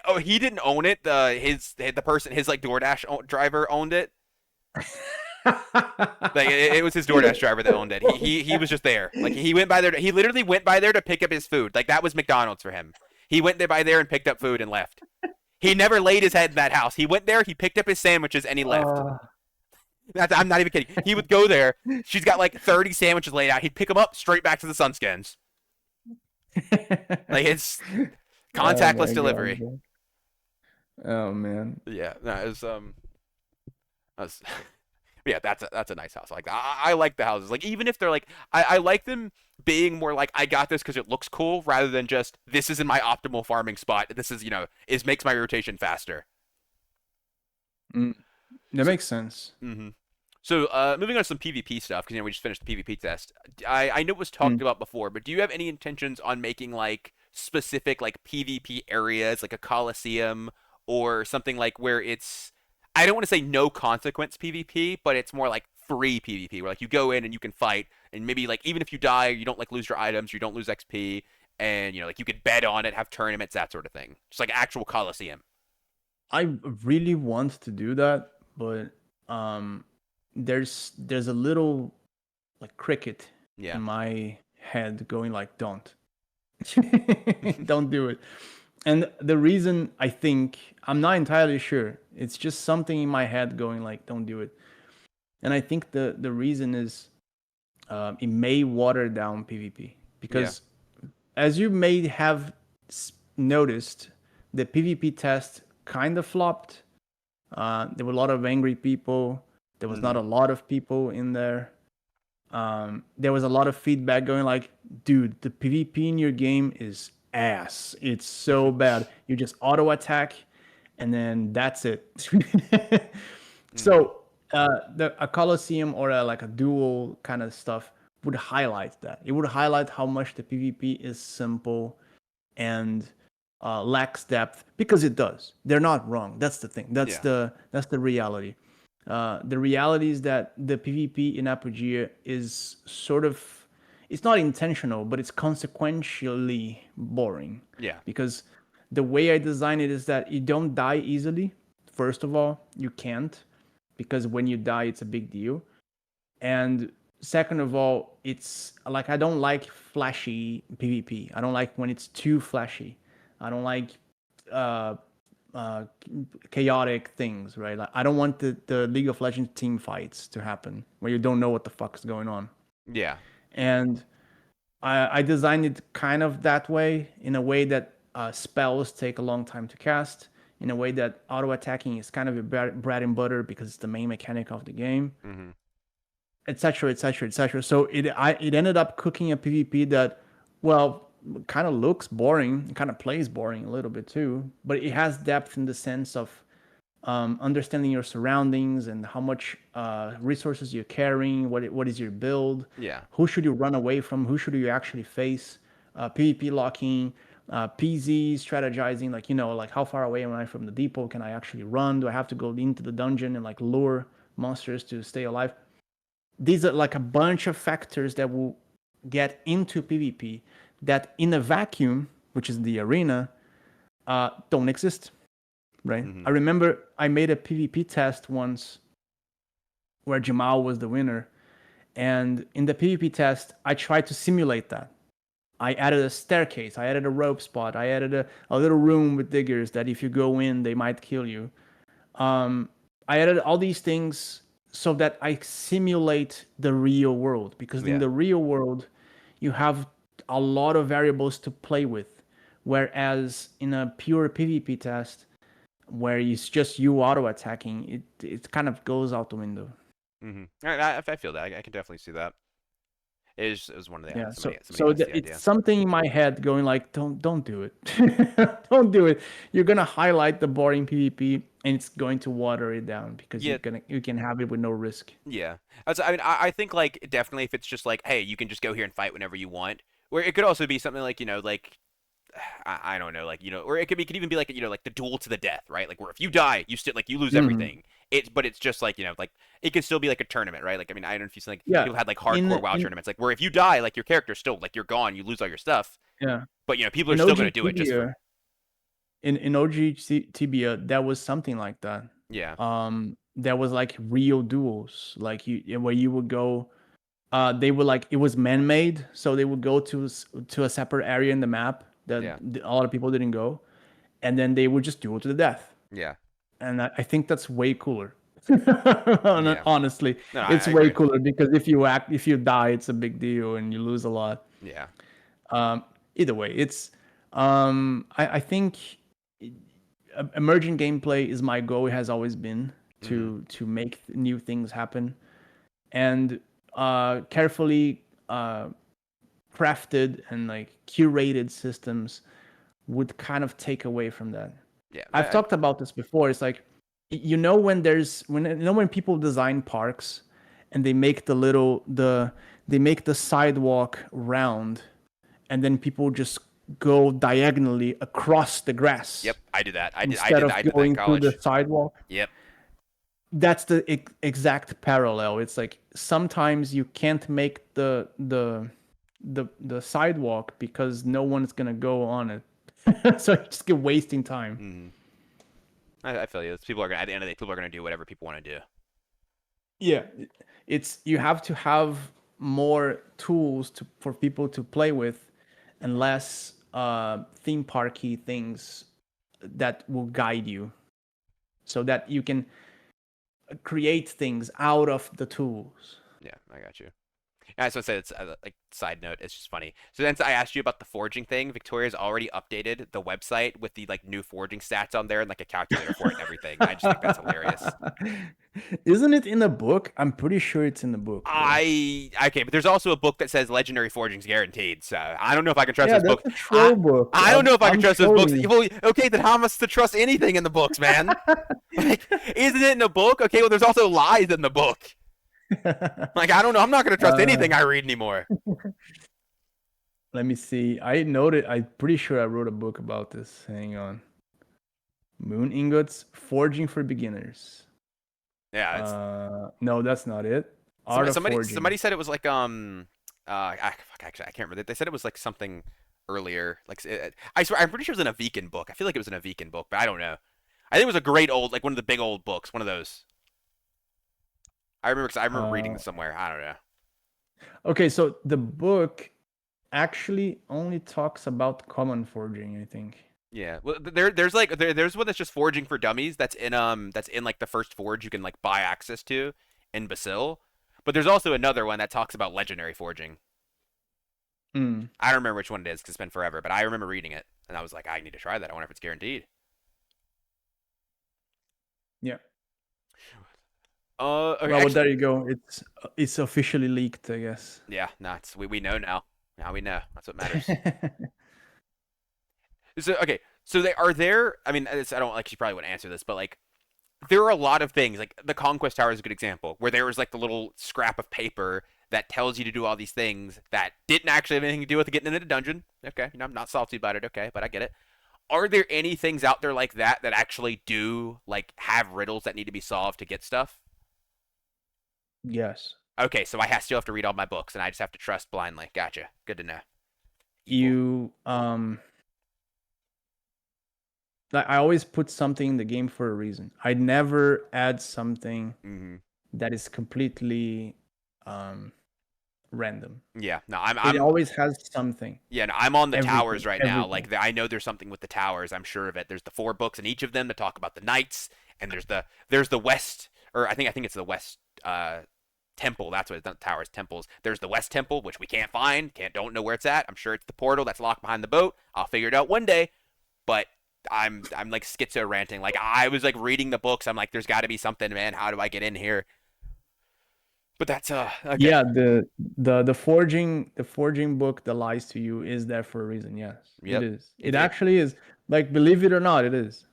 oh, he didn't own it. The person, his like DoorDash driver owned it. Like it was his DoorDash driver that owned it. He was just there. Like he went by there. He literally went by there to pick up his food. Like that was McDonald's for him. He went there by there and picked up food and left. He never laid his head in that house. He went there, he picked up his sandwiches, and he left. Uh, I'm not even kidding. He would go there. She's got like 30 sandwiches laid out. He'd pick them up straight back to the Sunskins. Like it's oh contactless my delivery. God. Oh man. Yeah, no, that's yeah, that's a nice house. Like I like the houses. Like even if they're like I like them being more like I got this because it looks cool rather than just this is in my optimal farming spot. This is is makes my rotation faster. Mm, that So, makes sense. hmm So moving on to some PvP stuff because we just finished the PvP test. I know it was talked Mm. about before, but do you have any intentions on making like specific like PvP areas like a Coliseum or something like where it's I don't want to say no consequence PvP, but it's more like free PvP where like you go in and you can fight and maybe like even if you die, you don't like lose your items, you don't lose XP, and like you could bet on it, have tournaments, that sort of thing. Just like actual Coliseum. I really want to do that, but um, there's a little like cricket Yeah. in my head going like, don't, don't do it. And the reason I think I'm not entirely sure. It's just something in my head going like, don't do it. And I think the reason is it may water down PvP Yeah. because as you may have noticed, the PvP test kind of flopped. There were a lot of angry people. There was not a lot of people in there. There was a lot of feedback going like, dude, the PvP in your game is ass. It's so bad. You just auto attack, and then that's it. Mhm. So a Colosseum or like a duel kind of stuff would highlight that. It would highlight how much the PvP is simple and lacks depth because it does. They're not wrong. That's the thing. Yeah. That's the reality. The reality is that the PvP in Apogea is sort of it's not intentional, but it's consequentially boring Yeah. because the way I design it is that you don't die easily. First of all, you can't because when you die, it's a big deal. And second of all, it's like I don't like flashy PvP. I don't like when it's too flashy. I don't like uh, uh, chaotic things, right? Like I don't want the League of Legends team fights to happen where you don't know what the fuck's going on. Yeah. And I designed it kind of that way, in a way that spells take a long time to cast, in a way that auto attacking is kind of a bread and butter because it's the main mechanic of the game, Hmm. etc., etc., etc. So it ended up cooking a PvP that, well, kind of looks boring, kind of plays boring a little bit too, but it has depth in the sense of understanding your surroundings and how much resources you're carrying, what is your build, Yeah. who should you run away from, who should you actually face, PvP locking, PZ strategizing, like like how far away am I from the depot? Can I actually run? Do I have to go into the dungeon and like lure monsters to stay alive? These are like a bunch of factors that will get into PvP that in a vacuum, which is the arena, don't exist, right? Hmm. I remember I made a PvP test once where Jamal was the winner. And in the PvP test, I tried to simulate that. I added a staircase, I added a rope spot, I added a little room with diggers that if you go in, they might kill you. Um, I added all these things so that I simulate the real world because in Yeah. the real world, you have a lot of variables to play with. Whereas in a pure PvP test, where it's just you auto attacking, it kind of goes out the window. I feel that. I can definitely see that. It was one of the Yeah, somebody asked the it's idea. something in my head going like, don't do it, don't do it. You're gonna highlight the boring PvP, and it's going to water it down because Yeah, you can have it with no risk. yeah. I mean, I think like definitely if it's just like, hey, you can just go here and fight whenever you want. Where it could also be something like like I don't know, like or it could even be like like the duel to the death, right? Like where if you die, you still like you lose Hmm. everything. But it's just like like it could still be like a tournament, right? Like I mean, I don't know if you see like Yeah, people had like in hardcore WoW in tournaments, like where if you die, like your character's still like you're gone, you lose all your stuff. yeah, But people are in still gonna do it just for OG in Tibia, that was something like that. yeah, There was like real duels, like where you would go. They were like it was man-made, so they would go to a separate area in the map that yeah, a lot of people didn't go, and then they would just duel to the death. yeah, And I think that's way cooler. yeah. Honestly, No, it's I way agree. cooler because if you die, it's a big deal and you lose a lot. Yeah. Um, Either way, it's I think emerging gameplay is my goal. It has always been Hmm. to make new things happen, and carefully crafted and like curated systems would kind of take away from that. Yeah. I've talked about this before. It's like when people design parks and they make the sidewalk round and then people just go diagonally across the grass Yep. I did that. instead of I did that in going through the college. sidewalk. Yep. That's the exact parallel. It's like sometimes you can't make the sidewalk because no one's gonna go on it, so you just get wasting time. Hmm. I feel you. People are gonna at the end of the day, people are gonna do whatever people want to do. Yeah, it's you have to have more tools for people to play with, and less theme parky things that will guide you, so that you can create things out of the tools. Yeah, I got you. Yeah, I just want to say it's like side note. It's just funny. So then I asked you about the forging thing. Victoria's already updated the website with the like new forging stats on there and like a calculator for it and everything. I just think that's hilarious. Isn't it in the book? I'm pretty sure it's in the book, bro. I okay, but there's also a book that says legendary forging's guaranteed. So I don't know if I can trust Yeah, those that's books. a I troll book. I don't know if I can I'm trust those books. showing you. Well, okay, then how am I supposed to trust anything in the books, man? Like, isn't it in the book? Okay, well, there's also lies in the book. Like, I don't know. I'm not gonna trust uh, anything I read anymore. Let me see. I noted. I'm pretty sure I wrote a book about this. Hang on. Moon ingots, forging for beginners. Yeah, it's No, that's not it. Art of somebody forging. said it was like fuck, actually I can't remember. They said it was like something earlier. Like I swear I'm pretty sure it was in a Viken book. I feel like it was in a Viken book, but I don't know. I think it was a great old like one of the big old books, one of those. I remember reading Uh, this somewhere. I don't know. okay, so the book actually only talks about common forging, I think. Yeah. Well, there's one that's just forging for dummies. That's in like the first forge you can like buy access to in Basil. But there's also another one that talks about legendary forging. Mm, I don't remember which one it is because it's been forever, but I remember reading it and I was like, I need to try that. I wonder if it's guaranteed. yeah. Okay, Well, but actually, there you go. It's officially leaked, I guess. yeah, nuts. We know now. Now we know. That's what matters. So okay, so they are there. I mean, I don't like. She probably wouldn't answer this, but like, there are a lot of things. Like the Conquest Tower is a good example, where there was like the little scrap of paper that tells you to do all these things that didn't actually have anything to do with getting into the dungeon. Okay, I'm not salty about it. Okay, but I get it. Are there any things out there like that that actually do like have riddles that need to be solved to get stuff? Yes. Okay, so I still have to read all my books, and I just have to trust blindly. Gotcha. Good to know. Evil. You like I always put something in the game for a reason. I never add something Hmm. that is completely um random. Yeah. No, It always has something. yeah, no, I'm on the towers Everything. right now. Everything. Like, I know there's something with the towers. I'm sure of it. There's the four books in each of them that talk about the knights, and there's the west, or I think it's the west temple. That's what it's not towers, temples. There's the west temple, which we can't find. Don't know where it's at. I'm sure it's the portal that's locked behind the boat. I'll figure it out one day. But I'm like schizo ranting. Like I was like reading the books. I'm like, there's got to be something, man. How do I get in here? But that's okay. Yeah, the forging book that lies to you is there for a reason. Yes, it Yep. is. It It actually is. Like, believe it or not, it is.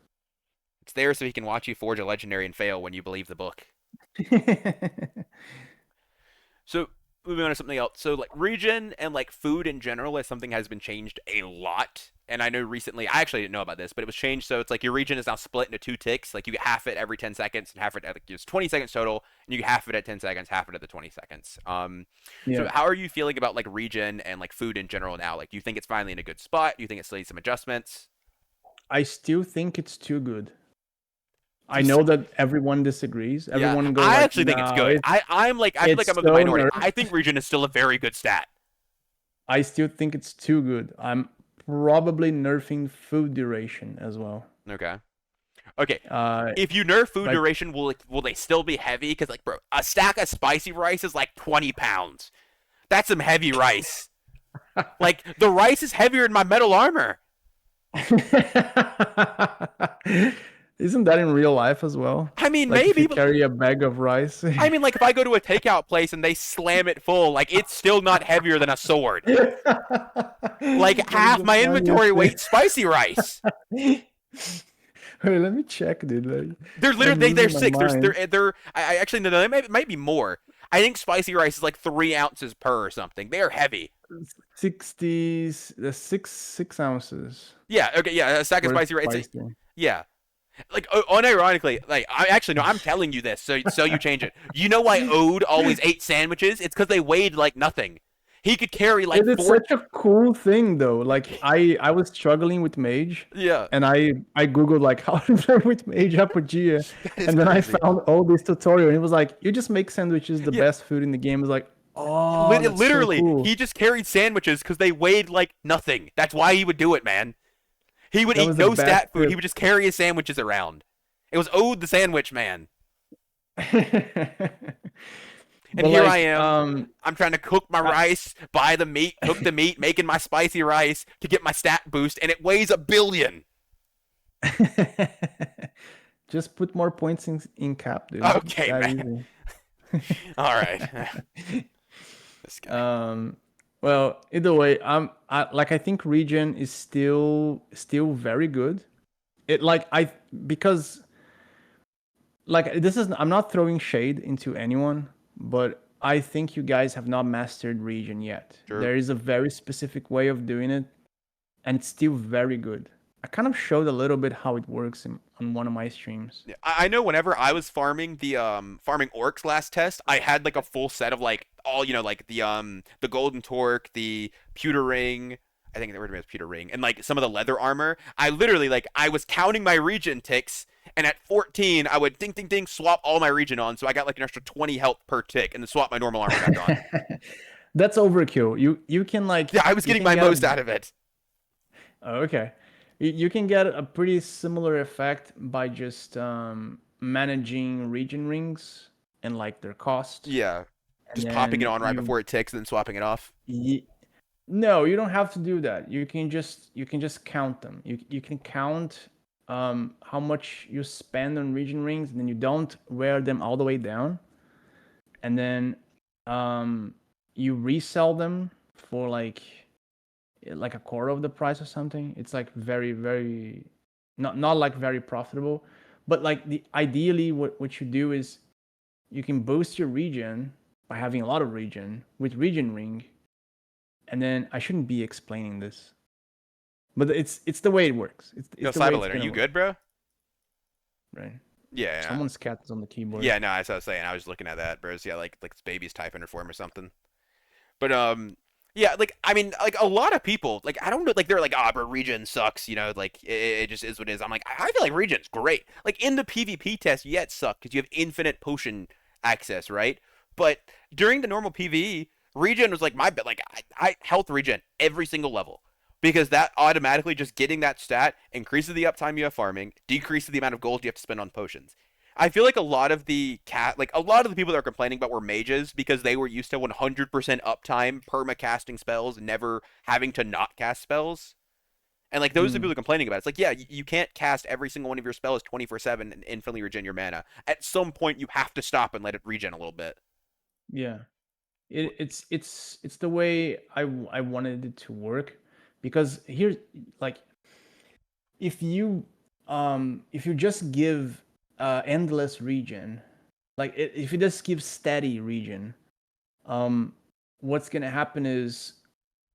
it's there so he can watch you forge a legendary and fail when you believe the book. So moving on to something else. So like region and like food in general is something has been changed a lot. And I know recently, I actually didn't know about this, but it was changed so it's like your region is now split into two ticks. Like you get half it every 10 seconds and half it at like it's 20 seconds total, and you get half it at 10 seconds, half it at the 20 seconds. So Yeah, how are you feeling about like region and like food in general now? Like do you think it's finally in a good spot? Do you think it still needs some adjustments? I still think it's too good. I You s- know that everyone disagrees. yeah, Everyone go I like, actually think it's no, good. I'm like I feel like it's I'm of the so minority. I think nerfed. region is still a very good stat. I still think it's too good. I'm probably nerfing food duration as well. Okay. Okay, Uh, if you nerf food like duration, will they still be heavy? Because like, bro, a stack of spicy rice is like 20 pounds. That's some heavy rice. Like the rice is heavier than my metal armor. isn't that in real life as well? I mean, Like if you maybe, but carry a bag of rice. I mean, like if I go to a takeout place and they slam it full, like it's still not heavier than a sword. Like That is half the my inventory funniest thing. weight spicy rice. Wait, let me check, dude. Like, They're literally I'm they're losing my six. mind. I actually no, they might be more. I think spicy rice is like 3 ounces per or something. They are heavy. 60, six ounces Yeah. Okay. Yeah. A stack of worth spicy rice. pricing. Yeah. Like unironically, like I actually no, I'm telling you this, so you change it. You know why Ode always ate sandwiches? It's because they weighed like nothing. He could carry like It is four. such a cool thing though. Like I was struggling with Mage, Yeah, and I googled like how to play with Mage Apogea, that is and then I crazy. found all this tutorial, and it was like you just make sandwiches the Yeah, best food in the game. It was like, oh, that's so literally, cool. he just carried sandwiches because they weighed like nothing. That's why he would do it, man. He would That eat was the no best stat food. He would just carry his sandwiches around. It was Ode the sandwich man. tip. And But here I like am. I'm trying to cook my I, rice, buy the meat, cook the meat, making my spicy rice to get my stat boost, and it weighs 1 billion. just put more points in cap, dude. It's Okay, that man. easy. All right. This guy. um, well, either way, I think Regen is still very good. It like I because like this is I'm not throwing shade into anyone, but I think you guys have not mastered Regen yet. True. There is a very specific way of doing it, and it's still very good. I kind of showed a little bit how it works on one of my streams. Yeah, I know whenever I was farming the farming orcs last test, I had like a full set of like all like the golden torque, the pewter ring. I think the word was pewter ring, and like some of the leather armor. I literally like I was counting my region ticks, and at 14 I would ding ding ding swap all my region on, so I got like an extra 20 health per tick, and then swap my normal armor back on. That's overkill. You can like Yeah, I was you getting can my get a most out of it. oh, okay. You can get a pretty similar effect by just managing region rings and like their cost, Yeah, and just popping it then on right before it ticks, and then swapping it off. no, you don't have to do that. You can just count them. You can count how much you spend on region rings, and then you don't wear them all the way down, and then um you resell them for like a quarter of the price or something. It's like very, very not like very profitable. But like the ideally what you do is you can boost your region by having a lot of region with region ring. And then I shouldn't be explaining this. But it's the way it works. It's Yo, the way it's Cyberlater, gonna you work, good, bro? right? Yeah, Someone's cat is on the keyboard. yeah, no, as I was saying, I was looking at that, bros. Yeah, like this baby's typing her form or something. But yeah, like I mean, like a lot of people, like I don't know, like they're like, ah, but Regen sucks, like it just is what it is. I'm like, I feel like Regen's great. Like in the PvP test, yeah, it sucked because you have infinite potion access, right? But during the normal PvE, Regen was like my bit, like I health regen every single level. Because that automatically just getting that stat increases the uptime you have farming, decreases the amount of gold you have to spend on potions. I feel like a lot of the people that are complaining about were mages because they were used to 100% uptime, perma casting spells, never having to not cast spells. And like those are the Mm. people complaining about it. It's like, yeah, you can't cast every single one of your spells 24/7 and infinitely regen your mana. At some point, you have to stop and let it regen a little bit. Yeah. It's the way I wanted it to work, because here's like, if you just give endless region, like if you just give steady region, um what's gonna happen is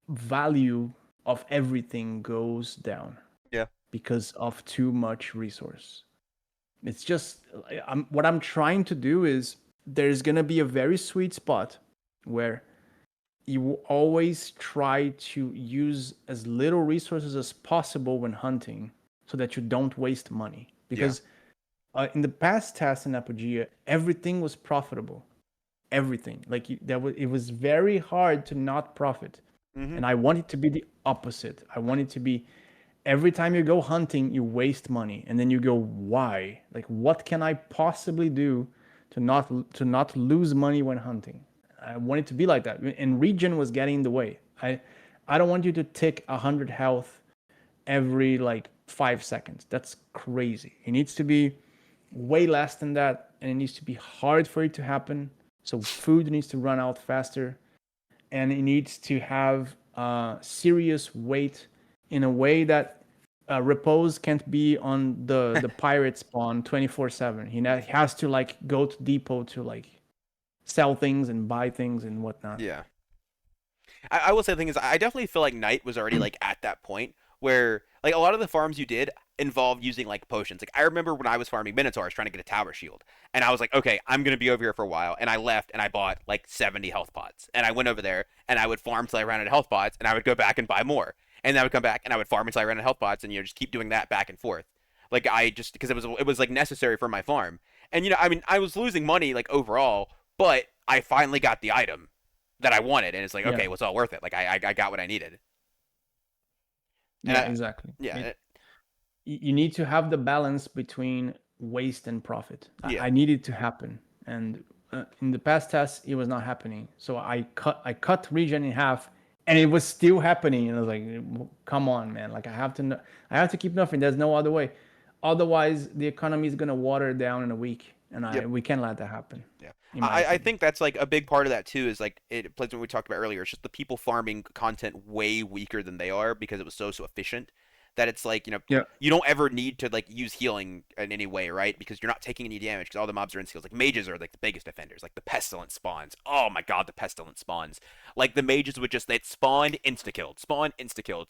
value of everything goes down Yeah. because of too much resource. It's just, what I'm trying to do is, there's gonna be a very sweet spot where you always try to use as little resources as possible when hunting, so that you don't waste money. Yeah. Because in the past tests in Apogea, everything was profitable. Everything, like it was very hard to not profit. Mm-hmm. And I want it to be the opposite. I want it to be, every time you go hunting, you waste money, and then you go, why? Like, what can I possibly do to not lose money when hunting? I want it to be like that. And region was getting in the way. I don't want you to tick 100 health every like 5 seconds. That's crazy. It needs to be way less than that, and it needs to be hard for it to happen. So food needs to run out faster, and it needs to have serious weight in a way that repose can't be on the pirate spawn 24/7. He has to like go to depot to like sell things and buy things and whatnot. Yeah. I will say the thing is, I definitely feel like Night was already like at that point where like a lot of the farms you did involved using like potions. Like I remember when I was farming Minotaurs trying to get a tower shield, and I was like, okay, I'm gonna be over here for a while, and I left and I bought like 70 health pots, and I went over there and I would farm till I ran out of health pots, and I would go back and buy more, and then I would come back and I would farm until I ran out of health pots, and just keep doing that back and forth. Like I just because it was like necessary for my farm, and I mean I was losing money like overall, but I finally got the item that I wanted, and it's like, Yeah, okay, well, it's all worth it. Like I got what I needed, and yeah, exactly. yeah, You need to have the balance between waste and profit. yeah, I need it to happen, and in the past tests, it was not happening. So I cut region in half, and it was still happening. And I was like, come on, man! Like I have to keep nothing. There's no other way. Otherwise, the economy is gonna water down in a week, and yep. we can't let that happen. Yeah, In my I opinion. think that's like a big part of that too. Is like it plays what we talked about earlier. It's just the people farming content way weaker than they are because it was so efficient that it's like Yeah, you don't ever need to like use healing in any way, right? Because you're not taking any damage because all the mobs are in skills. Like mages are like the biggest offenders. Like the pestilent spawns. Oh my god, the pestilent spawns. Like the mages would just they spawn insta killed.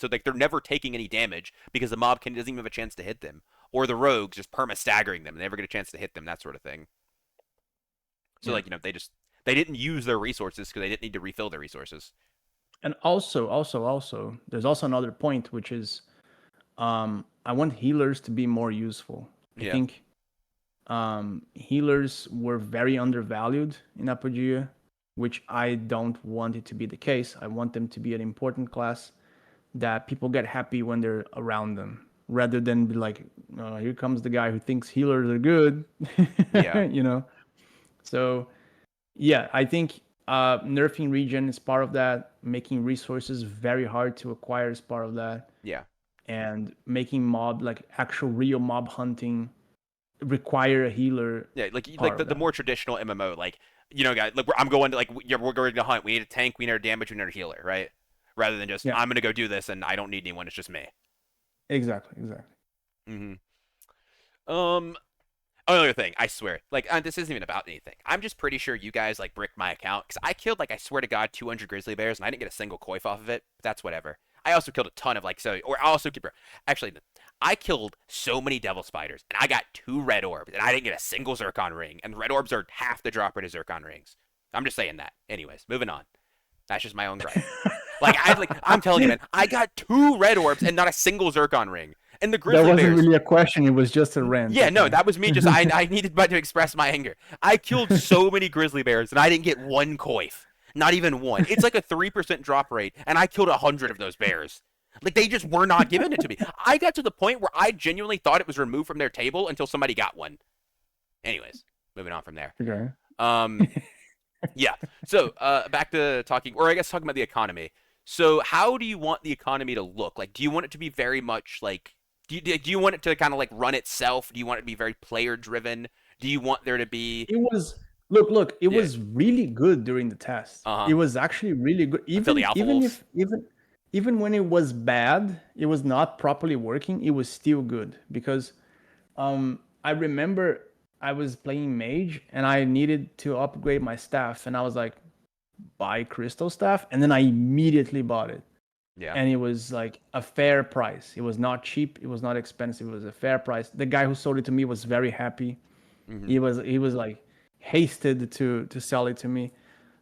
So like they're never taking any damage because the mob doesn't even have a chance to hit them. Or the rogues just perma staggering them and they never get a chance to hit them. That sort of thing. So yeah. like they didn't use their resources because they didn't need to refill their resources. And also, there's also another point, which is, I want healers to be more useful. I Yeah, think healers were very undervalued in Apogea, which I don't want it to be the case. I want them to be an important class that people get happy when they're around them, rather than be like, here comes the guy who thinks healers are good, yeah, you know. So yeah, I think nerfing region is part of that. Making resources very hard to acquire is part of that, yeah, and making mob, like actual real mob hunting, require a healer, yeah. Like part of the that. more traditional MMO, like guys, like I'm going to we're going to hunt. We need a tank. We need a damage. We need a healer, right? Rather than just Yeah, I'm gonna go do this and I don't need anyone. It's just me. exactly. Hmm. Um, Another thing, I swear, like this isn't even about anything. I'm just pretty sure you guys like bricked my account because I killed like I swear to God 200 grizzly bears and I didn't get a single coif off of it. But that's whatever. I also killed a ton of like so, or I also keep actually, I killed so many devil spiders and I got 2 red orbs and I didn't get a single zircon ring. And red orbs are half the drop rate of zircon rings. I'm just saying that. Anyways, moving on. That's just my own gripe. I'm telling you, man, I got 2 red orbs and not a single zircon ring. And the That grizzly wasn't bears, really a question. It was just a rant. yeah, no, Okay. that was me. Just I needed to express my anger. I killed so many grizzly bears and I didn't get one coif, not even one. It's like a 3% drop rate, and I killed 100 of those bears. Like they just were not giving it to me. I got to the point where I genuinely thought it was removed from their table until somebody got one. Anyways, moving on from there. Okay. Um, yeah. So back to talking, or I guess talking about the economy. So how do you want the economy to look? Like, do you want it to be very much like do you want it to kind of like run itself? Do you want it to be very player driven? Do you want there to be It was. Look, it Yeah. was really good during the test. Uh huh. It was actually really good. Until the alpha wolves. Even when it was bad, it was not properly working, it was still good because I remember I was playing mage and I needed to upgrade my staff and I was like buy crystal staff and then I immediately bought it. Yeah. And it was like a fair price. It was not cheap, it was not expensive, it was a fair price. The guy who sold it to me was very happy. Mm-hmm. He was like hasted to sell it to me.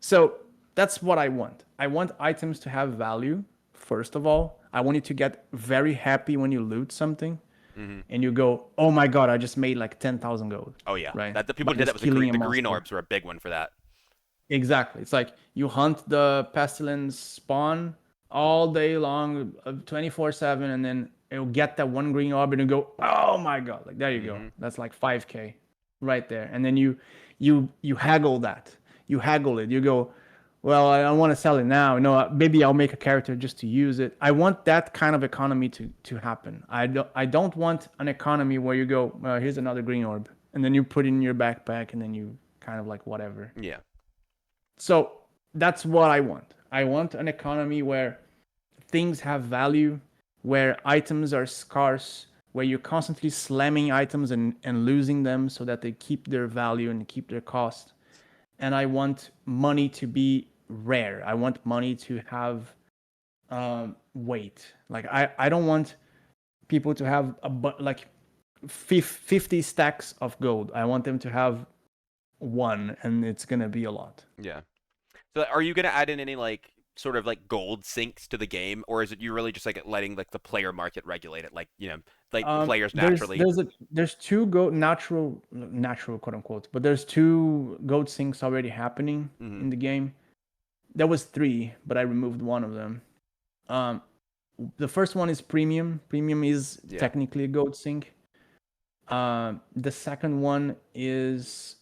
So that's what I want. I want items to have value. First of all, I want you to get very happy when you loot something, Mm-hmm. and you go, "Oh my god, I just made like 10,000 gold." Oh yeah. Right? That the people By who did that just with killing a the green monster. orbs were a big one for that. Exactly. It's like you hunt the pestilence spawn all day long, 24/7, and then it'll get that one green orb and you go, oh my god! Like there you go. Mm-hmm. That's like 5k, right there. And then you haggle that. You haggle it. You go, well, I don't want to sell it now. No, maybe I'll make a character just to use it. I want that kind of economy to happen. I don't want an economy where you go, well, here's another green orb, and then you put it in your backpack, and then you kind of like whatever. Yeah. So that's what I want. I want an economy where things have value, where items are scarce, where you're constantly slamming items and losing them so that they keep their value and keep their cost. And I want money to be rare. I want money to have weight. Like I don't want people to have like 50 stacks of gold. I want them to have one, and it's gonna be a lot. Yeah. So are you gonna add in any like sort of like gold sinks to the game, or is it you really just like letting like the player market regulate it, like like players There's naturally? there's a there's two goat natural quote unquote, but there's two goat sinks already happening Mm-hmm. in the game. There was three, but I removed one of them. Um, the first one is premium. Premium is Yeah. technically a goat sink. The second one is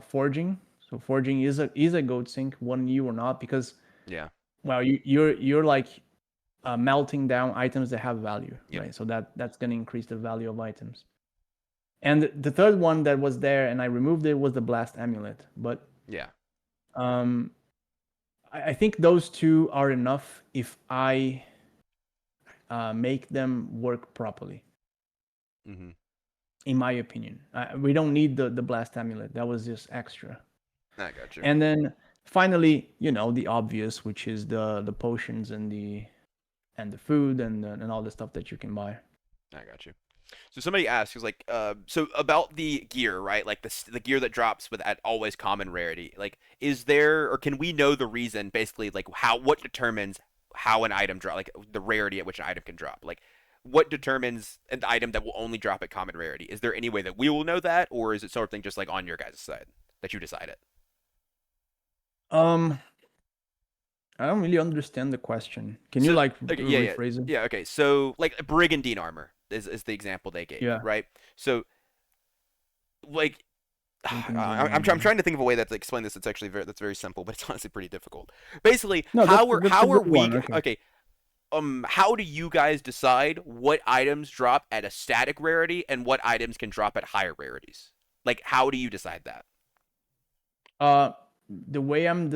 forging. So forging is a goat sink, one you or not, because Yeah. well, you're like melting down items that have value, Yep. right? So that's gonna increase the value of items. And the third one that was there, and I removed it, was the blast amulet. But Yeah. um, I think those two are enough if I make them work properly, Mm-hmm. in my opinion. We don't need the blast amulet. That was just extra. I got you. And then finally, the obvious, which is the potions and the food and all the stuff that you can buy. I got you. So somebody asked, who's like, so about the gear, right? Like the gear that drops with at always common rarity. Like, is there or can we know the reason? Basically, like what determines how an item drop, like the rarity at which an item can drop. Like, what determines an item that will only drop at common rarity? Is there any way that we will know that, or is it something just like on your guys' side that you decide it? Um, I don't really understand the question. Can you So like okay, yeah, yeah, rephrase it? yeah. Okay, so like brigandine armor is the example they gave, Yeah. right? So like I'm Brigandine. trying to think of a way that to explain this. It's actually that's very simple, but it's honestly pretty difficult. Basically, No, that's a how are good we one. Okay. okay? How do you guys decide what items drop at a static rarity and what items can drop at higher rarities? Like, how do you decide that? Uh, the way I'm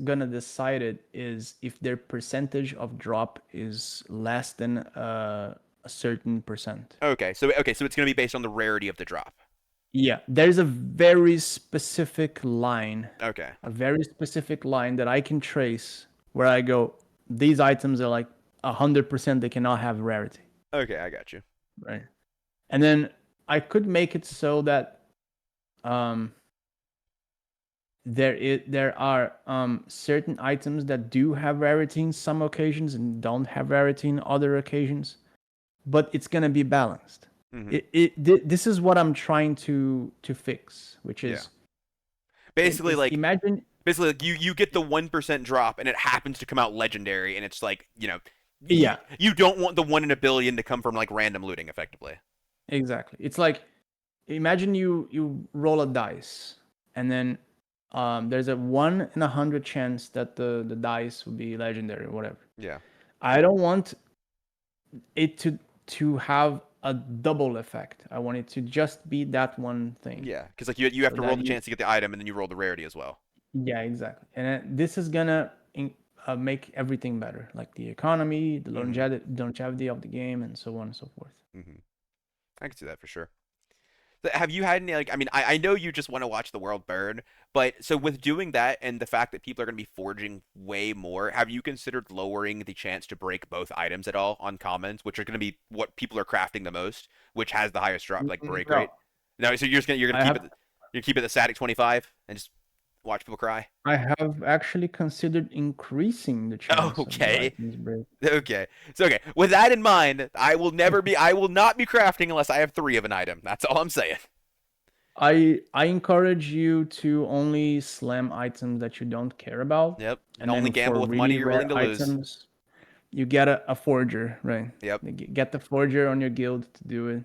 gonna decide it is if their percentage of drop is less than a certain percent. Okay, so it's gonna be based on the rarity of the drop. Yeah, there's a very specific line, Okay, that I can trace where I go, these items are like 100% they cannot have rarity, okay, I got you. right? And then I could make it so that um there are certain items that do have rarity in some occasions and don't have rarity in other occasions, but it's gonna be balanced. Hmm. This is what I'm trying to fix, which Yeah, is basically like imagine. you get the 1% drop and it happens to come out legendary and it's like Yeah, you don't want the 1 in a billion to come from like random looting effectively. exactly. It's like imagine you roll a dice, and then there's a 1 in 100 chance that the dice will be legendary or whatever. Yeah. I don't want it to have a double effect. I want it to just be that one thing. Yeah, because like you have So to roll that the you, chance to get the item, and then you roll the rarity as well. yeah, exactly. And this is gonna make everything better, like the economy, the Mm-hmm. longevity of the game, and so on and so forth. Mm-hmm. I can see that for sure. Have you had any like? I mean, I know you just want to watch the world burn, but so with doing that and the fact that people are going to be forging way more, have you considered lowering the chance to break both items at all on commons, which are going to be what people are crafting the most, which has the highest drop like break No, rate? No, so you're gonna I keep have it you keep it the static 25 and just watch people cry. I have actually considered increasing the chance of the Okay. items break. Okay. So okay, with that in mind, I will not be crafting unless I have three of an item. That's all I'm saying. I encourage you to only slam items that you don't care about, Yep. And and only then gamble for with money really you're willing rare to lose. items, you get a forger, right? Yep. Get the forger on your guild to do it.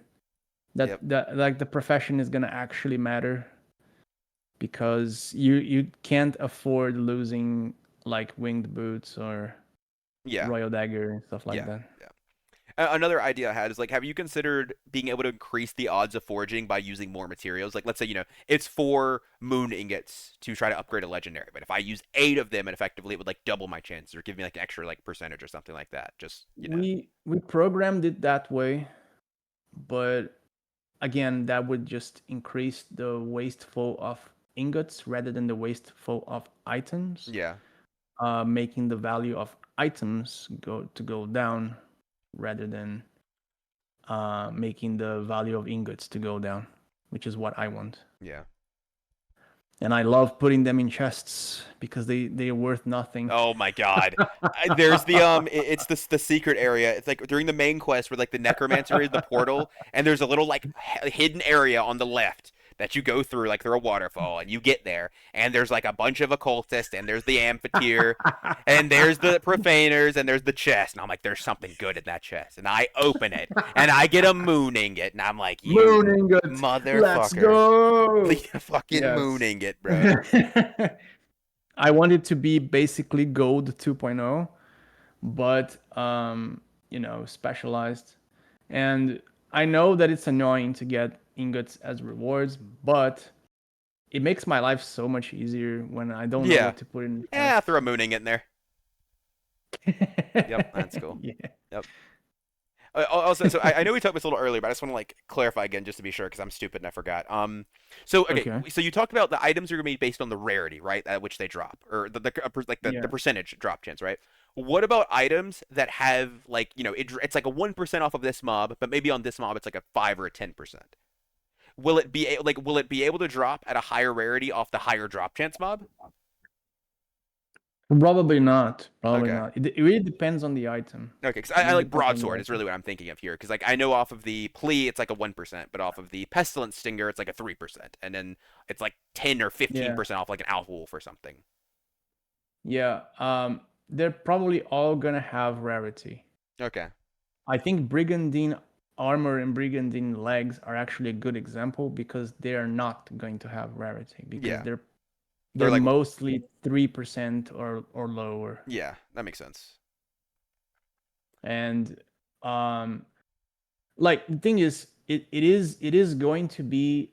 Yep. That like the profession is gonna actually matter because you can't afford losing like winged boots or Yeah. royal dagger and stuff like Yeah. that. Yeah. Another idea I had is like, have you considered being able to increase the odds of forging by using more materials? Like, let's say, it's 4 moon ingots to try to upgrade a legendary, but if I use 8 of them, and effectively it would like double my chances or give me like an extra like percentage or something like that. Just. We programmed it that way, but again, that would just increase the wasteful of ingots rather than the wasteful of items, Yeah. making the value of items go down rather than making the value of ingots to go down, which is what I want. Yeah. And I love putting them in chests because they are worth nothing. Oh my God. There's it's the secret area. It's like during the main quest where like the necromancer is the portal, and there's a little like hidden area on the left that you go through like through a waterfall, and you get there, and there's like a bunch of occultists, and there's the amphitheater, and there's the profaners, and there's the chest, and I'm like, there's something good in that chest, and I open it, and I get a moon ingot, and I'm like, you Moon ingot, let's motherfucker, the go. fucking moon Yes. ingot, bro. I want it to be basically gold 2.0, but specialized. And I know that it's annoying to get ingots as rewards, but it makes my life so much easier when I don't know Yeah. what to put in the Yeah, throw a chest. moon ingot in there. Yep, that's cool. Yeah. Yep. Also, so I know we talked about this a little earlier, but I just want to like clarify again just to be sure because I'm stupid and I forgot. So okay, Okay. so you talked about the items are gonna be based on the rarity, right, at which they drop, or the Yeah. percentage drop chance, right? What about items that have like it's like a 1% off of this mob, but maybe on this mob it's like a 5 or a 10%? Will it be able to drop at a higher rarity off the higher drop chance mob? Probably not. Probably Okay. not. It really depends on the item. Okay, because It I really like depends on the broadsword is item. really what I'm thinking of here. Because like I know off of the plea it's like a 1%, but off of the pestilence stinger it's like a 3%, and then it's like 10 or fifteen Yeah. percent off like an owl wolf or something. Yeah. They're probably all gonna have rarity. Okay. I think Brigandine armor and Brigandine legs are actually a good example because they are not going to have rarity because Yeah. they're They're like mostly 3% or lower. yeah, that makes sense. And um like the thing is it is going to be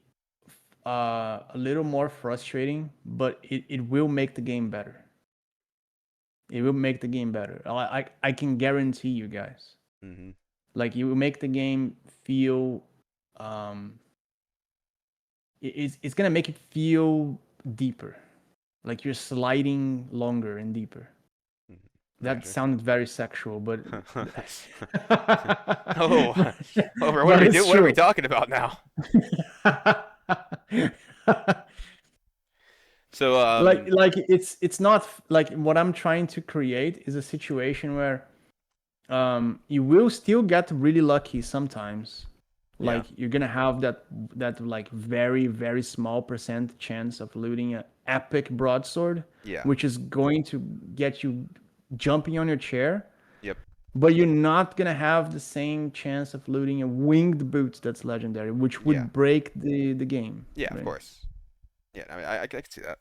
a little more frustrating, but it will make the game better. It will make the game better. I can guarantee you guys. Hmm. Like you will make the game feel um it's gonna make it feel deeper. Like you're sliding longer and deeper. I That gotcha. sounded very sexual, but Oh, oh, bro, what are but we it's doing? What are we true. talking about now? So Like it's not like what I'm trying to create is a situation where you will still get really lucky sometimes. yeah, Like you're gonna have that like very very small percent chance of looting an epic broadsword, yeah, which is going to get you jumping on your chair, yep, but you're not gonna have the same chance of looting a winged boots that's legendary, which yeah, would break the game, yeah, of right? course. Yeah, I mean I can see that.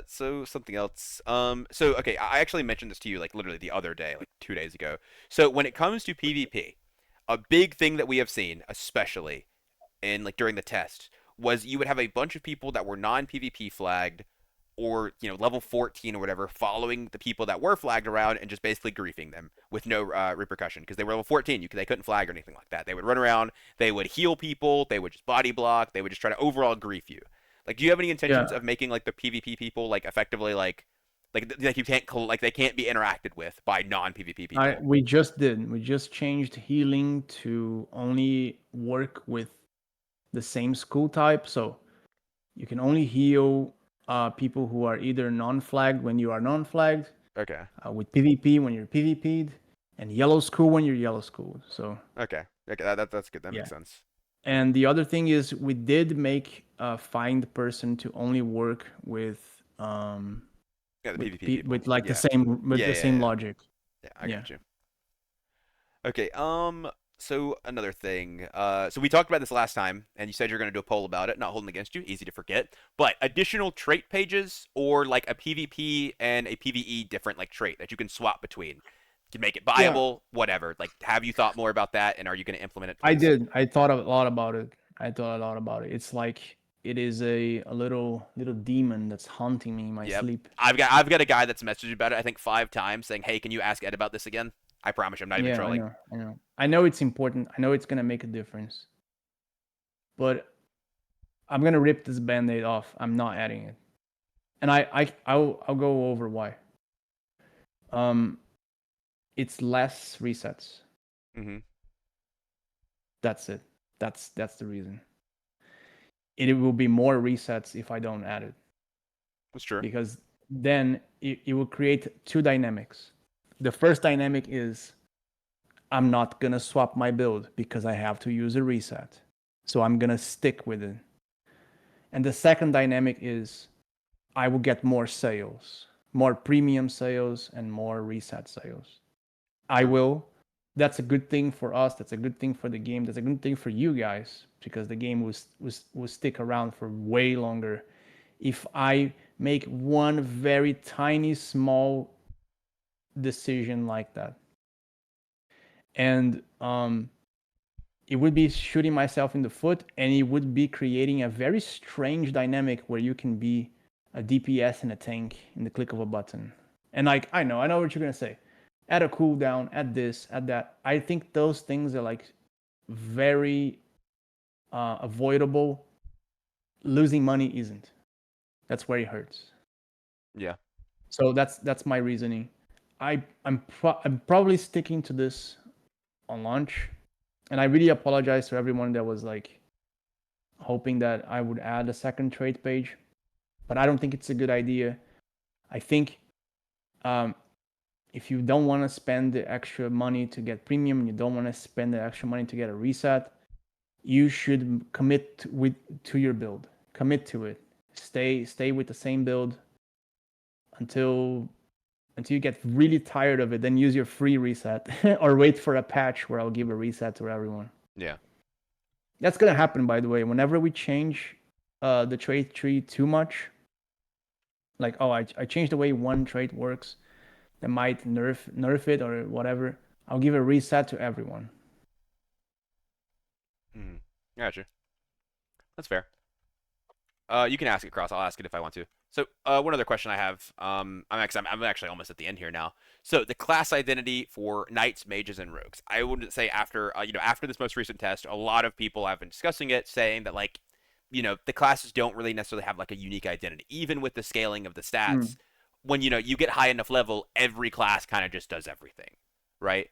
So something else. So okay, I actually mentioned this to you like literally the other day, like 2 days ago. So when it comes to PvP, a big thing that we have seen, especially in like during the test, was you would have a bunch of people that were non-PvP flagged or level 14 or whatever, following the people that were flagged around and just basically griefing them with no repercussion because they were level 14. They couldn't flag or anything like that. They would run around, they would heal people, they would just body block, they would just try to overall grief you. Like, do you have any intentions Yeah, of making like the PvP people like effectively like you can't like they can't be interacted with by non-PvP people? we just did. We just changed healing to only work with the same school type. So you can only heal people who are either non-flagged when you are non-flagged, Okay. with PvP when you're PvP'd, and yellow school when you're yellow school. So Okay. Okay. That's good. That yeah. makes sense. And the other thing is we did make find person to only work Yeah, the PvP people. with like Yeah. the Yeah. Yeah. same Yeah. logic. Yeah. I Yeah. got you. Okay. So another thing. So we talked about this last time, and you said you're going to do a poll about it. Not holding against you. Easy to forget. But additional trait pages, or like a PvP and a PvE different like trait that you can swap between to make it Yeah, viable. Whatever. Like, have you thought more about that, and are you going to implement it, I please? did. I thought a lot about it. I thought a lot about it. It's like it is a little demon that's haunting me in my Yep. sleep. I've got a guy that's messaged me about it. I think 5 times, saying, "Hey, can you ask Ed about this again?" I promise you, I'm not even Yeah, I trolling. know. I know. I know it's important. I know it's gonna make a difference. But I'm gonna rip this band-aid off. I'm not adding it. And I'll go over why. Um it's less resets. Mm-hmm. That's it. That's the reason. It will be more resets if I don't add it. That's true. Because then it will create two dynamics. The first dynamic is I'm not gonna swap my build because I have to use a reset. So I'm gonna stick with it. And the second dynamic is I will get more sales, more premium sales, and more reset sales. I True. will. That's a good thing for us. That's a good thing for the game. That's a good thing for you guys because the game will stick around for way longer. If I make one very tiny small decision like that, and it would be shooting myself in the foot, and it would be creating a very strange dynamic where you can be a DPS and a tank in the click of a button. And like I know what you're gonna say. Add a cooldown, add this, add that. I think those things are like very avoidable. Losing money isn't. That's where it hurts. Yeah. So that's my reasoning. I'm probably sticking to this on launch, and I really apologize to everyone that was like hoping that I would add a second trade page, but I don't think it's a good idea. I think um, if you don't want to spend the extra money to get premium, you don't want to spend the extra money to get a reset, you should commit to your build. Commit to it. Stay with the same build until you get really tired of it. Then use your free reset or wait for a patch where I'll give a reset to everyone. Yeah. That's gonna happen, by the way. Whenever we change the trade tree too much, like I changed the way one trade works, that might nerf it or whatever. I'll give a reset to everyone. Mm-hmm. Gotcha. That's fair. You can ask it, Cross. I'll ask it if I want to. So, one other question I have. I'm actually almost at the end here now. So, the class identity for knights, mages, and rogues. I would say after, after this most recent test, a lot of people have been discussing it, saying that like, the classes don't really necessarily have like a unique identity, even with the scaling of the Mm. stats. When you get high enough level, every class kind of just does everything, right?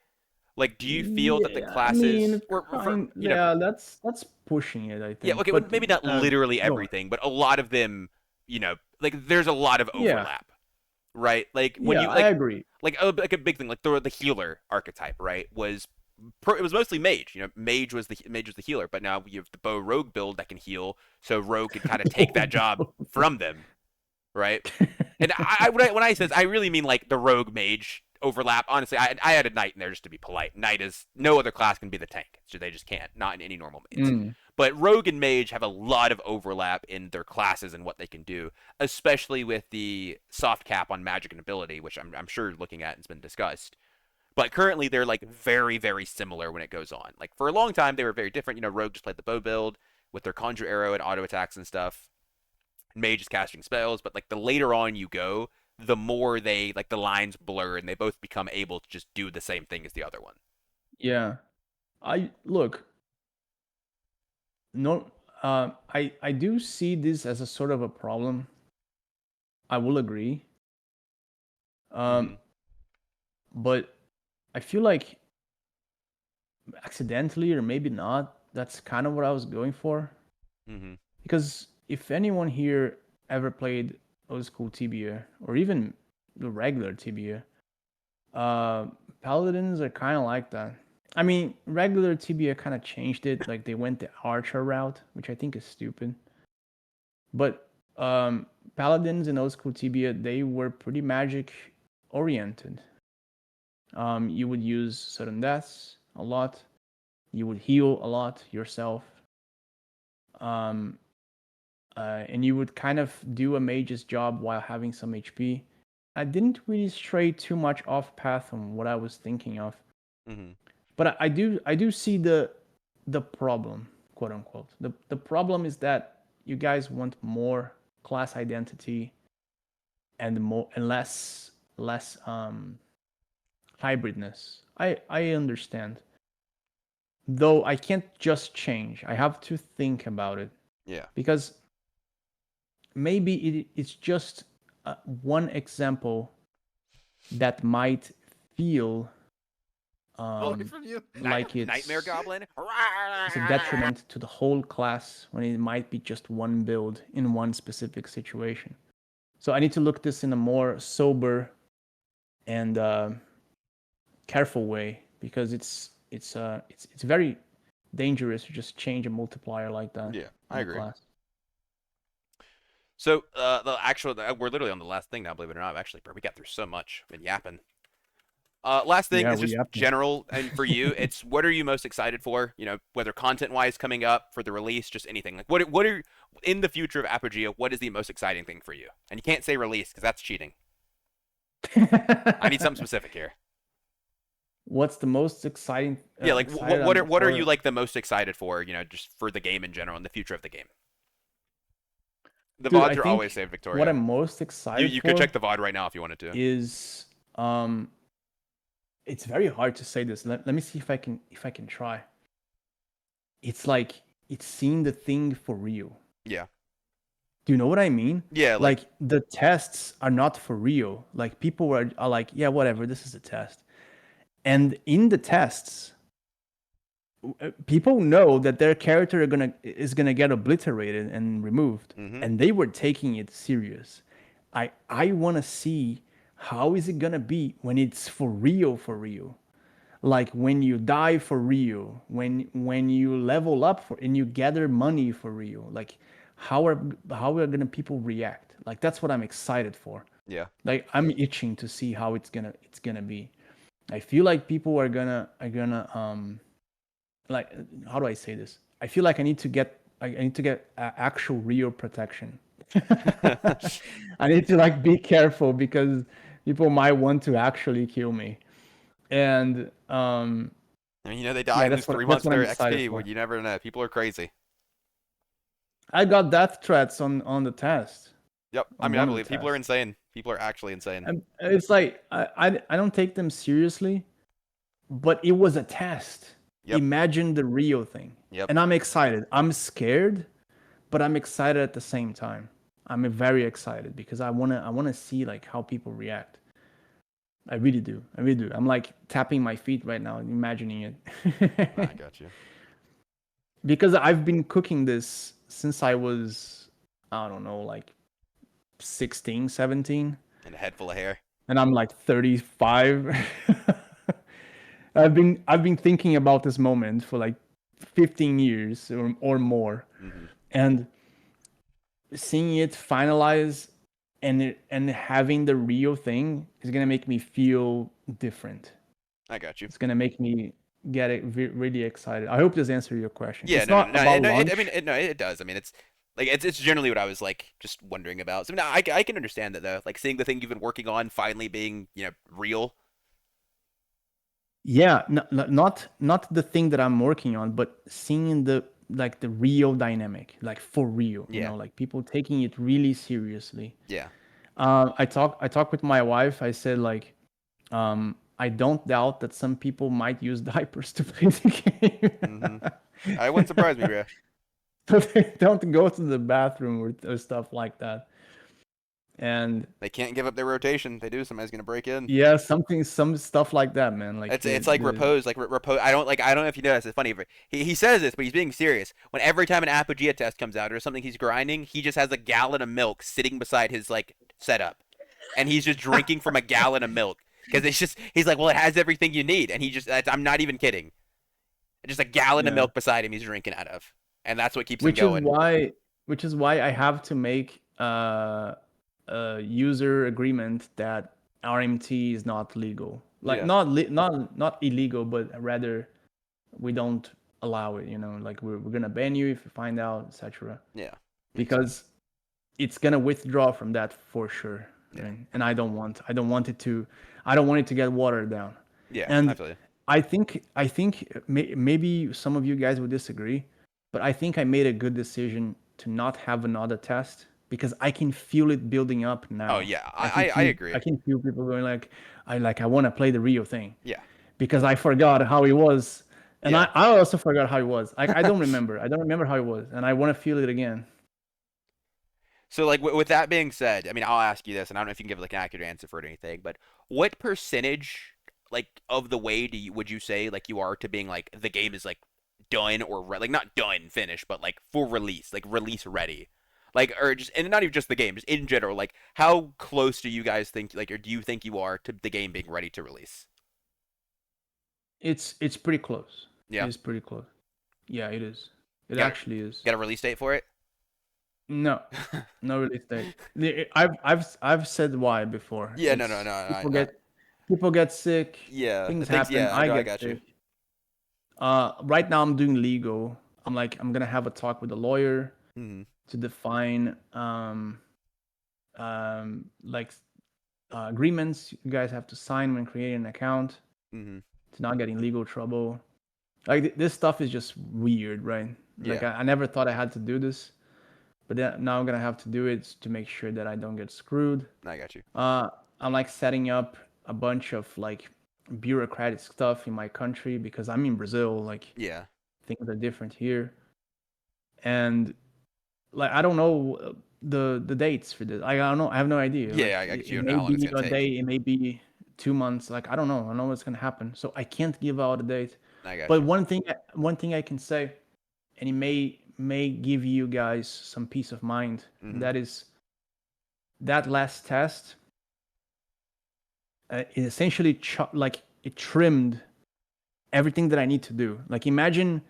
Like, do you feel that the Yeah, I classes, mean, or for kind. Yeah, that's pushing it, I yeah, think. okay, well, But maybe not literally go on. everything, but a lot of them, like there's a lot of Yeah, overlap, right? Like when yeah, you I agree. like a big thing, like the healer archetype, right? It was mostly mage. Mage was the healer, but now you have the bow rogue build that can heal, so rogue could kind of take that job from them, right? And when I says I really mean like the rogue mage overlap. Honestly, I added knight in there just to be polite. Knight is no other class can be the tank, so they just can't, not in any normal means. Mm. But rogue and mage have a lot of overlap in their classes and what they can do, especially with the soft cap on magic and ability, which I'm sure looking at and has been discussed. But currently, they're like very, very similar when it goes on. Like for a long time, they were very different. Rogue just played the bow build with their conjure arrow and auto attacks and stuff. Mage is casting spells, but like the later on you go, the more they like the lines blur and they both become able to just do the same thing as the other one. Yeah. I look, no I do see this as a sort of a problem. I will agree. Mm-hmm. Um but I feel like accidentally or maybe not, that's kind of what I was going for. Mm-hmm. Because if anyone here ever played old school Tibia or even the regular Tibia, uh, paladins are kind of like that. I mean, regular Tibia kind of changed it, like they went the archer route, which I think is stupid. But paladins in old school Tibia, they were pretty magic oriented. You would use sudden deaths a lot. You would heal a lot yourself. Um, and you would kind of do a mage's job while having some HP. I didn't really stray too much off path on what I was thinking of, Mm-hmm. but I do see the problem, quote unquote. The problem is that you guys want more class identity and more and less hybridness. I understand, though I can't just change. I have to think about it Yeah. because maybe it's just one example that might feel From you. like Nightmare Goblin. it's a detriment to the whole class when it might be just one build in one specific situation. So I need to look this in a more sober and careful way because it's very dangerous to just change a multiplier like that Yeah, I in a agree. class. So the actual we're literally on the last thing now. Believe it or not, actually, bro, we got through so much. Been yapping. Last thing Yeah, is we just have to. general, and for you, it's what are you most excited for? Whether content-wise coming up for the release, just anything. Like what are in the future of Apogea? What is the most exciting thing for you? And you can't say release because that's cheating. I need something specific here. What's the most exciting? Yeah, like Excited what are you for? like the most excited for? Just for the game in general and the future of the game. The Dude, I VODs are always think saved, what Victoria. I'm most You excited you could check for the VOD right now if you wanted to. is it's very hard to say this. Let me see if I can try. It's like it's seeing the thing for real. Yeah. Do you know what I mean? Yeah, like Like the tests are not for real. Like people are like, yeah, whatever, this is a test. And in the tests, people know that their character is gonna get obliterated and removed, mm-hmm. and they were taking it serious. I want to see how is it gonna be when it's for real, for real. Like when you die for real, when you level up for and you gather money for real. Like how are gonna people react? Like that's what I'm excited for. Yeah. Like I'm itching to see how it's gonna be. I feel like people are gonna like how do I say this? I feel like I need to get actual real protection. I need to like be careful because people might want to actually kill me. And I mean, they die yeah, and lose that's what 3 months that's of what I'm their excited XP. Well, for. you never know. People are crazy. I got death threats on the test, Yep. I on mean, I one of the believe people are tests. insane. People are actually insane. And it's like I don't take them seriously, but it was a test. Yep. Imagine the real thing. Yep. And I'm excited. I'm scared, but I'm excited at the same time. I'm very excited because I wanna see like how people react. I really do. I really do. I'm like tapping my feet right now, imagining I it. got you. Because I've been cooking this since I was I don't know, like 16, 17, And a head full of hair. and I'm like 35. I've been thinking about this moment for like 15 years or more. Mm-hmm. And seeing it finalize and having the real thing is gonna make me feel different. I got you. It's gonna make me get it really excited. I hope this answers your question. Yeah. It's No. No. not No. about No I mean, launch. no. It does. I mean, it's like it's generally what I was like just wondering about. So no, I can understand that though. Like seeing the thing you've been working on finally being real. Yeah, not the thing that I'm working on, but seeing the like the real dynamic, like for real, Yeah. like people taking it really seriously. Yeah. I talked with my wife. I said like, I don't doubt that some people might use diapers to play Mm-hmm. the I wouldn't surprise me, game, bro. but they don't go to the bathroom or stuff like that. And They can't give up their rotation. If they do, somebody's gonna break in. yeah, some stuff like that, man. Like It's like the repose, like repose. I don't know if you notice. It's funny. But he says this, but he's being serious. When every time an Apogea test comes out or something he's grinding, he just has a gallon of milk sitting beside his like setup, and he's just drinking from a gallon of milk because it's just he's like, well, it has everything you need, and he just I'm not even kidding. Just a gallon of yeah. milk beside him, he's drinking out of, and that's what keeps him which is going. why which is why I have to make a user agreement that RMT is not legal. Like Yeah, not illegal, but rather we don't allow it. Like we're gonna ban you if you find out, etc. yeah, makes sense. Because it's gonna withdraw from that for sure, Yeah, right? And I don't want it to get watered down. yeah, I And feel you. I think maybe some of you guys would disagree, but I think I made a good decision to not have another test because I can feel it building up Oh now. yeah, I can I feel agree. I can feel people going like I want to play the real thing Yeah, because I forgot how it was, and I yeah. I also forgot how it was. I don't remember. I don't remember how it was, and I want to feel it again. So, like, with that being said, I mean, I'll ask you this, and I don't know if you can give like an accurate answer for it or anything, but what percentage, like, of the way would you say like you are to being like the game is like done or like not done, finished, but like for release, like release ready, like or just and not even just the game, just in general, like how close do you guys think like or do you think you are to the game being ready to release? It's pretty close. Yeah, It's pretty close. Yeah, it is. It you got actually is. got a release date for it? No, no release date. I've said why before. Yeah, no, no, It's no, people get sick, yeah, things things, happen. yeah, I no, I get got you. sick. Right now I'm doing legal. I'm gonna have a talk with a lawyer Hmm. to define like agreements you guys have to sign when creating an account Hmm. to not get in legal trouble. Like this stuff is just weird, right? Like Yeah, I never thought I had to do this, but then, now I'm gonna have to do it to make sure that I don't get screwed. I got you. Uh, I'm like setting up a bunch of like bureaucratic stuff in my country because I'm in Brazil. Like Yeah. things are different here, and like I don't know the dates for this. I don't know. I have no idea. Yeah, Like I get it you know may how long it's be gonna a take. day, it may be 2 months. Like I don't know. I don't know what's gonna happen. So I can't give out a date. I got But you. one thing I can say, and it may give you guys some peace of mind, and Hmm. that is that last test. It essentially like it trimmed everything that I need to do. Like imagine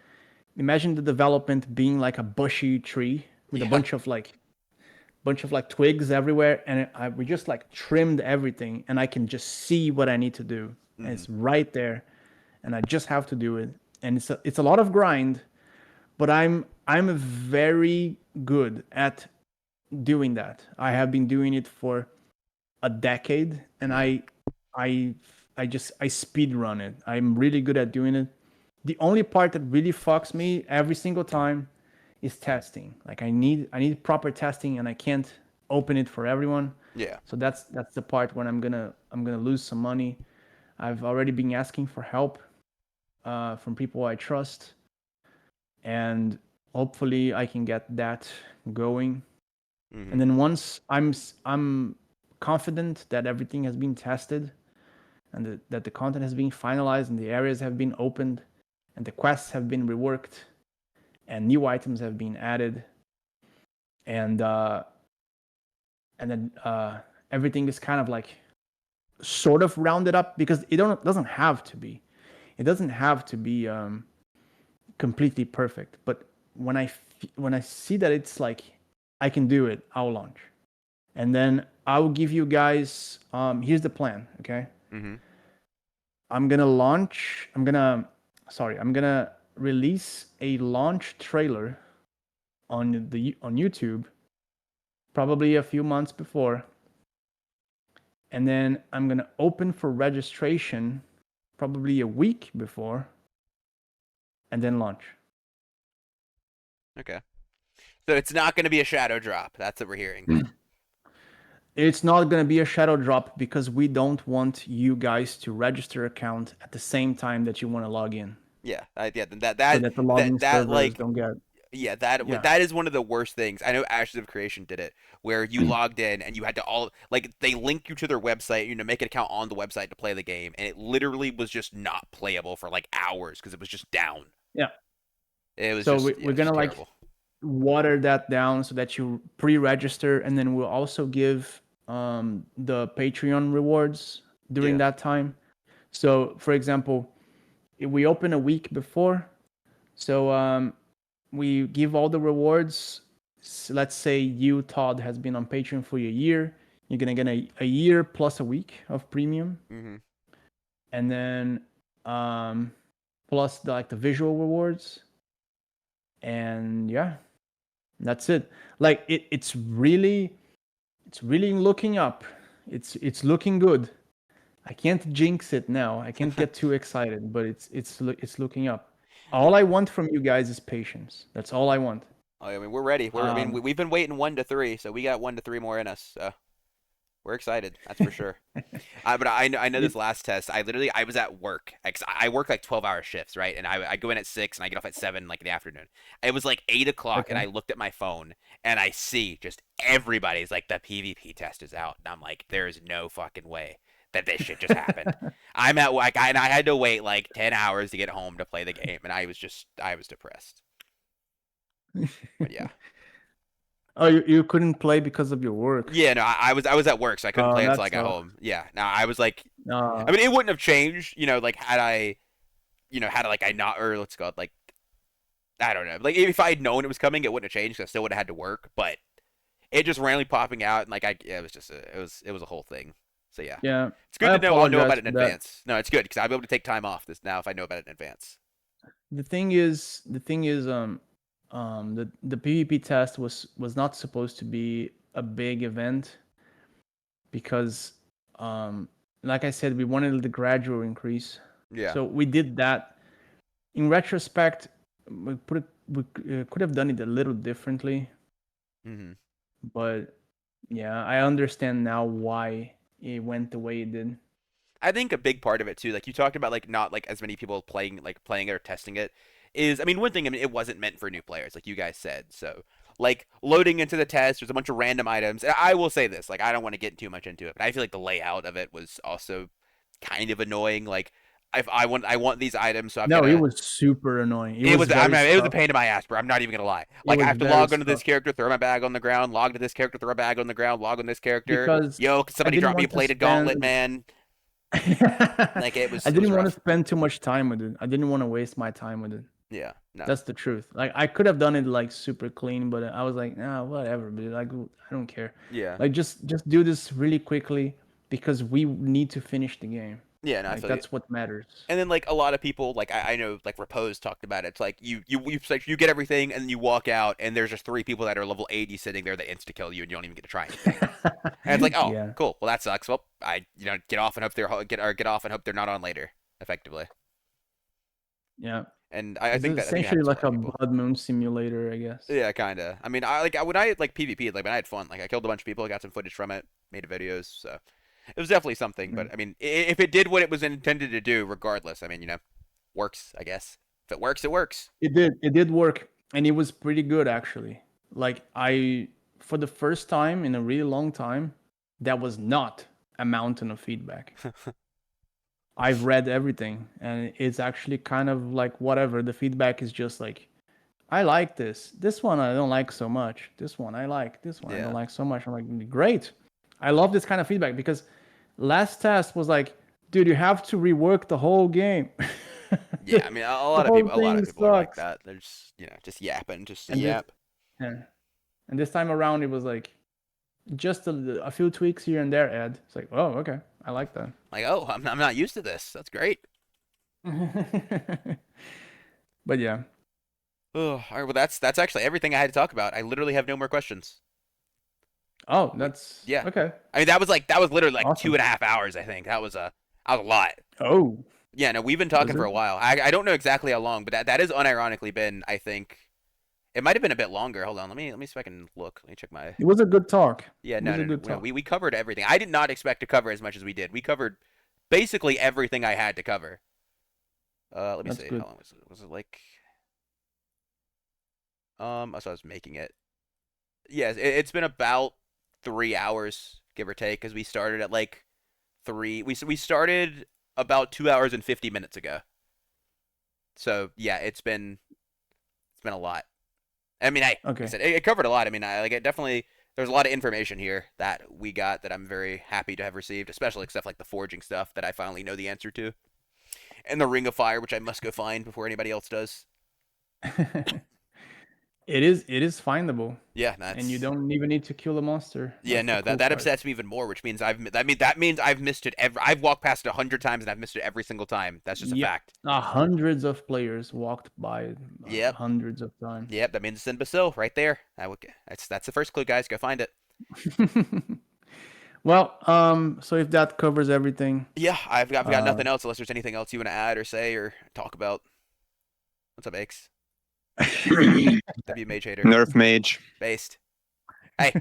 the development being like a bushy tree with a Yeah. bunch of like twigs everywhere, and we just like trimmed everything, and I can just see what I need to do, and Hmm. it's right there, and I just have to do it, and it's a lot of grind, but I'm very good at doing that. I have been doing it for a decade, and Yeah. I I speed run it. I'm really good at doing it. The only part that really fucks me every single time is testing. Like I need proper testing, and I can't open it for everyone. Yeah. So that's the part when I'm gonna lose some money. I've already been asking for help from people I trust, and hopefully I can get that going. Hmm. And then once I'm confident that everything has been tested and that the content has been finalized and the areas have been opened and the quests have been reworked and new items have been added and then everything is kind of like sort of rounded up because doesn't have to be. It doesn't have to be completely perfect. But when I see that it's like I can do it, I'll launch. And then I'll give you guys. Here's the plan. Okay, Hmm. I'm gonna launch. I'm gonna release a launch trailer on YouTube, probably a few months before, and then I'm gonna open for registration probably a week before, and then launch. Okay. So it's not going to be a shadow drop. That's what we're hearing. It's not going to be a shadow drop because we don't want you guys to register account at the same time that you want to log in, Yeah, yeah. so that the login That servers like don't get. yeah, Yeah, that is one of the worst things. I know Ashes of Creation did it, where you logged in and you had to all like they link you to their website, make an account on the website to play the game, and it literally was just not playable for like hours because it was just down. yeah. It was So just yeah, we're it's just gonna like terrible. water that down so that you pre-register, and then we'll also give the Patreon rewards during Yeah. that time. So, for example, if we open a week before, so we give all the rewards. Let's say you, Todd, has been on Patreon for a year. You're gonna get a year plus a week of premium, Mm-hmm. and then plus the visual rewards, and yeah, that's it. Like it's really looking up. It's looking good. I can't jinx it now. I can't get too excited, but it's looking up. All I want from you guys is patience. That's all I want. I mean, we're ready. Um, We've been waiting 1 to 3, so we got 1 to 3 more in us. So we're excited. That's for sure. But I know this it, last test. I was at work. I work like 12-hour shifts, right? And I go in at 6 and I get off at 7, like in the afternoon. It was like 8 o'clock, and okay. I looked at my phone and I see just everybody's like the PvP test is out, and I'm like, there's no fucking way that this shit just happened. I'm at work, and I had to wait like 10 hours to get home to play the game, and I was depressed. But yeah. Oh, you couldn't play because of your work. Yeah, no, I was at work, so I couldn't Oh, play until that I got sucks. home. Yeah, now I was like, I Uh, mean, it wouldn't have changed, like had I, had like I not, or let's go, like I don't know, like if I had known it was coming, it wouldn't have changed. 'Cause I still would have had to work, but it just randomly popping out, and like yeah, it was just it was a whole thing. So yeah, yeah, it's good I to know. I'll know about apologize it in for that. advance. No, it's good because I'll be able to take time off this now if I know about it in advance. The thing is, the PvP test was not supposed to be a big event because, um, like I said, we wanted the gradual increase. Yeah. So we did that. In retrospect, we could have done it a little differently, Hmm. but yeah, I understand now why it went the way it did. I think a big part of it too, like you talked about, like not like as many people playing it or testing it, is I mean one thing. I mean it wasn't meant for new players, like you guys said. So like loading into the test, there's a bunch of random items. And I will say this, like I don't want to get too much into it, but I feel like the layout of it was also kind of annoying. Like if I want these items, so I've got No, it to. was super annoying. It was I'm very not, it was a stuck. pain in my ass, bro. I'm not even gonna lie. It Like I was have to very log onto this stuck character, throw my bag on the ground, log to this character, throw a bag on the ground, log on this character. because Yo, can I somebody didn't drop me a want to plated gauntlet, spend. man? Like I it was didn't want to rough. spend too much time with it. I didn't want to waste my time with it. Yeah, no. That's the truth. Like I could have done it like super clean, but I was like, nah, whatever. But like I don't care. Yeah. Like just do this really quickly because we need to finish the game. Yeah, no, I Like feel you. that's what matters. And then like a lot of people, like I know, like Repose talked about it. It's like like you get everything and then you walk out and there's just 3 people that are level 80 sitting there that insta kill you and you don't even get to try anything. And it's like, oh, Yeah, cool. Well, that sucks. Well, I get off and hope get off and hope they're not on later, effectively. yeah. And It's I think it essentially happens to a like lot of a people. Blood Moon simulator, I guess. Yeah, kinda. I mean, when I like PvP, like when I had fun, like I killed a bunch of people, I got some footage from it, made videos, so it was definitely something. Mm. But I mean, if it did what it was intended to do, regardless, I mean, works, I guess. If it works, it works. It did work, and it was pretty good actually. Like I, for the first time in a really long time, that was not a mountain of feedback. I've read everything, and it's actually kind of like whatever. The feedback is just like, I like this. This one I don't like so much. This one I like. This one I don't Yeah. like so much. I'm like, great. I love this kind of feedback because last test was like, dude, you have to rework the whole game. Yeah, the, I mean, the whole a lot thing of people are like sucks. that. They're just, just yapping, just to And this, yap. yeah. And this time around, it was like just a few tweaks here and there. Ed, it's like, oh, okay, I like that. Like, oh, I'm not used to this. That's great. But yeah. Oh, all right. Well, that's actually everything I had to talk about. I literally have no more questions. Oh, We, that's yeah. okay. I mean, that was literally like two Awesome. and a half hours. I think that was a lot. Oh. Yeah, no, we've been Was talking for it? a while. I don't know exactly how long, but that is unironically been, I think, it might have been a bit longer. Hold on, let me see if I can look. Let me check my. It was a good talk. Yeah, It no, was a no, no, good no. talk. We covered everything. I did not expect to cover as much as we did. We covered basically everything I had to cover. Let me That's see. good. How long was it like? So I was making it. Yes, it's been about 3 hours, give or take, because we started at like three. We started about 2 hours and 50 minutes ago. So yeah, it's been a lot. I mean, like I Okay. said, it covered a lot. I mean, I like it definitely. There's a lot of information here that we got that I'm very happy to have received, especially stuff like the forging stuff that I finally know the answer to, and the Ring of Fire, which I must go find before anybody else does. It is findable, Yeah, and you that's don't even need to kill a monster. yeah, That's the no, that cool that part. upsets me even more, which means that means I've missed it every. I've walked past it 100 times and I've missed it every single time. That's just a Yep. fact. Hundreds of players walked by Yep, hundreds of times. yep, that means it's in Basil right there. That's the first clue, guys. Go find it. Well, so if that covers everything, Yeah, I've got uh, nothing else unless there's anything else you want to add or say or talk about. What's up, Aches? W Mage hater. Nerf mage. Based. Hey,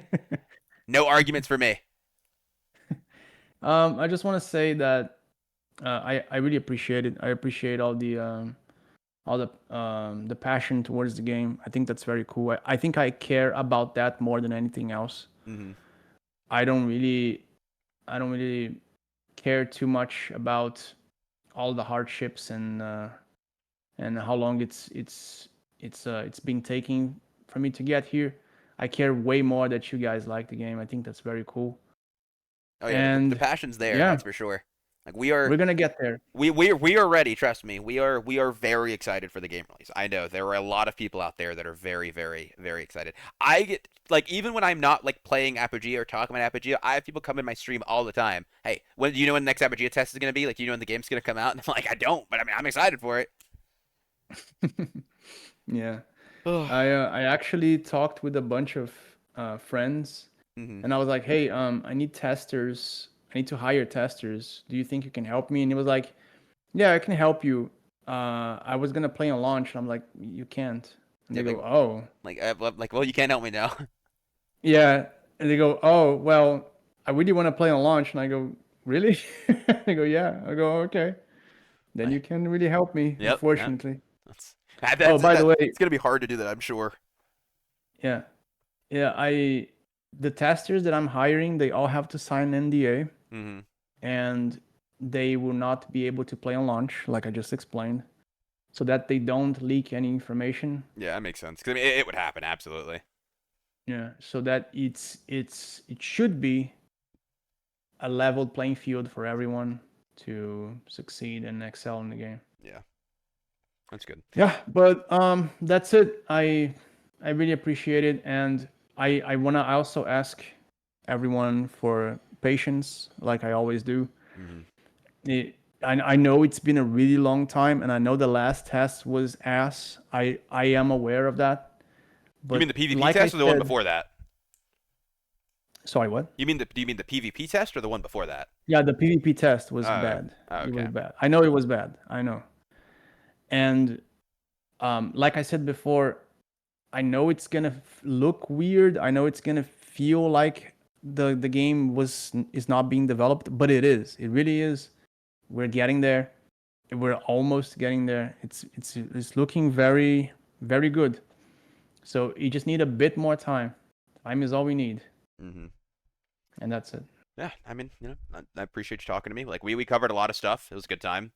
no arguments for me. I just want to say that I really appreciate it. I appreciate all the passion towards the game. I think that's very cool. I think I care about that more than anything else. Hmm. I don't really I don't really care too much about all the hardships and how long it's been taking for me to get here. I care way more that you guys like the game. I think that's very cool. Oh yeah, the And passion's there. yeah, That's for sure. Like we are we're gonna get there. we are ready. Trust me. We are very excited for the game release. I know there are a lot of people out there that are very very very excited. I get like even when I'm not like playing Apogea or talking about Apogea, I have people come in my stream all the time. Hey, when do you know when the next Apogea test is gonna be? Like, do you know when the game's gonna come out? And I'm like, I don't, but I mean, I'm excited for it. Yeah. Oh. I actually talked with a bunch of friends, Hmm. and I was like, "Hey, I need testers. I need to hire testers. Do you think you can help me?" And he was like, "Yeah, I can help you. I was gonna play on launch." And I'm like, "You can't." And Yeah, they go, "Oh, well, you can't help me now. yeah." And they go, "Oh, well, I really want to play on launch." And I go, "Really?" They go, "Yeah." I go, "Okay. Then you can really help me, Yep. Yeah. unfortunately." That's Oh, by the way, it's gonna be hard to do that, I'm sure. yeah, yeah, the testers that I'm hiring, they all have to sign an NDA, Hmm. and they will not be able to play on launch, like I just explained, so that they don't leak any information. Yeah, that makes sense. 'Cause I mean, it would happen absolutely. Yeah, so that it should be a leveled playing field for everyone to succeed and excel in the game. Yeah, that's good. Yeah, but that's it. I really appreciate it, and I wanna also ask everyone for patience, like I always do. Hmm. I know it's been a really long time, and I know the last test was ass. I am aware of that, You mean but the PvP like I test or the one said, before that? sorry, what? Do you mean the PvP test or the one before that? Yeah, the PvP test was Oh, bad. It okay. was bad. I know it was bad. I know, and like I said before, I know it's gonna look weird. I know it's gonna feel like the game is not being developed, but it is. It really is. We're getting there. We're almost getting there. It's looking very very good. So you just need a bit more time. Time is all we need, Hmm. and that's it. Yeah, I mean, I appreciate you talking to me. Like we covered a lot of stuff. It was a good time.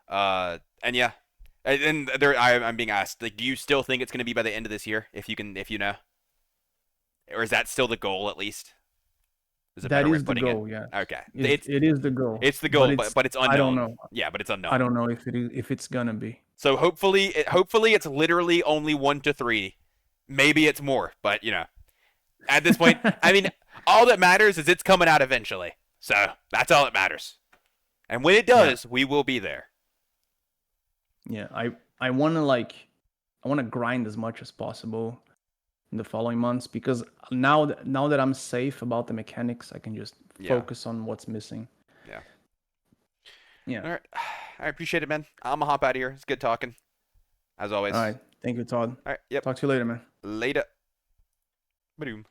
And yeah, and there I'm being asked like, do you still think it's gonna be by the end of this year? If you know, or is that still the goal at least? Is a That better way of is the putting it? goal. Yeah, Okay, it is the goal, it's the but goal, but it's I don't unknown. know. Yeah, but it's I unknown. don't know if it's gonna be. So hopefully it's literally only 1 to 3. Maybe it's more, but at this point, I mean, all that matters is it's coming out eventually. So that's all that matters. And when it Yeah, does, we will be there. yeah. I wanna grind as much as possible in the following months, because now that I'm safe about the mechanics, I can just Yeah, focus on what's missing. yeah. Yeah. All right. I appreciate it, man. I'm gonna hop out of here. It's good talking, as always. All right. Thank you, Todd. All right. Yep. Talk to you later, man. Later. Boom.